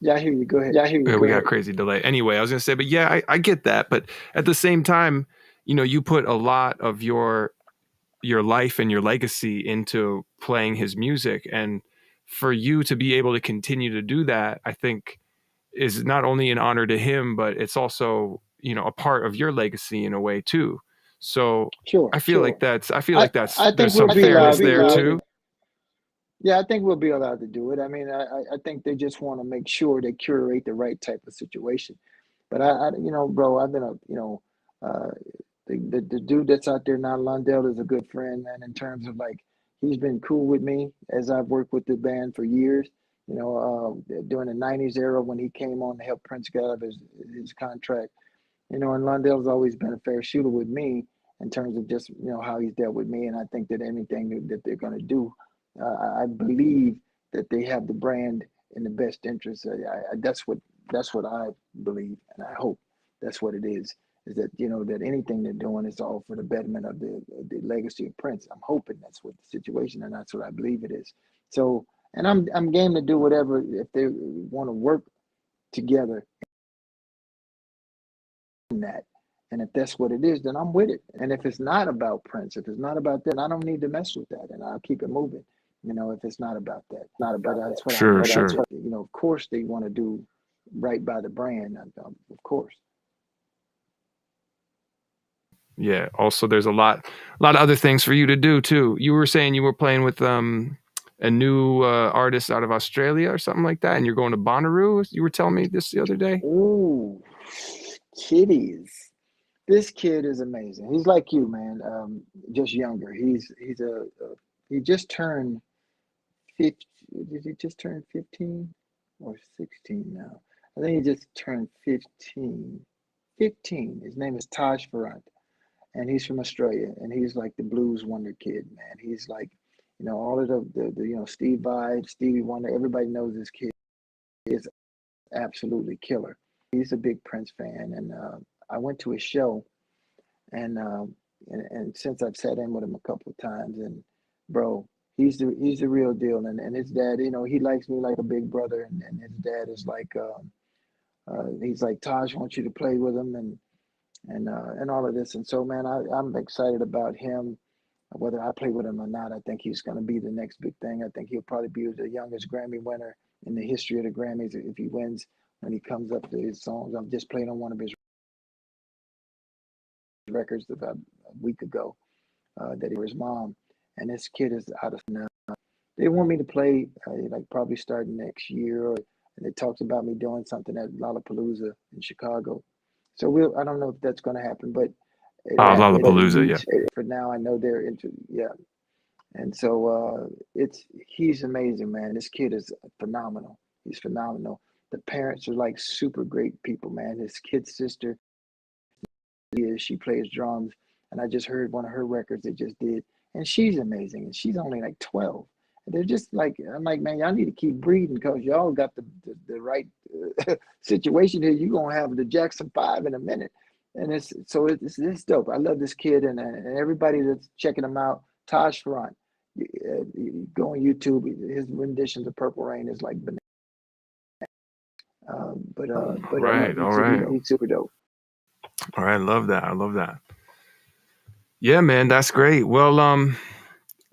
Yeah, I hear you. Go ahead. We got a crazy delay. Anyway, I was gonna say, but yeah, I get that. But at the same time, you put a lot of your life and your legacy into playing his music, and for you to be able to continue to do that, I think is not only an honor to him, but it's also a part of your legacy in a way too. So sure, I feel like there's there's some fairness there too. Yeah, I think we'll be allowed to do it. I mean, I think they just want to make sure they curate the right type of situation. But bro, I've been the dude that's out there now, Lundell, is a good friend, man. In terms of like, he's been cool with me as I've worked with the band for years. During the '90s era when he came on to help Prince get out of his contract. And Lundell's always been a fair shooter with me in terms of just how he's dealt with me, and I think that anything that they're going to do, I believe that they have the brand in the best interest. That's what I believe, and I hope that's what it is. Is that that anything they're doing is all for the betterment of the legacy of Prince. I'm hoping that's what the situation, and that's what I believe it is. So, and I'm game to do whatever if they want to work together in that. And if that's what it is, then I'm with it. And if it's not about Prince, if it's not about that, I don't need to mess with that, and I'll keep it moving. If it's not about that, that's what sure. Of course, they want to do right by the brand, of course. Yeah. Also, there's a lot of other things for you to do too. You were saying you were playing with a new artist out of Australia or something like that, and you're going to Bonnaroo. You were telling me this the other day. Ooh, kitties. This kid is amazing. He's like you, man. Just younger. He just turned 50. Did he just turn 15 or 16 now? I think he just turned 15. 15. His name is Taj Farrant, and he's from Australia, and he's like the blues wonder kid, man. He's like, all of the Steve Vai, Stevie Wonder. Everybody knows this kid is absolutely killer. He's a big Prince fan, and I went to his show, and and since I've sat in with him a couple of times, and bro, he's the real deal. And his dad, you know, he likes me like a big brother, and his dad is like, he's like, Taj wants you to play with him, and all of this. And so, man, I'm excited about him. Whether I play with him or not, I think he's going to be the next big thing. I think he'll probably be the youngest Grammy winner in the history of the Grammys if he wins when he comes up to his songs. I'm just playing on one of his records about a week ago that he was his mom, and this kid is out of now. They want me to play like probably starting next year, and they talked about me doing something at Lollapalooza in Chicago. So I don't know if that's going to happen, but Lollapalooza, yeah. for now I know they're into, yeah. And so he's amazing, man. This kid is phenomenal. He's phenomenal. The parents are like super great people, man. His kid's sister, she plays drums, and I just heard one of her records they just did, and she's amazing. And she's only like 12. And they're just like, I'm like, man, y'all need to keep breathing because y'all got the right situation here. You're gonna have the Jackson 5 in a minute. And it's dope. I love this kid, and everybody that's checking him out. Taj Farran, you go on YouTube. His renditions of Purple Rain is like banana. Right, all right. He's super dope. All right, I love that. Yeah, man, that's great. Well,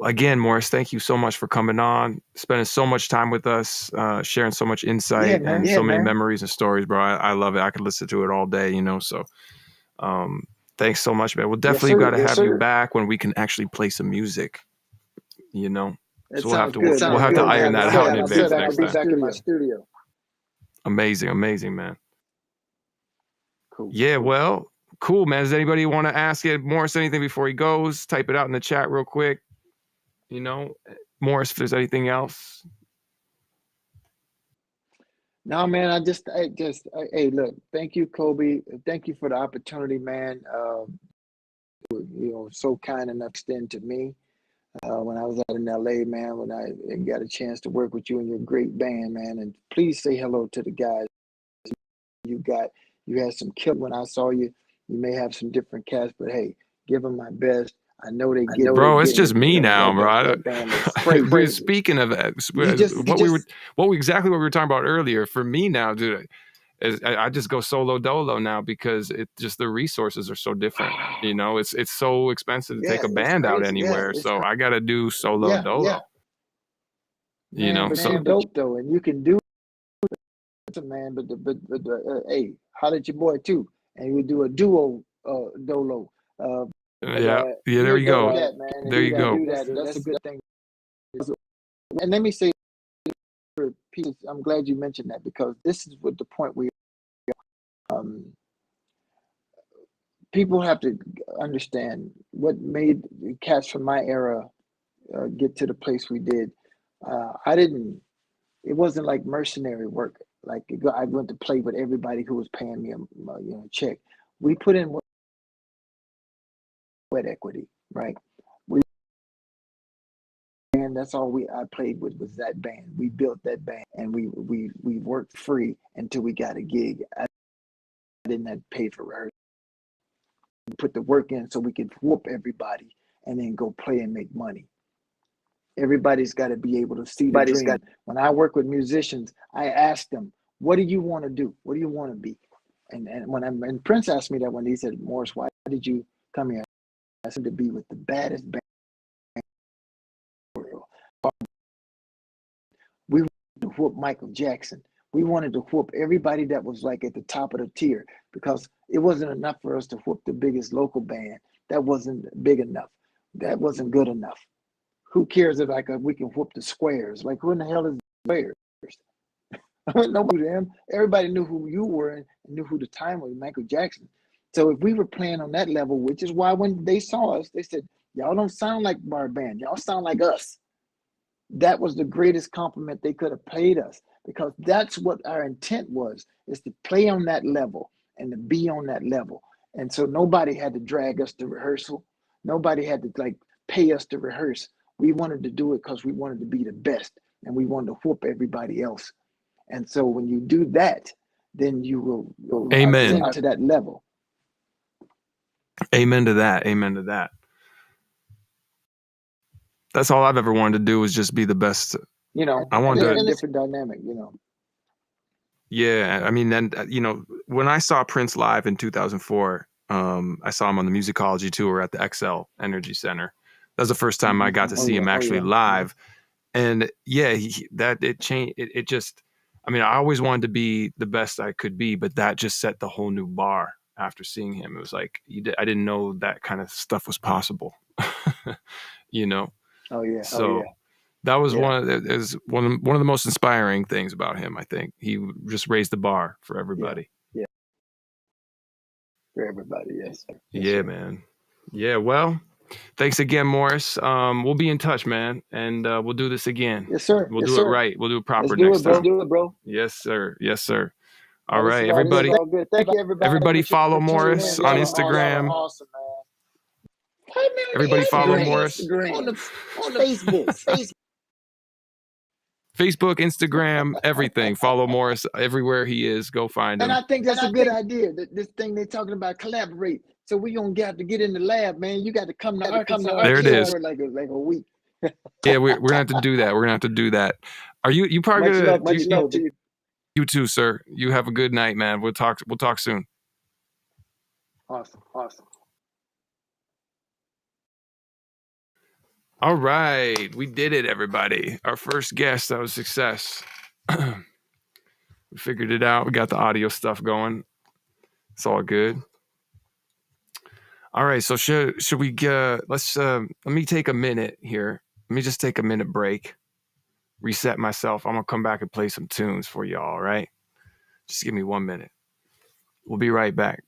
again, Morris, thank you so much for coming on, spending so much time with us, sharing so much insight and so many memories and stories, bro. I love it. I could listen to it all day, you know. So, thanks so much, man. We'll definitely got to have you back when we can actually play some music, you know. So we'll have to iron that out in advance next time. Back in my studio. Amazing, man. Cool. Yeah, well, cool, man. Does anybody want to ask it, Morris, anything before he goes? Type it out in the chat real quick. You know, Morris, if there's anything else. No, man, hey, look, thank you, Cobi. Thank you for the opportunity, man. You know, so kind enough to extend to me. When I was out in LA, man, when I got a chance to work with you and your great band, man. And please say hello to the guys. You had some kill when I saw you. You may have some different cats, but hey, give them my best. I know they get. Bro, it's just me now, bro. That band is crazy. Speaking of that, what we were talking about earlier. For me now, dude, I just go solo dolo now because it just the resources are so different. You know, it's so expensive to take a band out anywhere, so I got to do solo dolo. Yeah. You know, so dope though, and you can do it, man. But hey, holla at your boy too, and we do a duo dolo. There you go. There you go. That's a good thing. And let me say, I'm glad you mentioned that because this is what the point we. People have to understand what made cats from my era get to the place we did. It wasn't like mercenary work. Like I went to play with everybody who was paying me a check. We put in sweat equity, right? And that's all I played with was that band. We built that band, and we worked free until we got a gig. I didn't have to pay for rehearsal. We put the work in so we could whoop everybody and then go play and make money. Everybody's got to be able to see the dream. When I work with musicians, I ask them, what do you want to do? What do you want to be? And when Prince asked me that one, he said, Morris, why did you come here? I said, to be with the baddest band in the world. We wanted to whoop Michael Jackson. We wanted to whoop everybody that was like at the top of the tier because it wasn't enough for us to whoop the biggest local band. That wasn't big enough. That wasn't good enough. Who cares if we can whoop the Squares? Like, who in the hell is the Squares? Nobody knew them. Everybody knew who you were and knew who the time was, Michael Jackson. So if we were playing on that level, which is why when they saw us, they said, y'all don't sound like our band. Y'all sound like us. That was the greatest compliment they could have paid us because that's what our intent was, is to play on that level and to be on that level. And so nobody had to drag us to rehearsal. Nobody had to pay us to rehearse. We wanted to do it because we wanted to be the best and we wanted to whoop everybody else. And so when you do that, then you will Amen to that level. Amen to that. Amen to that. That's all I've ever wanted to do was just be the best. I wanted to. a different dynamic, Yeah, I mean, then when I saw Prince live in 2004, I saw him on the musicology tour at the XL Energy Center. That was the first time I got to see him actually live, and yeah, it changed. It just, I mean, I always wanted to be the best I could be, but that just set the whole new bar after seeing him. It was like I didn't know that kind of stuff was possible, you know. Oh yeah. So that was one of the most inspiring things about him. I think he just raised the bar for everybody. Yeah. For everybody, yes. Yeah, man. Yeah, well, thanks again, Morris. We'll be in touch, man, and we'll do this again. Yes, sir. We'll do it right. We'll do it proper Let's do next it, bro. time. Do it, bro. Yes, sir. Yes, sir. All This right, is everybody. all good. Thank you, everybody. Everybody follow for tuning Morris in. on Y'all are Instagram. awesome, man. Everybody follow Morris. on the Facebook. Facebook, Instagram, everything. Follow Morris everywhere he is. Go find him. And I think that's a good idea. This thing they're talking about, collaborate. So we gonna have to get in the lab, man. You got to come to Arkansas. There it is. For like a week. Yeah, we're gonna have to do that. We're gonna have to do that. Are you probably much love to you. You too, sir. You have a good night, man. We'll talk soon. Awesome. All right, we did it, everybody. Our first guest, that was a success. We figured it out. We got the audio stuff going. It's all good. All right, so should we let's let me take a minute here. Let me just take a minute break. Reset myself. I'm gonna come back and play some tunes for y'all, all right? Just give me 1 minute. We'll be right back.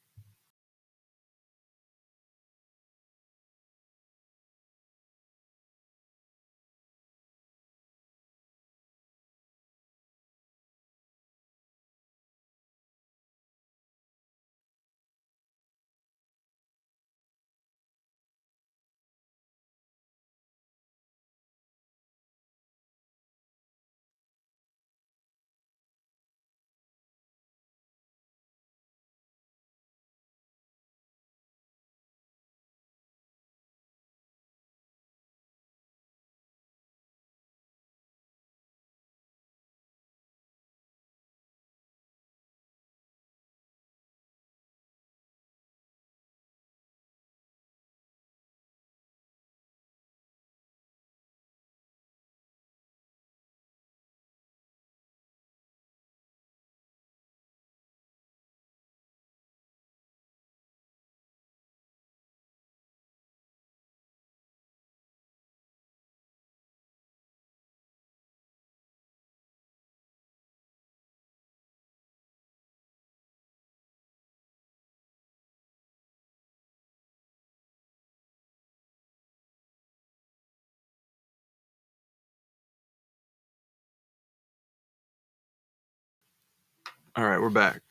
All right, we're back.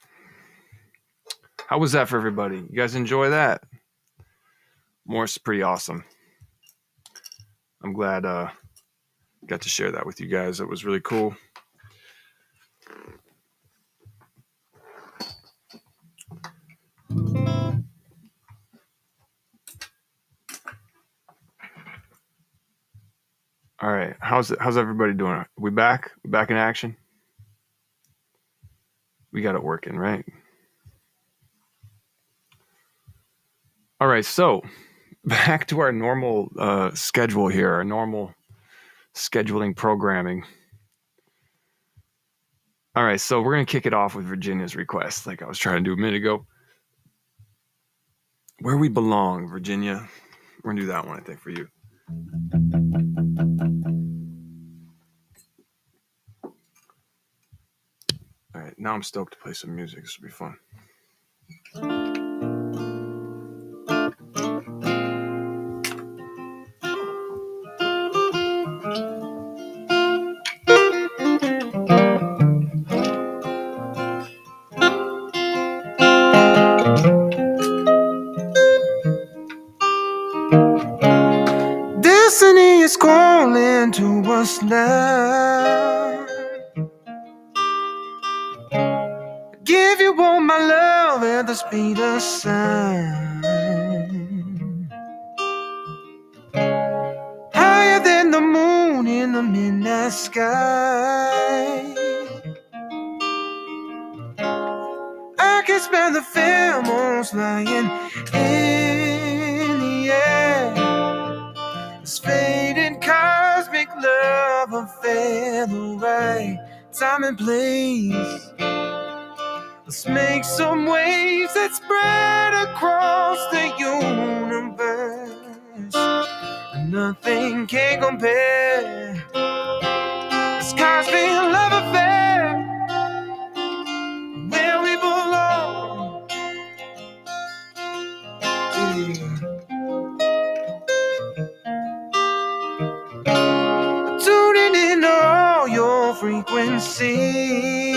How was that for everybody? You guys enjoy that? Morris is pretty awesome. I'm glad got to share that with you guys. It was really cool. All right, how's everybody doing? We back? We back in action? We got it working, right? All right, so back to our normal schedule here, our normal scheduling programming. All right, so we're going to kick it off with Virginia's request, like I was trying to do a minute ago. Where We Belong, Virginia. We're going to do that one, I think, for you. All right, now I'm stoked to play some music. This will be fun. Destiny is calling to us now. Give you all my love at the speed of sound. sky. I can smell the pheromones lying in the air. This faded cosmic love affair, the right time and place. Let's make some waves that spread across the universe. And nothing can compare. This cosmic love affair, where we belong. Tuning in all your frequencies,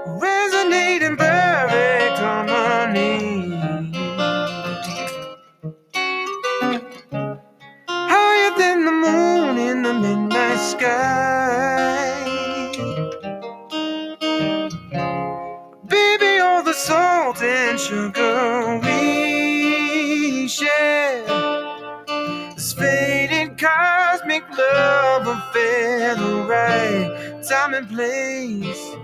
resonating perfect harmony. Higher than the moon in the midnight sky. Baby, all the salt and sugar we share. This faded cosmic love affair, the right time and place.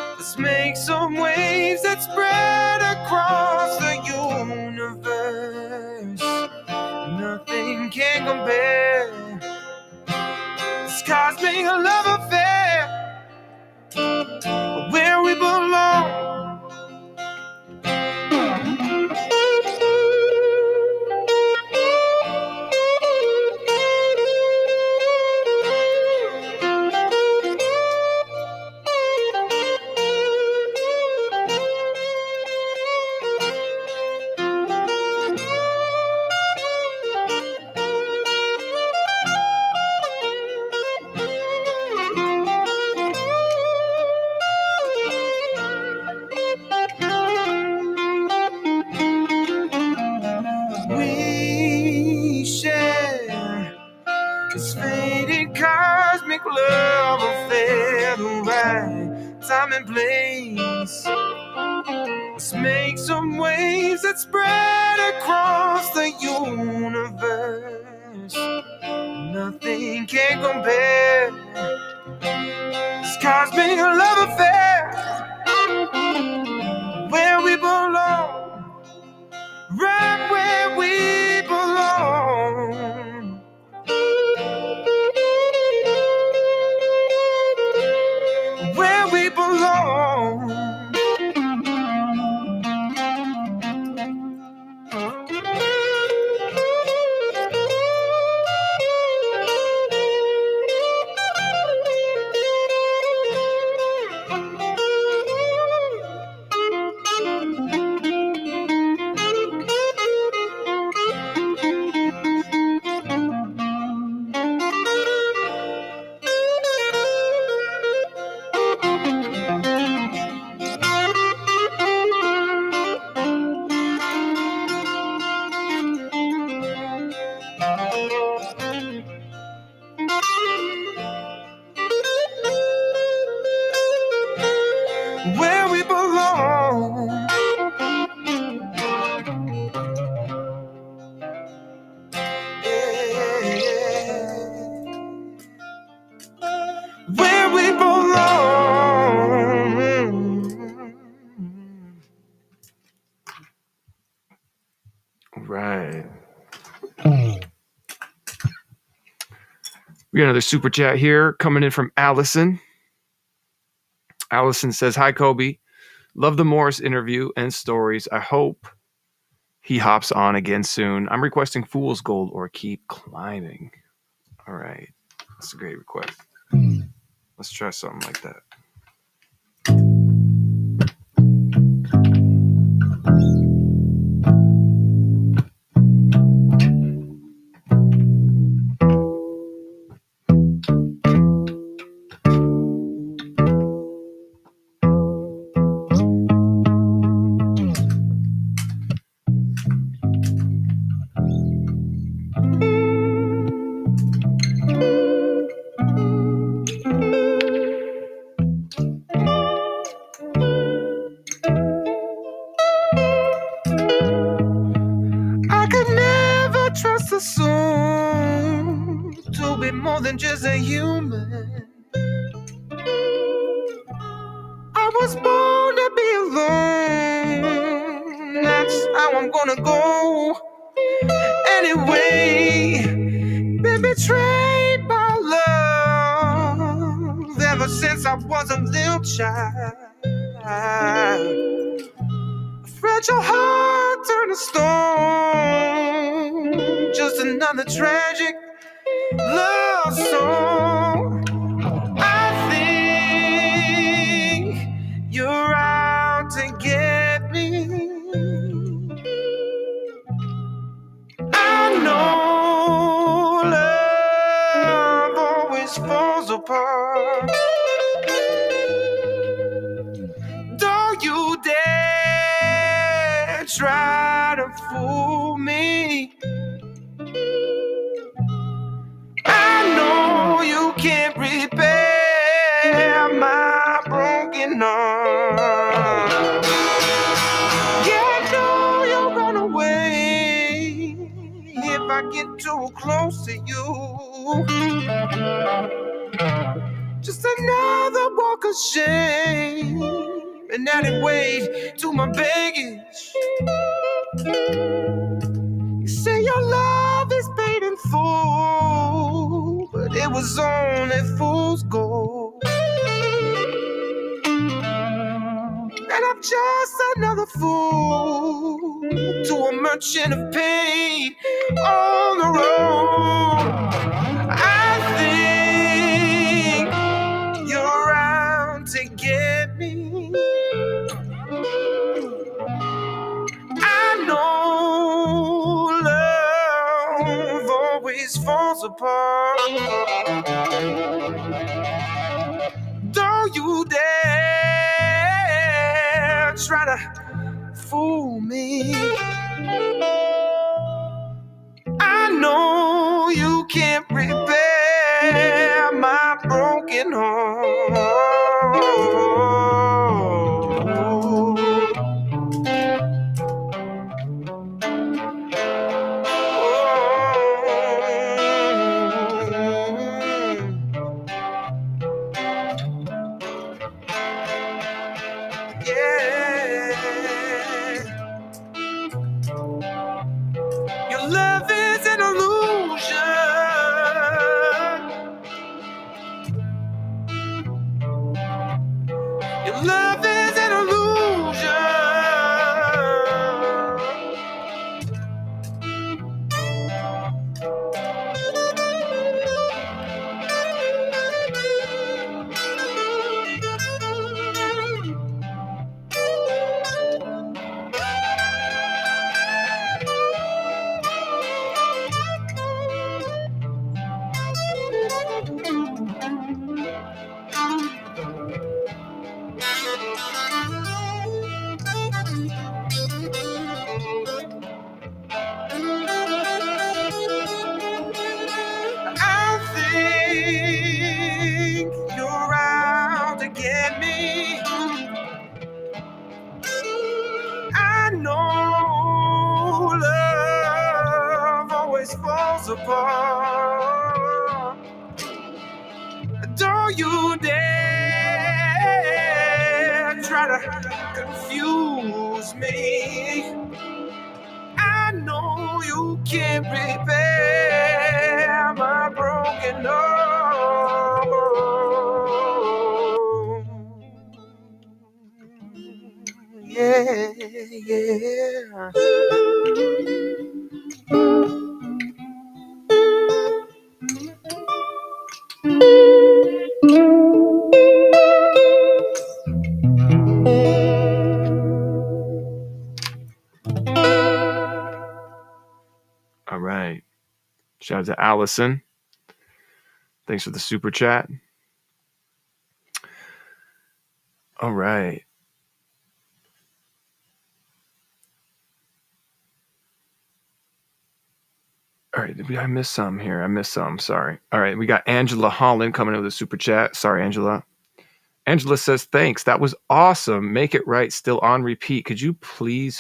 Let's make some waves that spread across the universe. Nothing can compare. This cosmic love affair, where we belong. We share this faded cosmic love affair, the right time and place. Let's make some waves that spread across the universe. Nothing can compare. This cosmic love affair, where we belong. Right where we belong. Where we belong. Where we belong. Where we belong. Right. We got another super chat here coming in from Allison. Allison says, "Hi, Cobi. Love the Morris interview and stories. I hope he hops on again soon. I'm requesting Fool's Gold or Keep Climbing." All right. That's a great request. Let's try something like that. I could never trust a soul to be more than just a human. I was born to be alone. That's how I'm gonna go. Anyway, been betrayed by love ever since I was a little child. A fragile heart turned to stone. Just another tragic love song. I think you're out to get me. I know love always falls apart. Don't you dare try to fool me. I know you can't repair my broken heart. Yeah, I know you'll run away if I get too close to you. Just another walk of shame, and added weight to my baggage. You say your love is paid in full, but it was only fool's gold. And I'm just another fool to a merchant of pain on the road. I think you're out to get me. I know love always falls apart. Don't you dare try to fool me. I know you can't repair my broken heart. Your love is an illusion. Your love is an illusion. I think you're out to get me. I know love always falls apart. Don't you dare try to confuse me. I know you can't repair my broken heart. Yeah, yeah. All right. Shout out to Allison. Thanks for the super chat. All right. All right. Did I miss some here? I missed some. Sorry. All right. We got Angela Holland coming in with a super chat. Sorry, Angela. Angela says, thanks. That was awesome. Make it right. Still on repeat. Could you play,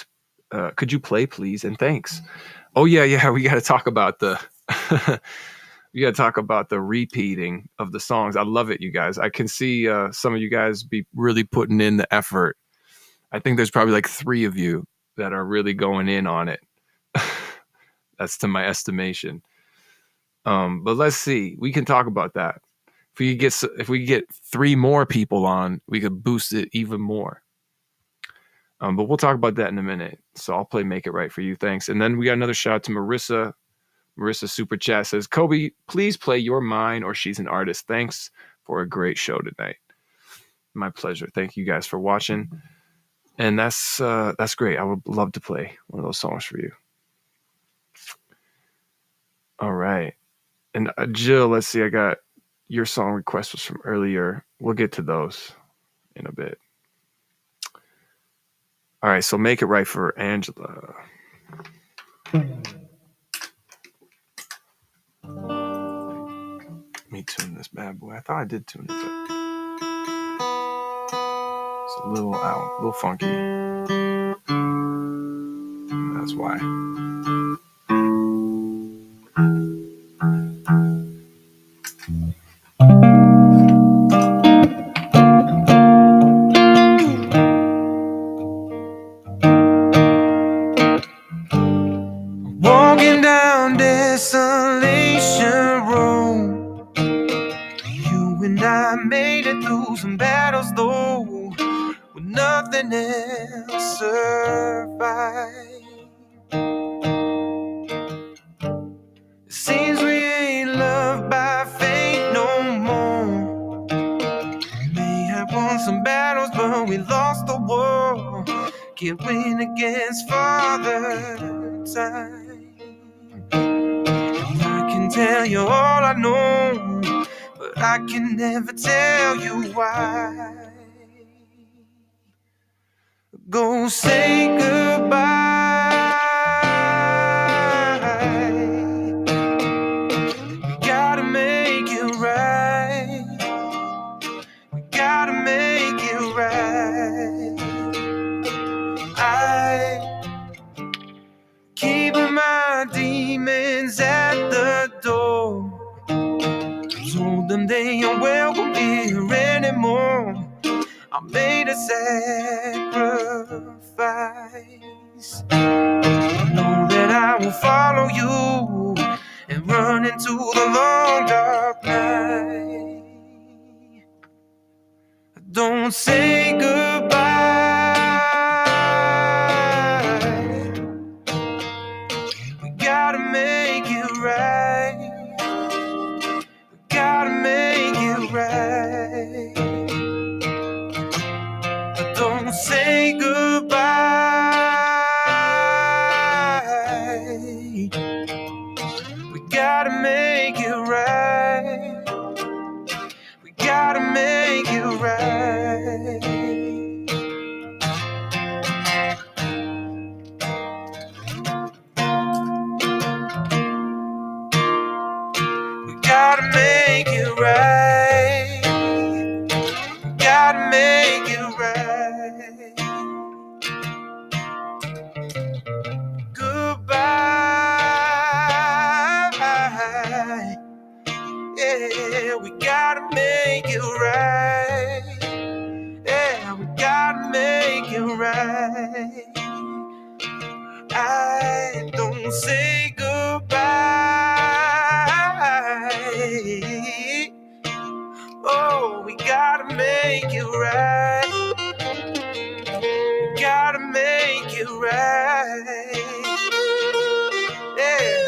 please? And thanks. Oh, yeah. We got to talk about the we got to talk about the repeating of the songs. I love it, you guys. I can see some of you guys be really putting in the effort. I think there's probably like 3 of you that are really going in on it. That's to my estimation. But let's see. We can talk about that. If we get 3 more people on, we could boost it even more. But we'll talk about that in a minute. So I'll play Make It Right for you. Thanks. And then we got another shout out to Marissa. Marissa Super Chat says, Cobi, please play Your Mind or She's an Artist. Thanks for a great show tonight. My pleasure. Thank you guys for watching. And that's great. I would love to play one of those songs for you. All right. And Jill, let's see. I got your song request was from earlier. We'll get to those in a bit. All right. So Make It Right for Angela. Let me tune this bad boy. I thought I did tune it, but it's a little out, a little funky. That's why. Walking down Desolation Road, you and I made it through some battles, though, with nothing else survived. It seems we ain't loved by fate no more. We may have won some battles, but we lost the war. Can't win against Father Time. I can tell you all I know, but I can never tell you why. Go say goodbye. We gotta make it right. We gotta make it right. I keeping my demons at the door. Told them they ain't welcome here anymore. I made a sacrifice. I know that I will follow you and run into the long dark night. Don't say goodbye. We gotta make it right. We gotta make it right. Don't say goodbye. We gotta make it right. We gotta make it right. We gotta make it right. We gotta make it right. Goodbye. Yeah, we gotta make it right. Yeah, we gotta make it right. I don't say goodbye. Oh, we gotta make it right. We gotta make it right. Yeah.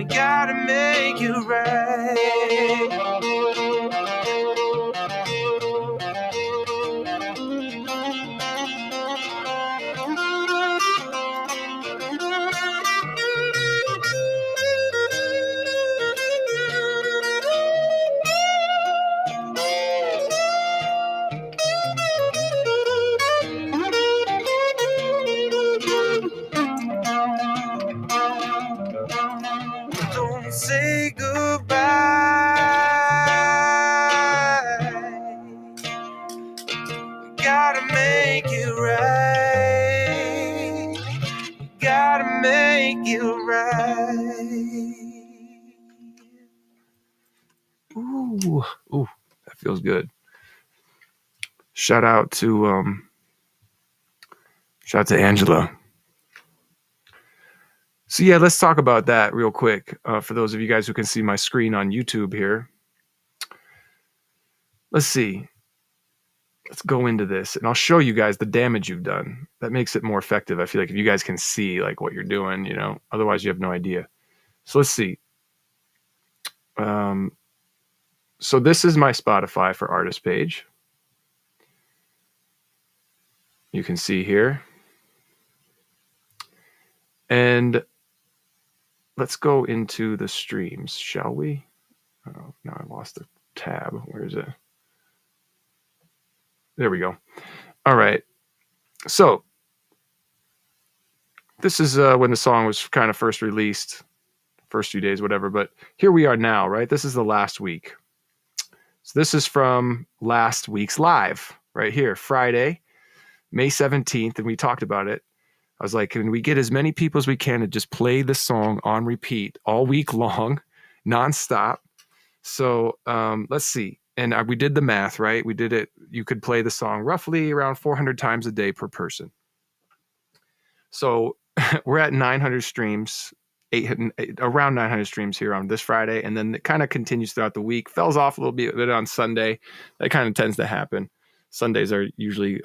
we gotta make it right. Don't say goodbye. Gotta make it right. Gotta make it right. Ooh, that feels good. Shout out to Angela. So yeah, let's talk about that real quick. For those of you guys who can see my screen on YouTube here, let's see. Let's go into this, and I'll show you guys the damage you've done. That makes it more effective. I feel like if you guys can see like what you're doing, you know, otherwise you have no idea. So let's see. So this is my Spotify for artist page. You can see here. And let's go into the streams, shall we? Oh, now I lost the tab. Where is it? There we go. All right. So this is when the song was kind of first released, first few days, whatever. But here we are now, right? This is the last week. So this is from last week's live right here, Friday, May 17th. And we talked about it. I was like, can we get as many people as we can to just play the song on repeat all week long, nonstop? So let's see. And we did the math, right? We did it. You could play the song roughly around 400 times a day per person. So we're at 900 streams, around 900 streams here on this Friday. And then it kind of continues throughout the week. Fells off a little bit on Sunday. That kind of tends to happen. Sundays are usually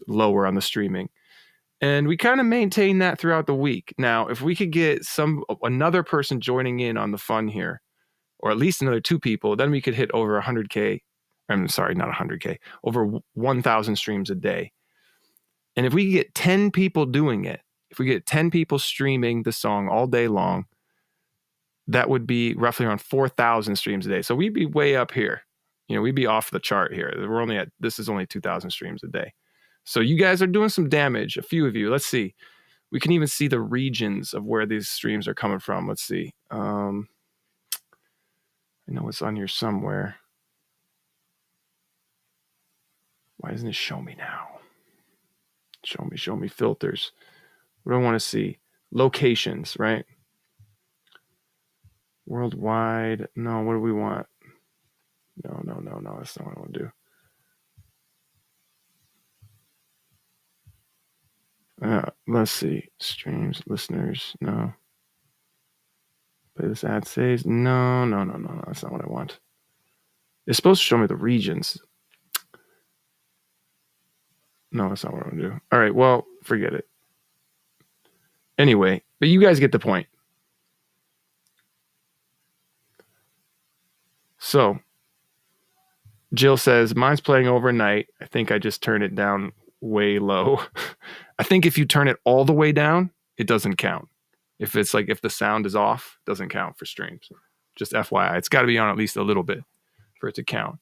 lower on the streaming. And we kind of maintain that throughout the week. Now, if we could get another person joining in on the fun here, or at least another 2 people, then we could hit over 100K. I'm sorry, not 100K, over 1,000 streams a day. And if we get 10 people doing it, if we get 10 people streaming the song all day long, that would be roughly around 4,000 streams a day. So we'd be way up here. You know, we'd be off the chart here. This is only 2,000 streams a day. So you guys are doing some damage, a few of you. Let's see. We can even see the regions of where these streams are coming from. Let's see. I know it's on here somewhere. Why doesn't it show me now? Show me filters. What do I want to see? Locations, right? Worldwide. No, what do we want? No. That's not what I want to do. Let's see. Streams, listeners. No. Play this ad saves. No. That's not what I want. It's supposed to show me the regions. No, that's not what I want to do. All right, well, forget it. Anyway, but you guys get the point. So, Jill says, mine's playing overnight. I think I just turned it down way low. I think if you turn it all the way down, it doesn't count. If the sound is off, it doesn't count for streams. Just FYI, it's got to be on at least a little bit for it to count.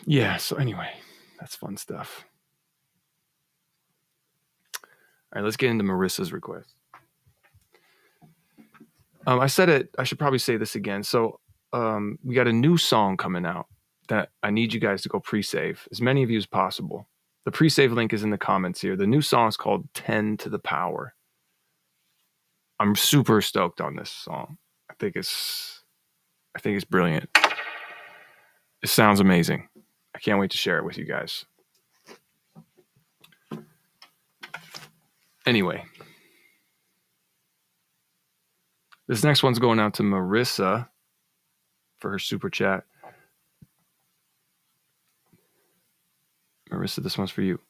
Yeah, so anyway, that's fun stuff. All right, let's get into Marissa's request. I said it, I should probably say this again. So we got a new song coming out that I need you guys to go pre-save, as many of you as possible. The pre-save link is in the comments here. The new song is called 10 to the Power. I'm super stoked on this song. I think it's brilliant. It sounds amazing. I can't wait to share it with you guys. Anyway, this next one's going out to Marissa for her super chat. Marissa, this one's for you.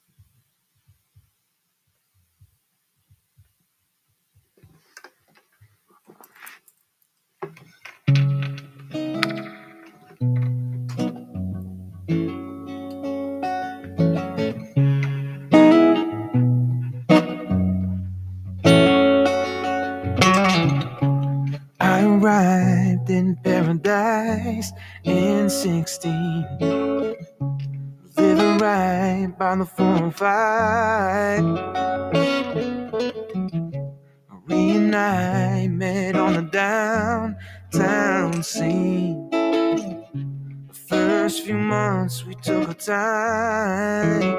I arrived in paradise in 16, living right by the 405. Reunite, met on the downtown scene. The first few months we took our time.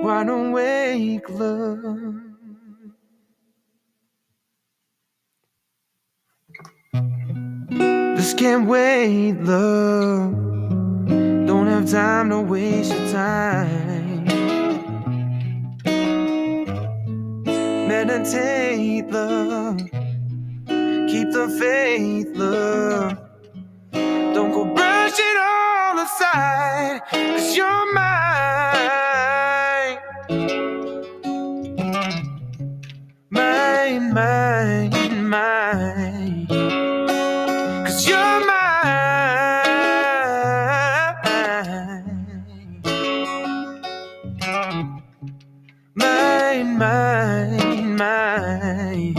Wide awake love. This can't wait, love. Don't have time to waste your time. Meditate, love. Keep the faith, love. Don't go brush it all aside, 'cause you're mine. Mine, mine, mine. 'Cause you're mine. Mine, mine, mine.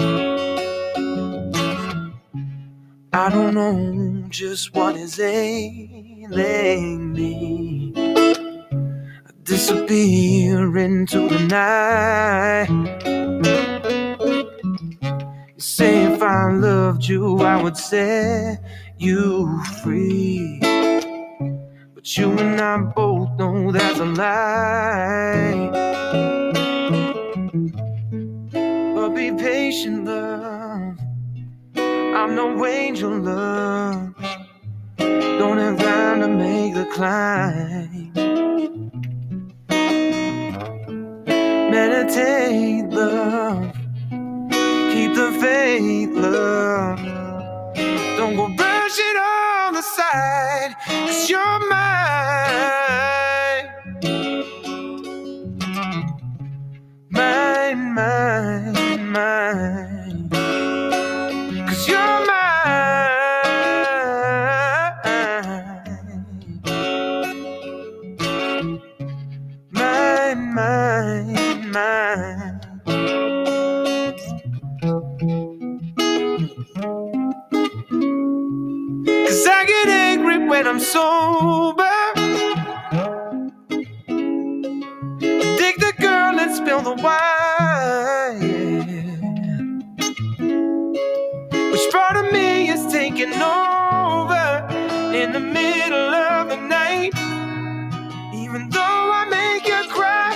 I don't know just what is ailing me. I disappear into the night. You say if I loved you, I would set you free. But you and I both know that's a lie. But be patient, love. I'm no angel, love. Don't have time to make the climb. Meditate, love. Keep the faith, love. Don't go brush it on the side, 'cause you're mine. Mine, mine, mine. 'Cause you're mine. Mine, mine, mine. Cause I get angry when I'm sober. Dig the girl and spill the wine. Which part of me is taking over in the middle of the night? Even though I make you cry,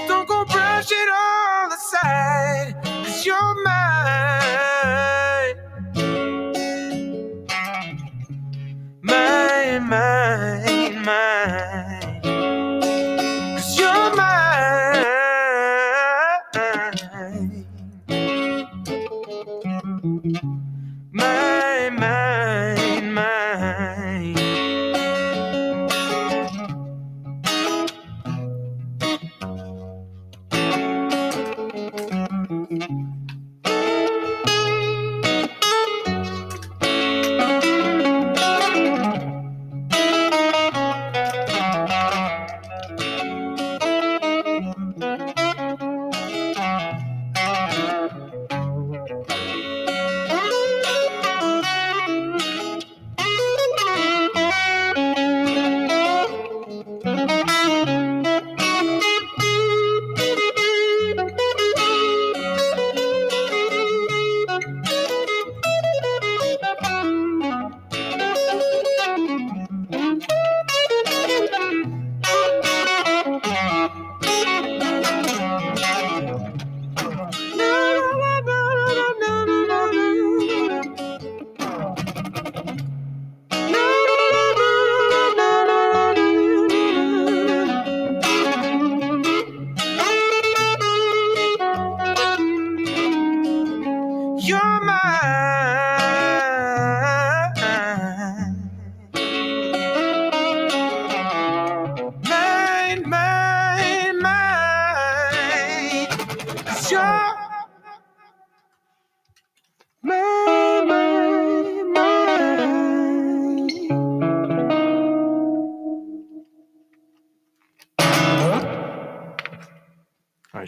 don't go brush it all aside, 'cause you're mine. Mine, mine, mine. 'Cause you're mine. Mine, mine, mine.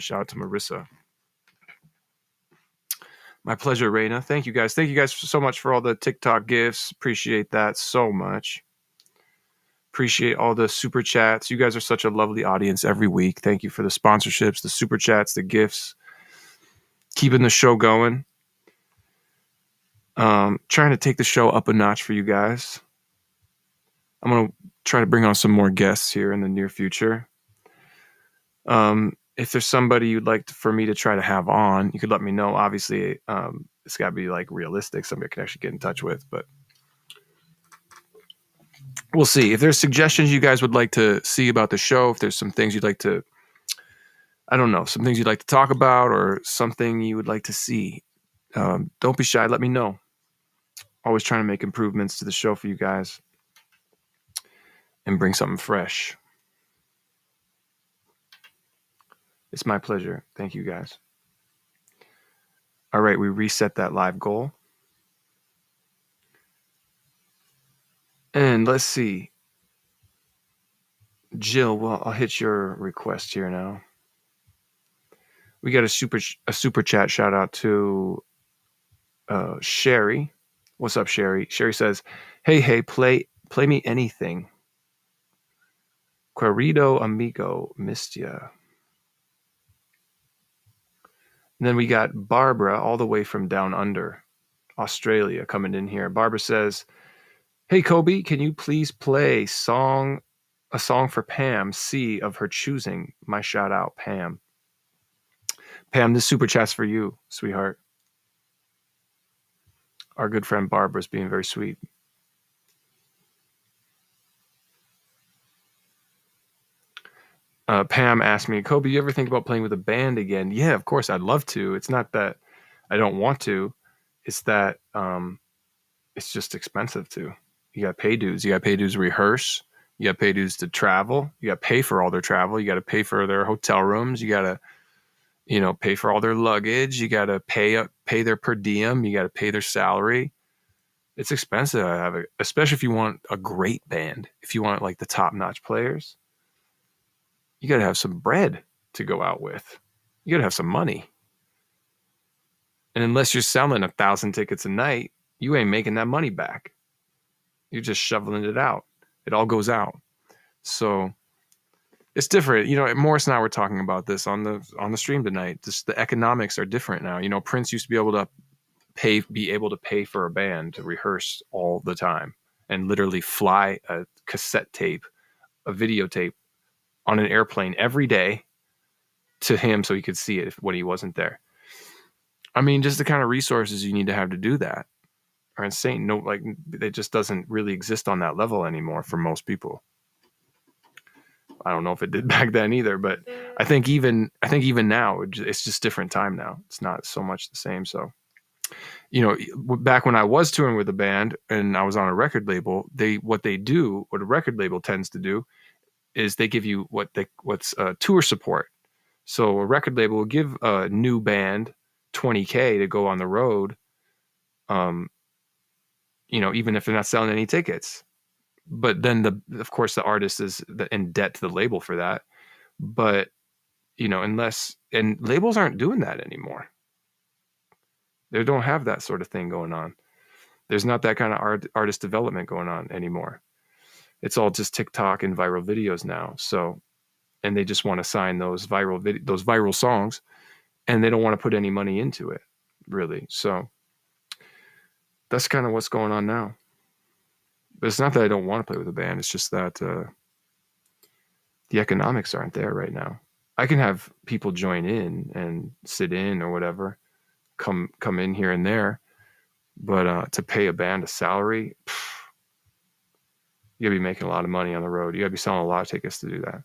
nice. Shout out to Marissa. My pleasure, Raina. Thank you guys. Thank you guys so much for all the TikTok gifts. Appreciate that so much. Appreciate all the super chats. You guys are such a lovely audience every week. Thank you for the sponsorships, the super chats, the gifts. Keeping the show going. Trying to take the show up a notch for you guys. I'm going to try to bring on some more guests here in the near future. If there's somebody you'd like for me to try to have on, you could let me know. Obviously, it's got to be like realistic, somebody I can actually get in touch with, but we'll see. If there's suggestions you guys would like to see about the show, if there's some things you'd like to, I don't know, some things you'd like to talk about or something you would like to see, don't be shy. Let me know. Always trying to make improvements to the show for you guys and bring something fresh. It's my pleasure. Thank you guys. All right, we reset that live goal. And let's see. Jill, well, I'll hit your request here now. We got a super chat shout out to Sherry. What's up, Sherry? Sherry says, hey, play me anything. Querido amigo, missed ya. And then we got Barbara all the way from down under, Australia, coming in here. Barbara says, hey, Cobi, can you please play a song for Pam C of her choosing? My shout out, Pam. Pam, this super chat's for you, sweetheart. Our good friend Barbara's being very sweet. Pam asked me, Cobi, you ever think about playing with a band again? Yeah, of course, I'd love to. It's not that I don't want to. It's that it's just expensive to. You got to pay dues. You got to pay dues to rehearse. You got to pay dues to travel. You got to pay for all their travel. You got to pay for their hotel rooms. You got to, pay for all their luggage. You got to pay their per diem. You got to pay their salary. It's expensive to have it, especially if you want a great band. If you want like the top-notch players, you got to have some bread to go out with. You got to have some money. And unless you're selling 1,000 tickets a night, you ain't making that money back. You're just shoveling it out. It all goes out. So it's different. Morris and I were talking about this on the stream tonight. Just the economics are different now. Prince used to be able to pay for a band to rehearse all the time and literally fly a cassette tape, a videotape on an airplane every day to him so he could see it when he wasn't there. I mean, just the kind of resources you need to have to do that are insane. No, like it just doesn't really exist on that level anymore for most people. I don't know if it did back then either, but I think even now it's just different time now. It's not so much the same. So, back when I was touring with a band and I was on a record label, what a record label tends to do is they give you what's tour support. So a record label will give a new band $20K to go on the road. Even if they're not selling any tickets, but then of course the artist is in debt to the label for that. But and labels aren't doing that anymore. They don't have that sort of thing going on. There's not that kind of artist development going on anymore. It's all just TikTok and viral videos now. So, and they just want to sign those viral songs, and they don't want to put any money into it, really. So that's kind of what's going on now. But it's not that I don't want to play with a band. It's just that the economics aren't there right now. I can have people join in and sit in or whatever, come in here and there, but to pay a band a salary, you gotta be making a lot of money on the road. You gotta be selling a lot of tickets to do that.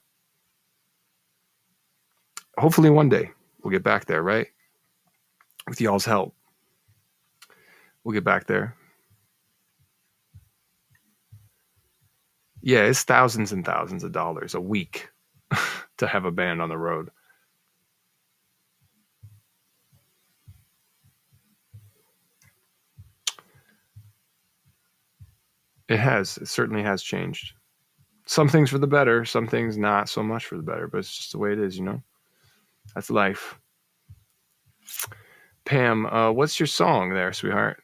Hopefully one day we'll get back there, right? With y'all's help, we'll get back there. Yeah, it's thousands and thousands of dollars a week to have a band on the road. It certainly has changed. Some things for the better, some things not so much for the better, but it's just the way it is, That's life. Pam, what's your song there, sweetheart?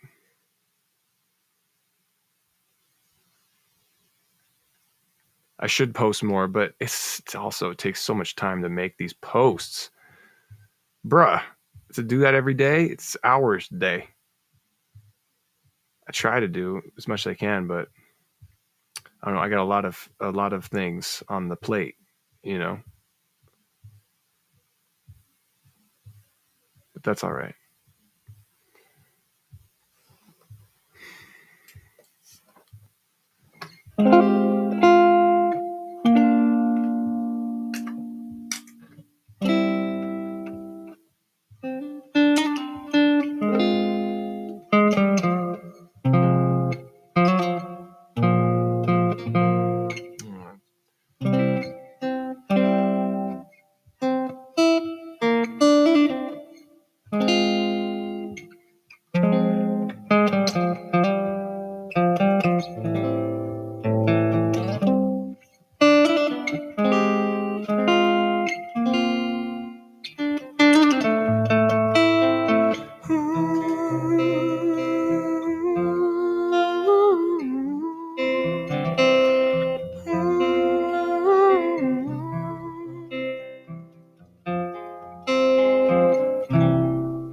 I should post more, but it's also, it takes so much time to make these posts. Bruh, to do that every day, it's hours a day. I try to do as much as I can, but I don't know. I got a lot of things on the plate, you know. But that's all right.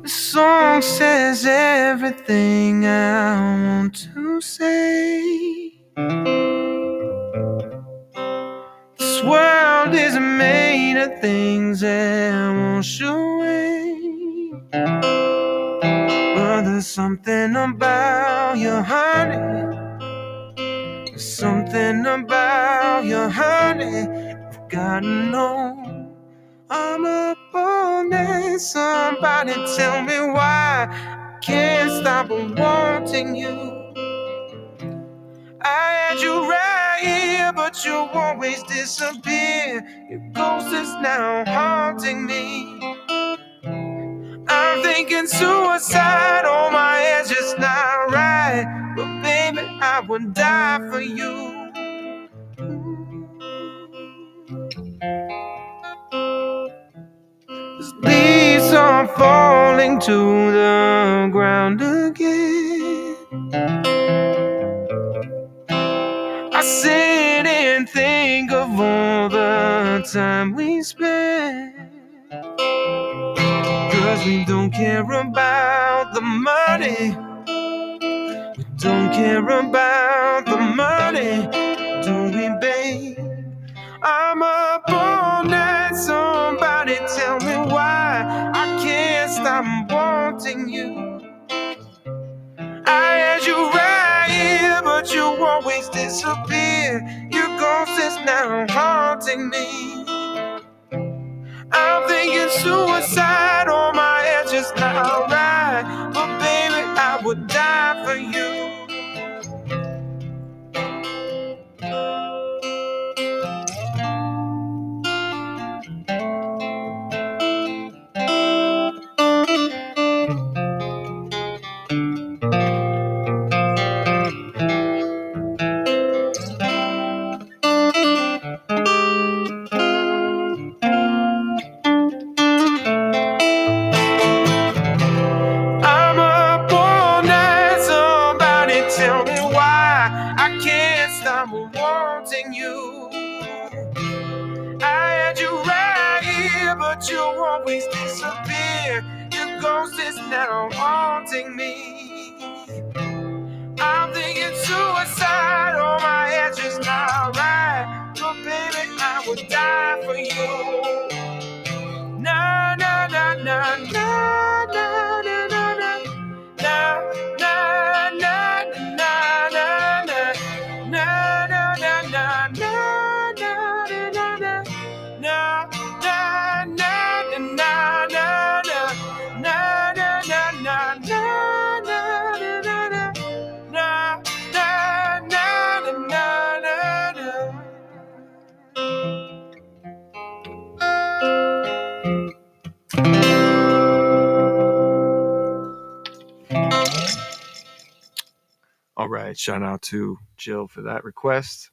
The song says everything I want to say. This world is made of things that wash away. But there's something about you, honey. There's something about you, honey. I've gotta know. I'm up all night. Somebody tell me why I can't stop wanting you. I had you right here, but you always disappear. Your ghost is now haunting me. I'm thinking suicide, oh my head's just not right. But baby, I would die for you. These leaves are falling to the ground again. I sit and think of all the time we spent. 'Cause we don't care about the money. We don't care about the money, do we, babe? I'm up all night. Somebody tell me why I can't stop wanting you. I had you right here, but you always disappear. Your ghost is now haunting me. I'm thinking suicide, oh my head's just not right. But baby, I would die for you. I'm up all night, somebody tell me why I can't stop wanting you. I had you right here, but you always disappear. Your ghost is now haunting me. I'm thinking suicide, oh my head's just not right. But baby, I would die for you. Na na na na na na na na na. Na na na na na na. Na na na na na na na na na. Na na na na na na na. Na na na na na na na na. Na na na na na na. All right, shout out to Jill for that request.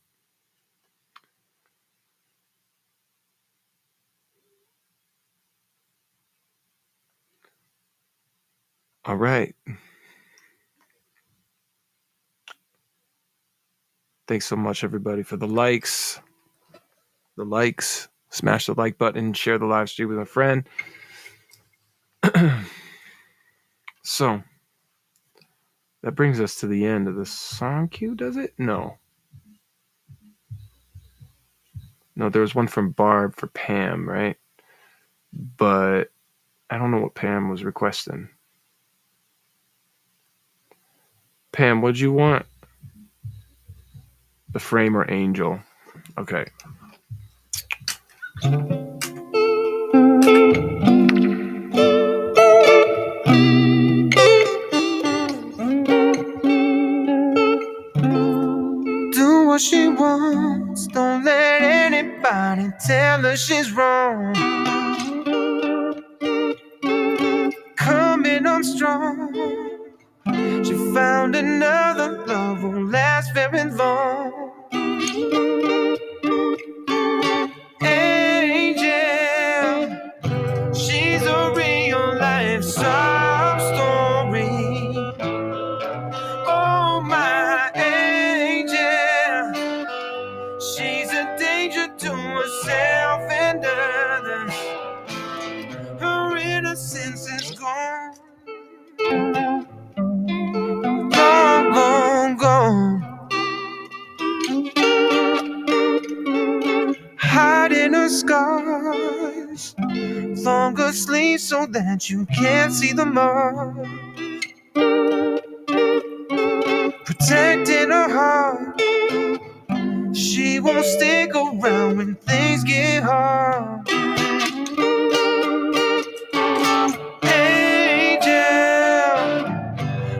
All right. Thanks so much, everybody, for the likes. Smash the like button, share the live stream with a friend. So that brings us to the end of the song queue, does it? No, there was one from Barb for Pam, right? But I don't know what Pam was requesting. Pam, what'd you want? The Frame or Angel? Okay. Do what she wants, don't let anybody tell her she's wrong. Coming on strong, she found another love won't last very long. Angel, she's a real life sob story. Oh, my angel, she's a danger to herself and others. Her innocence is gone. Gone, gone, gone. Hiding her scars, longer sleeves so that you can't see them all. Protecting her heart, she won't stick around when things get hard. Angel,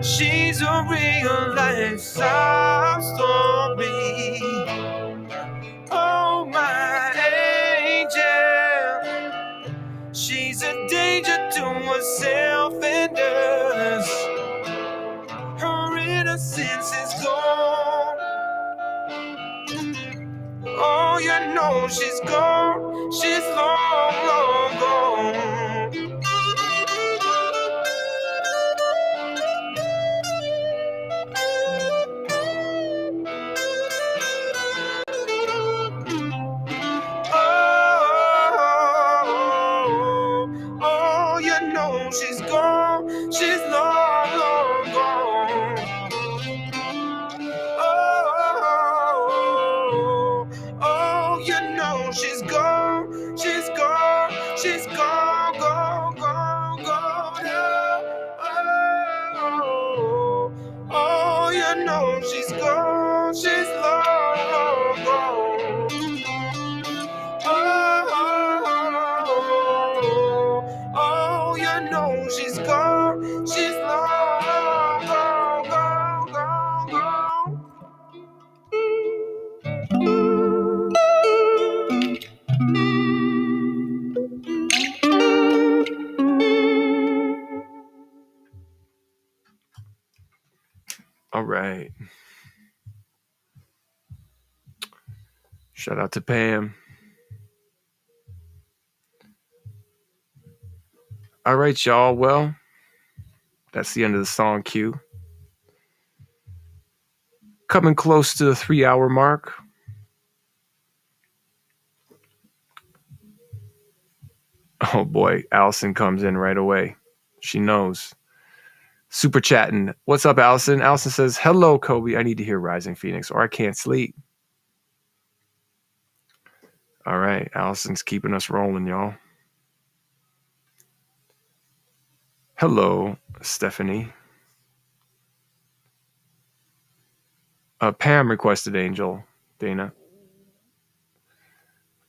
she's a real life sob story. Oh, my angel, she's a danger to herself and others. Her innocence is gone. Oh, you know she's gone. She's long, long gone. Oh, you know she's gone. She's long, long gone. Oh, you know she's gone. She's gone. She's gone, gone, gone, gone. Oh, you know she's gone. She's long, long gone. Oh, you know she's gone. She's long, gone, gone, gone, gone. All right. Shout out to Pam. All right, y'all. Well, that's the end of the song queue. Coming close to the 3-hour mark. Oh boy, Allison comes in right away. She knows. Super chatting. What's up, Allison? Allison says, hello, Cobi. I need to hear Rising Phoenix or I can't sleep. All right. Allison's keeping us rolling, y'all. Hello, Stephanie. Pam requested Angel, Dana.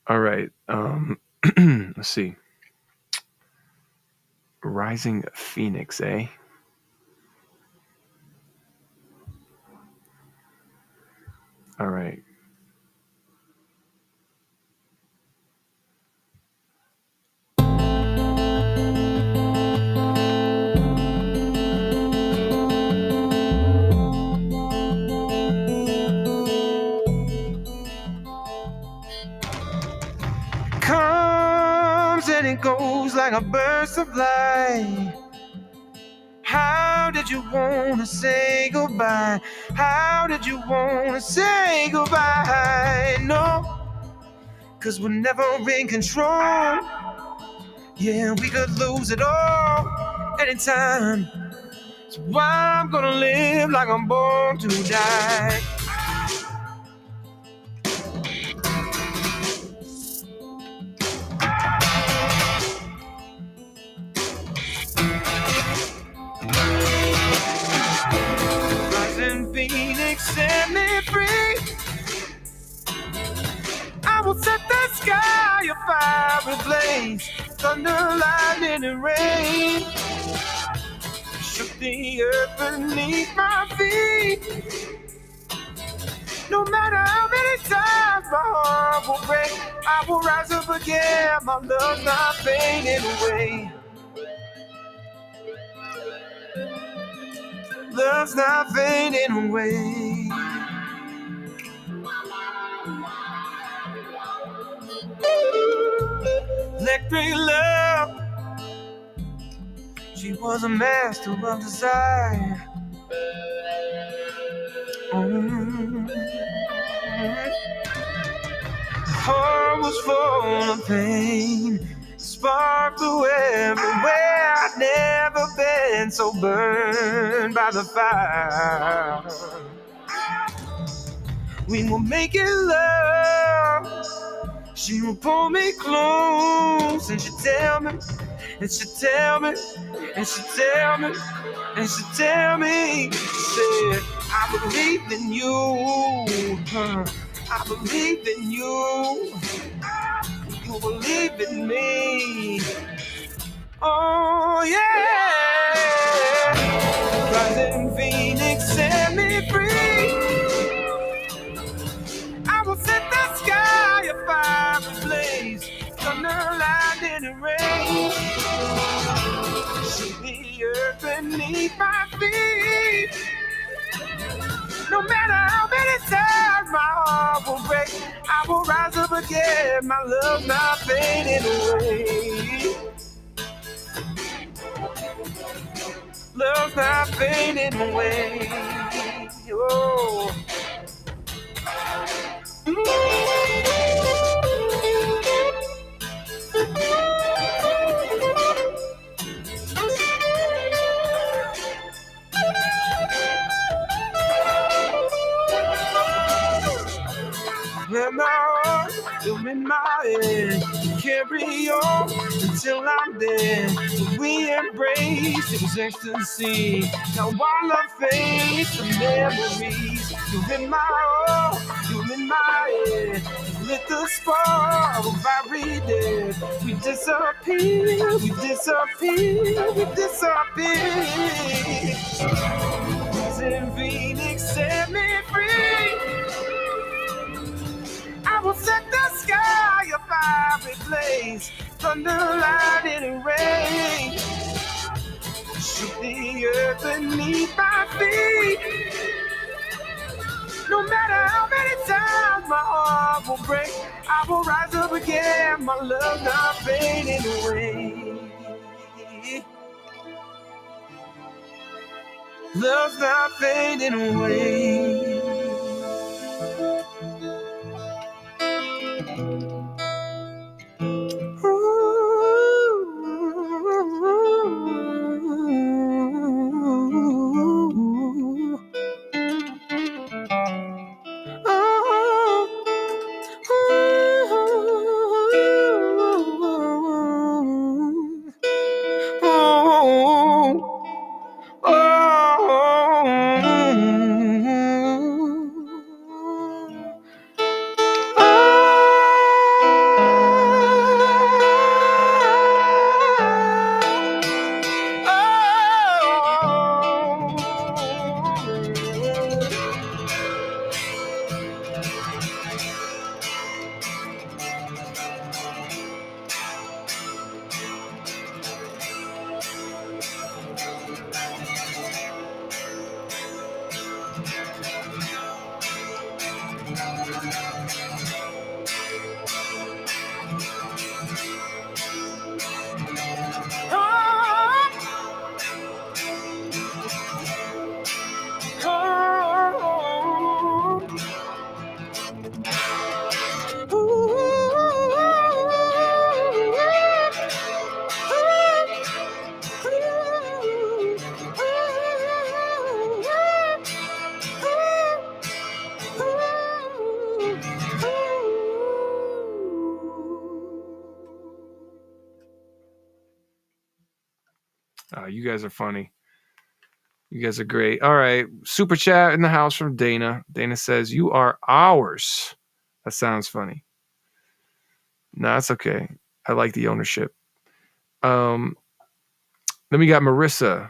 All right. Let's see. Rising Phoenix, eh? All right. Comes and it goes like a burst of light. did you wanna say goodbye? How did you wanna say goodbye? No, 'cause we're never in control. Yeah, we could lose it all anytime. So I'm gonna live like I'm born to die. Rising Phoenix, set me free. I will set the sky afire with blaze, thunder, lightning, and rain. Shook the earth beneath my feet. No matter how many times my heart will break, I will rise up again. My love's not fading away. Love's not fading away. Electric love, she was a master of desire. Heart was full of pain, spark flew everywhere. I'd never been so burned by the fire. We were making love, she would pull me close, and she'd tell me, and she'd tell me, and she'd tell me, and she'd tell me, she said, I believe in you, I believe in you, you believe in me, oh yeah, rising Phoenix, set me free, I will set the sky afire and blaze, thunder, lightning, and rain, shake the earth beneath my feet. No matter how many times my heart will break, I will rise up again. My love's not fading away. Love's not fading away. Oh. In my heart, you're in my head. Carry on until I'm dead. We embraced, it was ecstasy. Now all our face, the memories. You're in my heart, you're in my head. Lit the spark of every day. We disappear, we disappear, we disappear. Rising Phoenix, set me free. I will set the sky afire with blaze, thunder, lightning, and rain. Shook the earth beneath my feet. No matter how many times my heart will break, I will rise up again. My love not fading away. Love's not fading away. You guys are funny. You guys are great. All right. Super chat in the house from Dana. Dana says, "You are ours." That sounds funny. No, that's okay. I like the ownership. Then we got Marissa.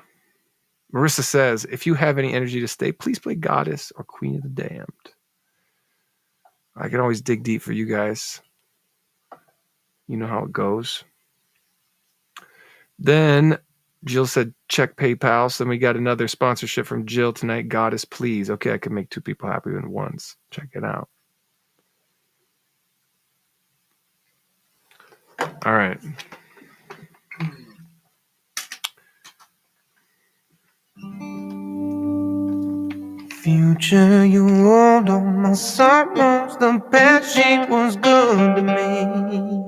Marissa says, "If you have any energy to stay, please play Goddess or Queen of the Damned." I can always dig deep for you guys. You know how it goes. Then Jill said, "Check PayPal." So then we got another sponsorship from Jill tonight. Goddess, please. Okay, I can make two people happy at once. Check it out. All right. Future, you hold on my sorrows. The past, she was good to me.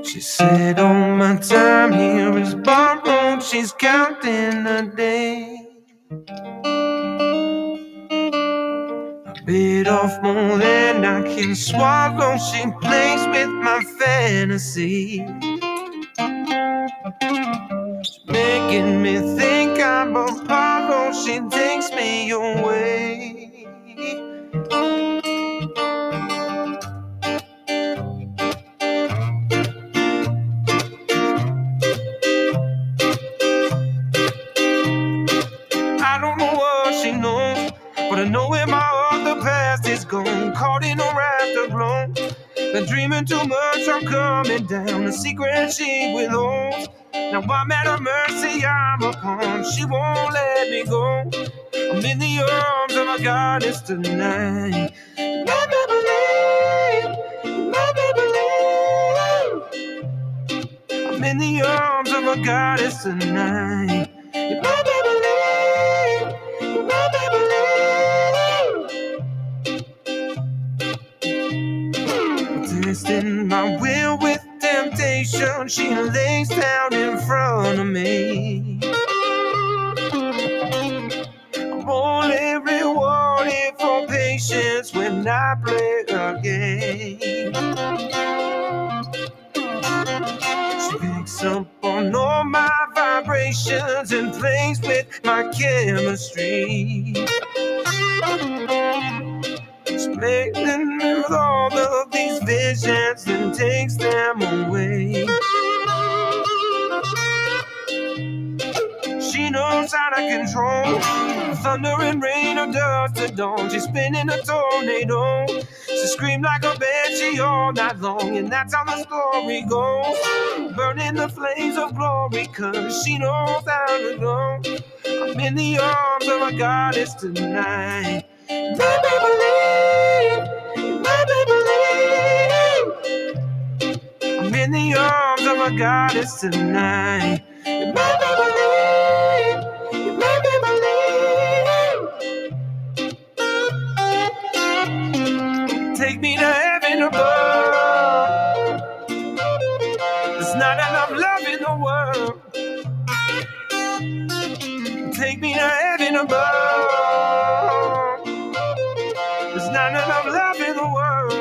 She said, "All my time here is borrowed." She's counting the days. Bit off more than I can swallow. She plays with my fantasy, making me think I'm a borrow. She takes me away. I don't know what she knows, but I know in my heart the past is gone. Caught in a afterglow. Been dreaming too much, I'm coming down. The secret she withholds. Now I'm at her mercy, I'm a pawn. She won't let me go. I'm in the arms of a goddess tonight. Let me believe, let me believe. I'm in the arms of a goddess tonight. Let me believe, let me believe. Testing my will with temptation, she lays down in front of me. I'm only rewarded for patience when I play a game. She picks up on all my vibrations and plays with my chemistry. She's playing with all of these visions and takes them away. She knows how to control thunder and rain or dust to dawn. She's spinning a tornado. She screams like a banshee all night long, and that's how the story goes. Burning the flames of glory, 'cause she knows how to go. I'm in the arms of a goddess tonight. Let me believe, let me believe. I'm in the arms of a goddess tonight. Let me believe, let me believe. Take me to heaven above. There's not enough love in the world. Take me to heaven above. There's not enough love in the world.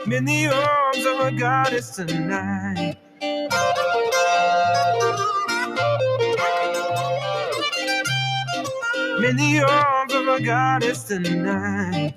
I'm in the arms of a goddess tonight. I'm in the arms of a goddess tonight.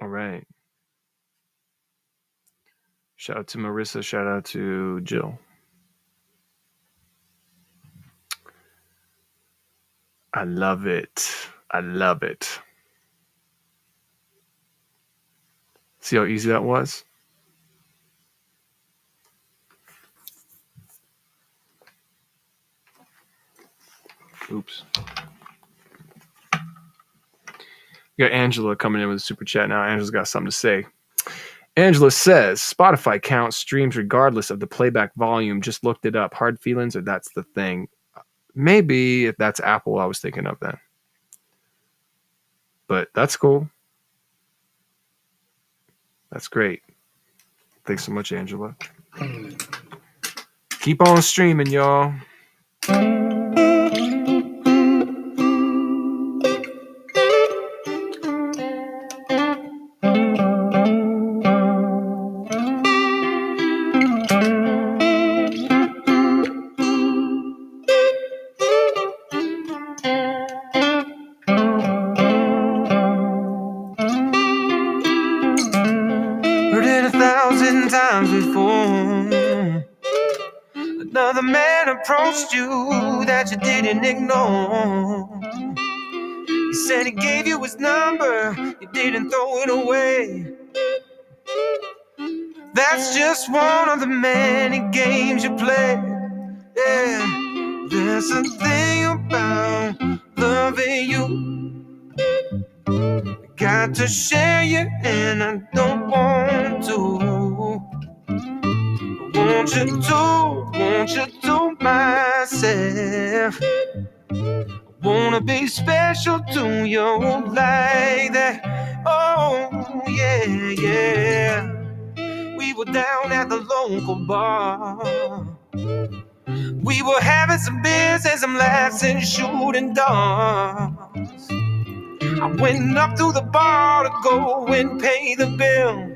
All right. Shout out to Marissa. Shout out to Jill. I love it. I love it. See how easy that was? Oops. We got Angela coming in with a super chat now. Angela's got something to say. Angela says, Spotify counts streams regardless of the playback volume. Just looked it up. Hard feelings or that's the thing? Maybe if that's Apple I was thinking of then. But that's cool. That's great. Thanks so much, Angela. Keep on streaming, y'all. Heard it 1,000 times before. Another man approached you that you didn't ignore. He said he gave you his number, you didn't throw it away. That's just one of the many games you play. Yeah, there's a thing about loving you. Got to share you and I don't want to. Won't you do myself? Wanna be special to you like that. Oh, yeah, yeah. We were down at the local bar. We were having some beers and some laughs and shooting darts. I went up to the bar to go and pay the bill.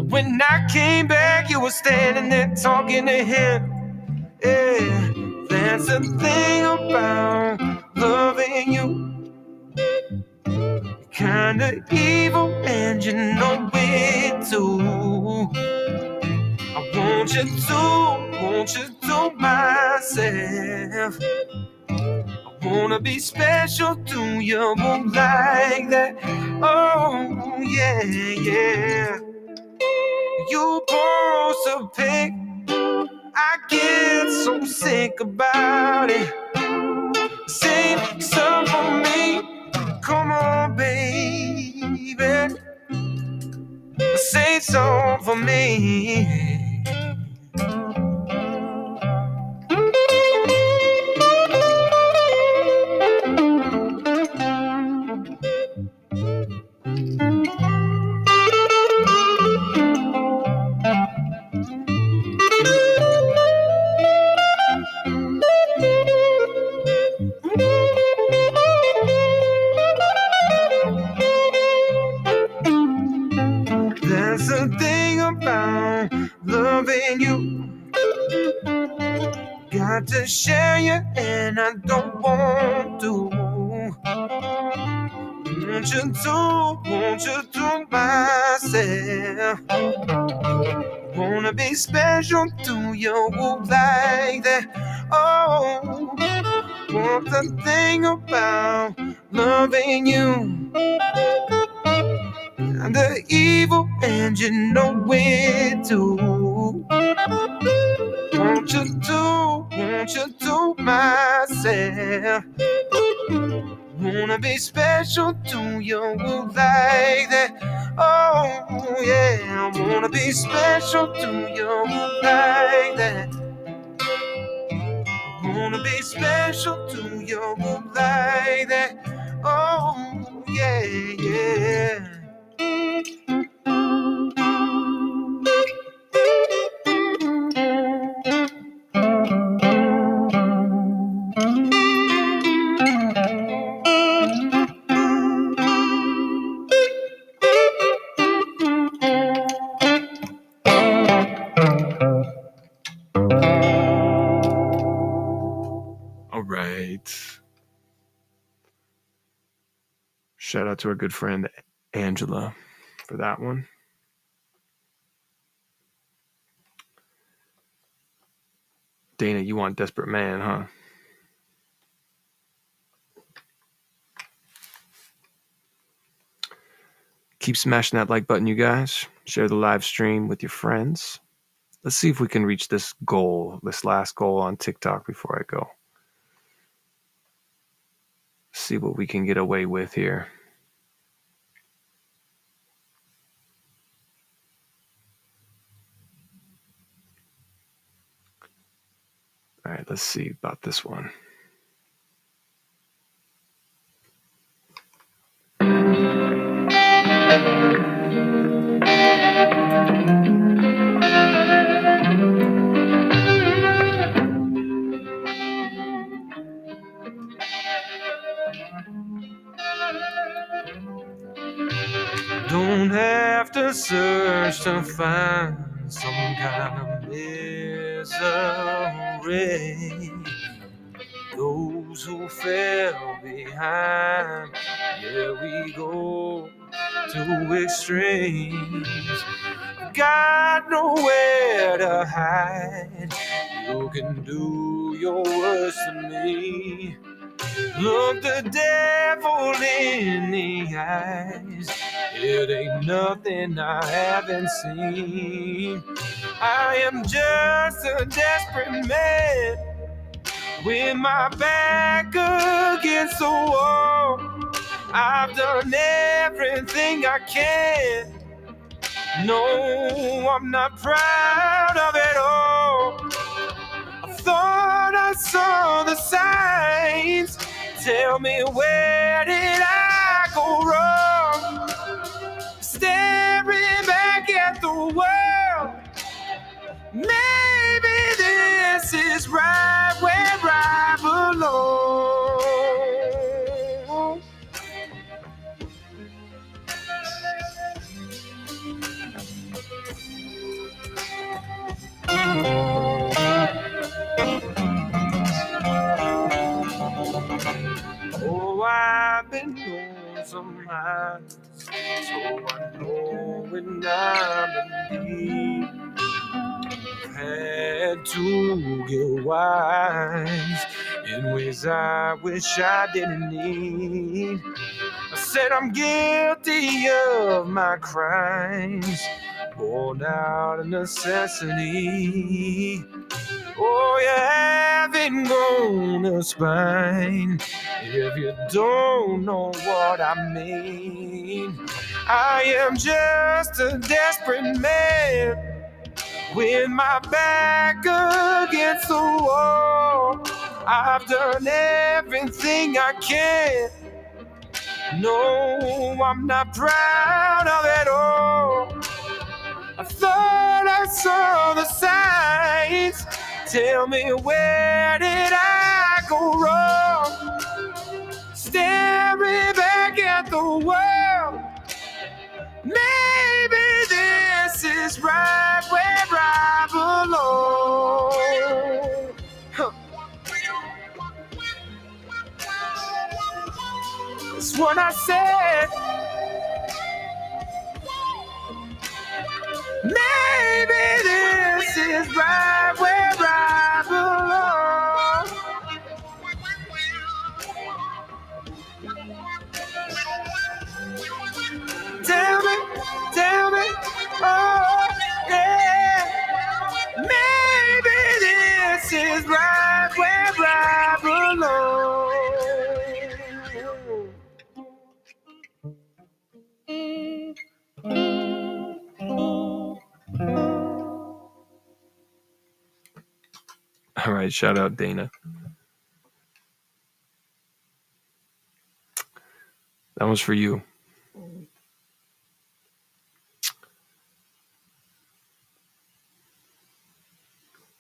When I came back, you were standing there talking to him. Yeah, that's the thing about loving you. Kinda evil and you know it too. I want you to myself. I wanna be special to you like that. Oh, yeah, yeah. You post a pic, I get so sick about it. Save some for me, come on, baby. Save some for me. That's the thing about loving you. Got to share you and I don't want to. Won't you do myself? Wanna be special to you like that. Oh, want the thing about loving you. And the evil and you know it too. Won't you do myself? Wanna be special to you like that. Oh yeah, I wanna be special to you like that. Wanna be special to you like that. Oh yeah, yeah. All right. Shout out to our good friend Angela for that one. Dana, you want Desperate Man, huh? Keep smashing that like button, you guys. Share the live stream with your friends. Let's see if we can reach this goal, this last goal on TikTok before I go. see what we can get away with here. All right, let's see about this one. Don't have to search to find some kind of misery. Those who fell behind, yeah, we go to extremes. Got nowhere to hide. You can do your worst to me. Look the devil in the eyes. It ain't nothing I haven't seen. I am just a desperate man with my back against the wall. I've done everything I can. No, I'm not proud of it all. I thought I saw the signs. Tell me, where did I go wrong? Staring back at the world. Maybe this is right where I belong. Oh, I've been on some highs, so I know when I'm in need. Had to get wise in ways I wish I didn't need. I said I'm guilty of my crimes, born out of necessity. Oh, you haven't grown a spine if you don't know what I mean. I am just a desperate man with my back against the wall. I've done everything I can. No, I'm not proud of it all. I thought I saw the signs. Tell me, where did I go wrong? Staring back at the world. Maybe this is right where I belong. Huh. That's what I said. Maybe this is right where I belong. Tell me, oh yeah. Maybe this is right where I belong. All right, shout out Dana. That was for you.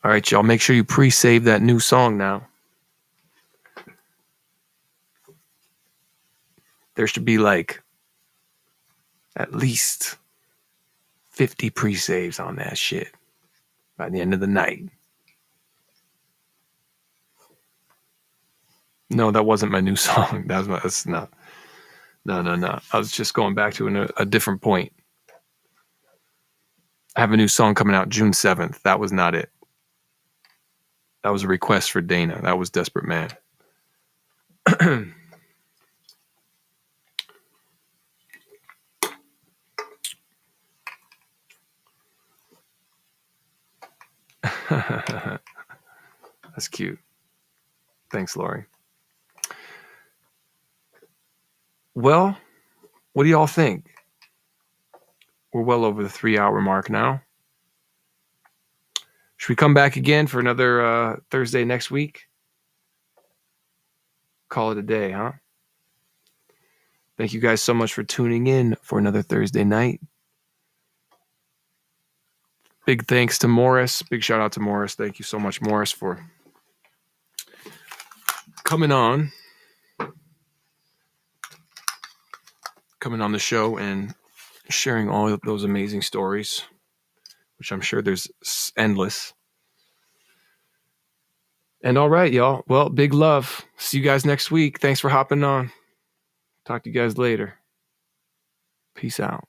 All right, y'all, make sure you pre-save that new song now. There should be like at least 50 pre-saves on that shit by the end of the night. No, that wasn't my new song. That's not. No. I was just going back to a different point. I have a new song coming out June 7th. That was not it. That was a request for Dana. That was Desperate Man. That's cute. Thanks, Lori. Well, what do y'all think? We're well over the 3-hour mark now. Should we come back again for another Thursday next week? Call it a day, huh? Thank you guys so much for tuning in for another Thursday night. Big thanks to Morris. Big shout out to Morris. Thank you so much, Morris, for coming on the show and sharing all of those amazing stories, which I'm sure there's endless. And all right, y'all. Well, big love. See you guys next week. Thanks for hopping on. Talk to you guys later. Peace out.